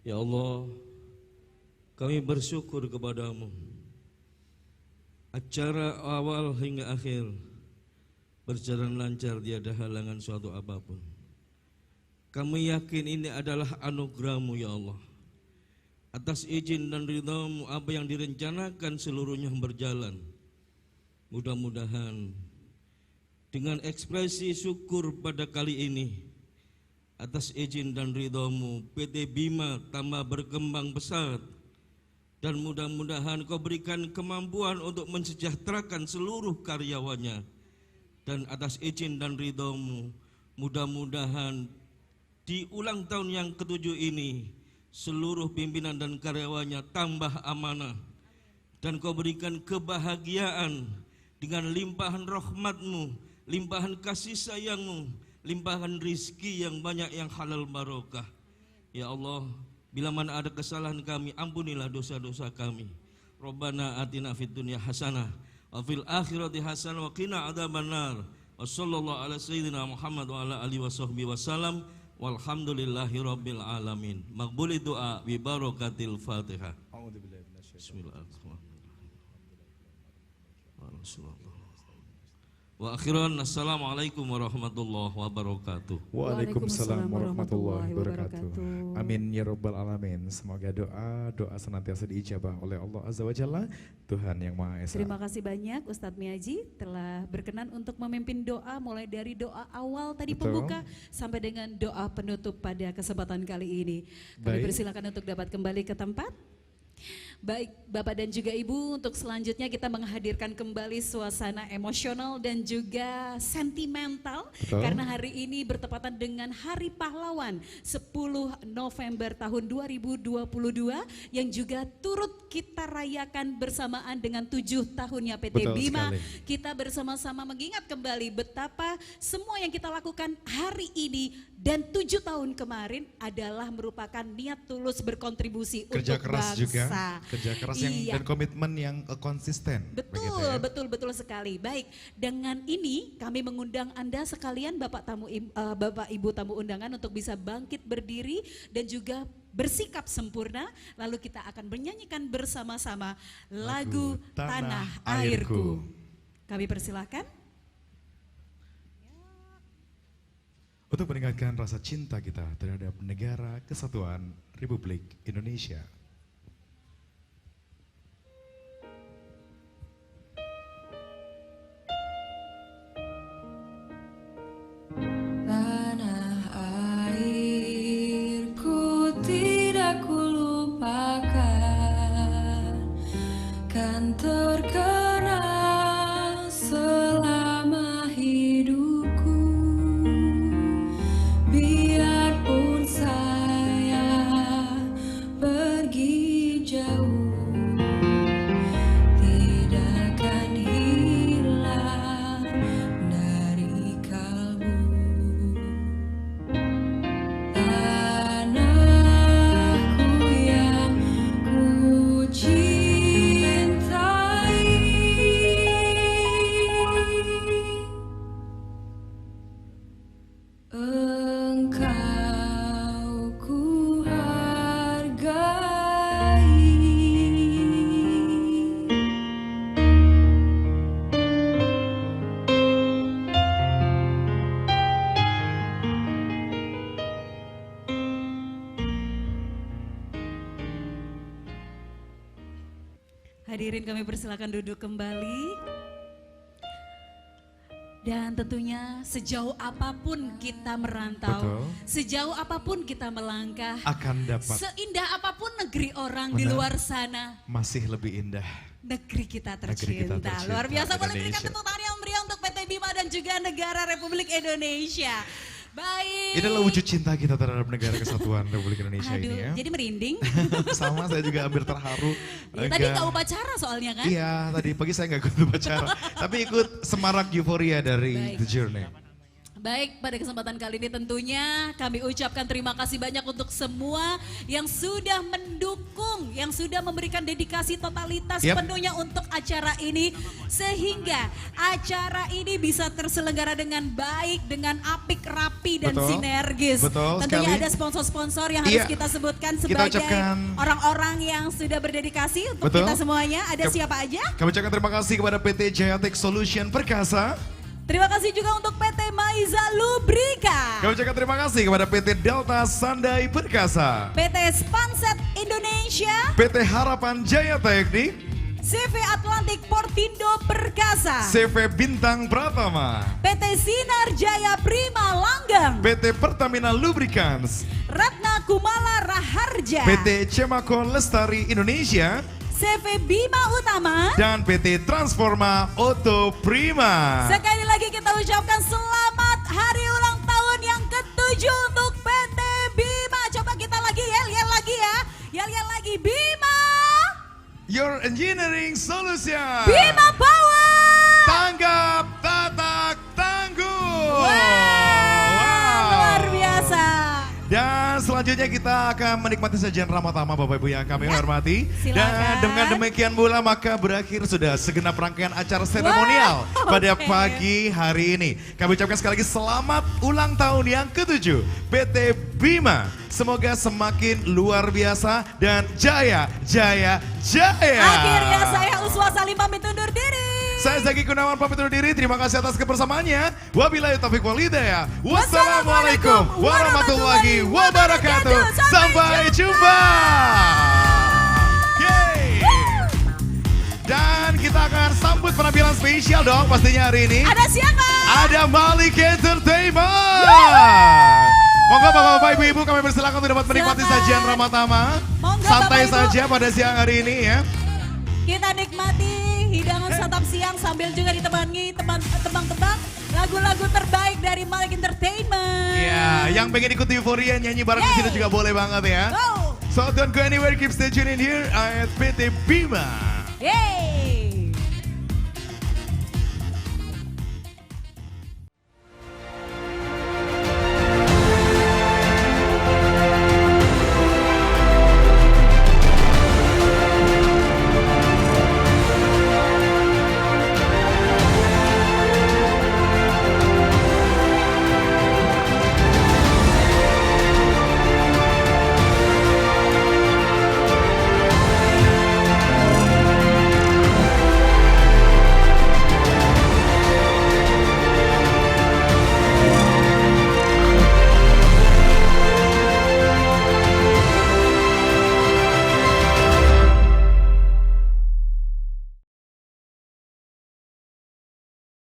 Speaker 5: Ya Allah, kami bersyukur kepadamu. Acara awal hingga akhir berjalan lancar, tiada halangan suatu apapun. Kami yakin ini adalah anugerah-Mu ya Allah. Atas izin dan ridha-Mu apa yang direncanakan seluruhnya berjalan. Mudah-mudahan dengan ekspresi syukur pada kali ini, atas izin dan ridha-Mu PT Bima tambah berkembang pesat, dan mudah-mudahan Kau berikan kemampuan untuk mensejahterakan seluruh karyawannya. Dan atas izin dan ridha-Mu, mudah-mudahan di ulang tahun yang ke-7 ini seluruh pimpinan dan karyawannya tambah amanah, dan Kau berikan kebahagiaan dengan limpahan rahmat-Mu, limpahan kasih sayang-Mu, limpahkan rizki yang banyak yang halal barokah. Ya Allah, bila mana ada kesalahan kami, ampunilah dosa-dosa kami. Rabbana atina fid dunya hasanah wa fil akhirati hasanah wa qina adzabannar. Wassallallahu ala sayyidina Muhammad wa ala alihi washabbihi wasallam. Walhamdulillahi rabbil alamin. Maqbuli doa bi barakatil Fatihah. Bismillahirrahmanirrahim. Wa akhiran, assalamualaikum warahmatullahi wabarakatuh.
Speaker 2: Waalaikumsalam warahmatullahi wabarakatuh. Amin ya rabbal alamin. Semoga doa senantiasa diijabah oleh Allah Azza wa Jalla, Tuhan yang Maha Esa.
Speaker 3: Terima kasih banyak Ustadz Miaji telah berkenan untuk memimpin doa mulai dari doa awal tadi pembuka sampai dengan doa penutup pada kesempatan kali ini. Kami persilakan untuk dapat kembali ke tempat. Baik Bapak dan juga Ibu, untuk selanjutnya kita menghadirkan kembali suasana emosional dan juga sentimental. Karena hari ini bertepatan dengan Hari Pahlawan 10 November tahun 2022 yang juga turut kita rayakan bersamaan dengan 7 tahunnya PT Bima. Kita bersama-sama mengingat kembali betapa semua yang kita lakukan hari ini dan 7 tahun kemarin adalah merupakan niat tulus berkontribusi
Speaker 2: kerja
Speaker 3: untuk
Speaker 2: keras
Speaker 3: bangsa.
Speaker 2: juga, kerja keras dan komitmen yang konsisten.
Speaker 3: Betul, betul sekali. Baik, dengan ini kami mengundang Anda sekalian Bapak Ibu tamu undangan untuk bisa bangkit berdiri dan juga bersikap sempurna. Lalu kita akan menyanyikan bersama-sama lagu Tanah Airku. Kami persilahkan.
Speaker 2: Untuk meningkatkan rasa cinta kita terhadap negara kesatuan Republik Indonesia.
Speaker 14: Tanah airku tidak kulupakan, kan terkenang selama hidupku. Biarpun saya pergi jauh, tidak akan hilang dari kalbu. Tanahku yang ku cintai, engkau ku hargai.
Speaker 3: Hadirin kami persilakan duduk kembali. Dan tentunya sejauh apapun kita merantau, sejauh apapun kita melangkah,
Speaker 2: akan dapat
Speaker 3: seindah apapun negeri orang di luar sana,
Speaker 2: masih lebih indah
Speaker 3: negeri kita tercinta. Luar biasa, boleh berikan tepuk tangan yang meriah untuk PT Bima dan juga negara Republik Indonesia. Baik.
Speaker 2: Ini adalah wujud cinta kita terhadap negara kesatuan Republik Indonesia ini ya.
Speaker 3: Jadi merinding.
Speaker 2: Sama, saya juga hampir terharu.
Speaker 3: Ya, tadi gak upacara soalnya kan?
Speaker 2: Iya, tadi pagi saya gak ikut upacara. Tapi ikut semarak euforia dari The Journey.
Speaker 3: Baik, pada kesempatan kali ini tentunya kami ucapkan terima kasih banyak untuk semua yang sudah mendukung, yang sudah memberikan dedikasi totalitas penuhnya untuk acara ini. Sehingga acara ini bisa terselenggara dengan baik, dengan apik, rapi, dan sinergis. Tentunya ada sponsor-sponsor yang harus kita sebutkan sebagai orang-orang yang sudah berdedikasi untuk kita semuanya. Ada siapa aja?
Speaker 2: Kami ucapkan terima kasih kepada PT Jayatech Solution Perkasa.
Speaker 3: Terima kasih juga untuk PT Maiza Lubrika.
Speaker 2: Kami ucapkan terima kasih kepada PT Delta Sandai Perkasa,
Speaker 3: PT Spanset Indonesia,
Speaker 2: PT Harapan Jaya Teknik,
Speaker 3: CV Atlantik Portindo Perkasa,
Speaker 2: CV Bintang Pratama,
Speaker 3: PT Sinar Jaya Prima Langgeng,
Speaker 2: PT Pertamina Lubricants,
Speaker 3: Ratna Kumala Raharja,
Speaker 2: PT Cemako Lestari Indonesia,
Speaker 3: CV Bima Utama,
Speaker 2: dan PT Transforma Auto Prima.
Speaker 3: Sekali lagi kita ucapkan selamat hari ulang tahun yang ke-7 untuk PT Bima. Coba kita lagi yel-yel lagi ya. Yel-yel lagi Bima.
Speaker 2: Your Engineering Solution.
Speaker 3: Bima Power.
Speaker 2: Tanggap, tatak, tangguh.
Speaker 3: Wow.
Speaker 2: selanjutnya kita akan menikmati sajian Ramatama Bapak Ibu yang kami hormati.
Speaker 3: silakan.
Speaker 2: Dan dengan demikian pula maka berakhir sudah segenap rangkaian acara seremonial pada pagi hari ini. Kami ucapkan sekali lagi selamat ulang tahun yang ke-7 PT Bima. Semoga semakin luar biasa dan jaya, jaya, jaya.
Speaker 3: Akhirnya saya Uswa Salim pamit undur diri.
Speaker 2: Saya Zaki Gunawan pamit undur diri. Terima kasih atas kebersamaannya. Wabillahi taufiq wal hidayah. Wassalamualaikum warahmatullahi wabarakatuh. Sampai jumpa. Yeay. Dan kita akan sambut penampilan spesial dong pastinya hari ini.
Speaker 3: Ada siapa?
Speaker 2: Ada Malik Entertainment. Monggo Bapak-bapak, Ibu-ibu kami persilakan untuk dapat menikmati sajian Ramatama. Santai saja pada siang hari ini ya.
Speaker 3: Kita nikmati hidangan santap siang sambil juga ditemani tebang-tebang lagu-lagu terbaik dari Malik Entertainment.
Speaker 2: Ya, yang pengen ikut euforia nyanyi bareng di sini juga boleh banget ya.
Speaker 3: Go.
Speaker 2: So don't go anywhere, keep stay tuned in here at PT Bima.
Speaker 3: Yeay.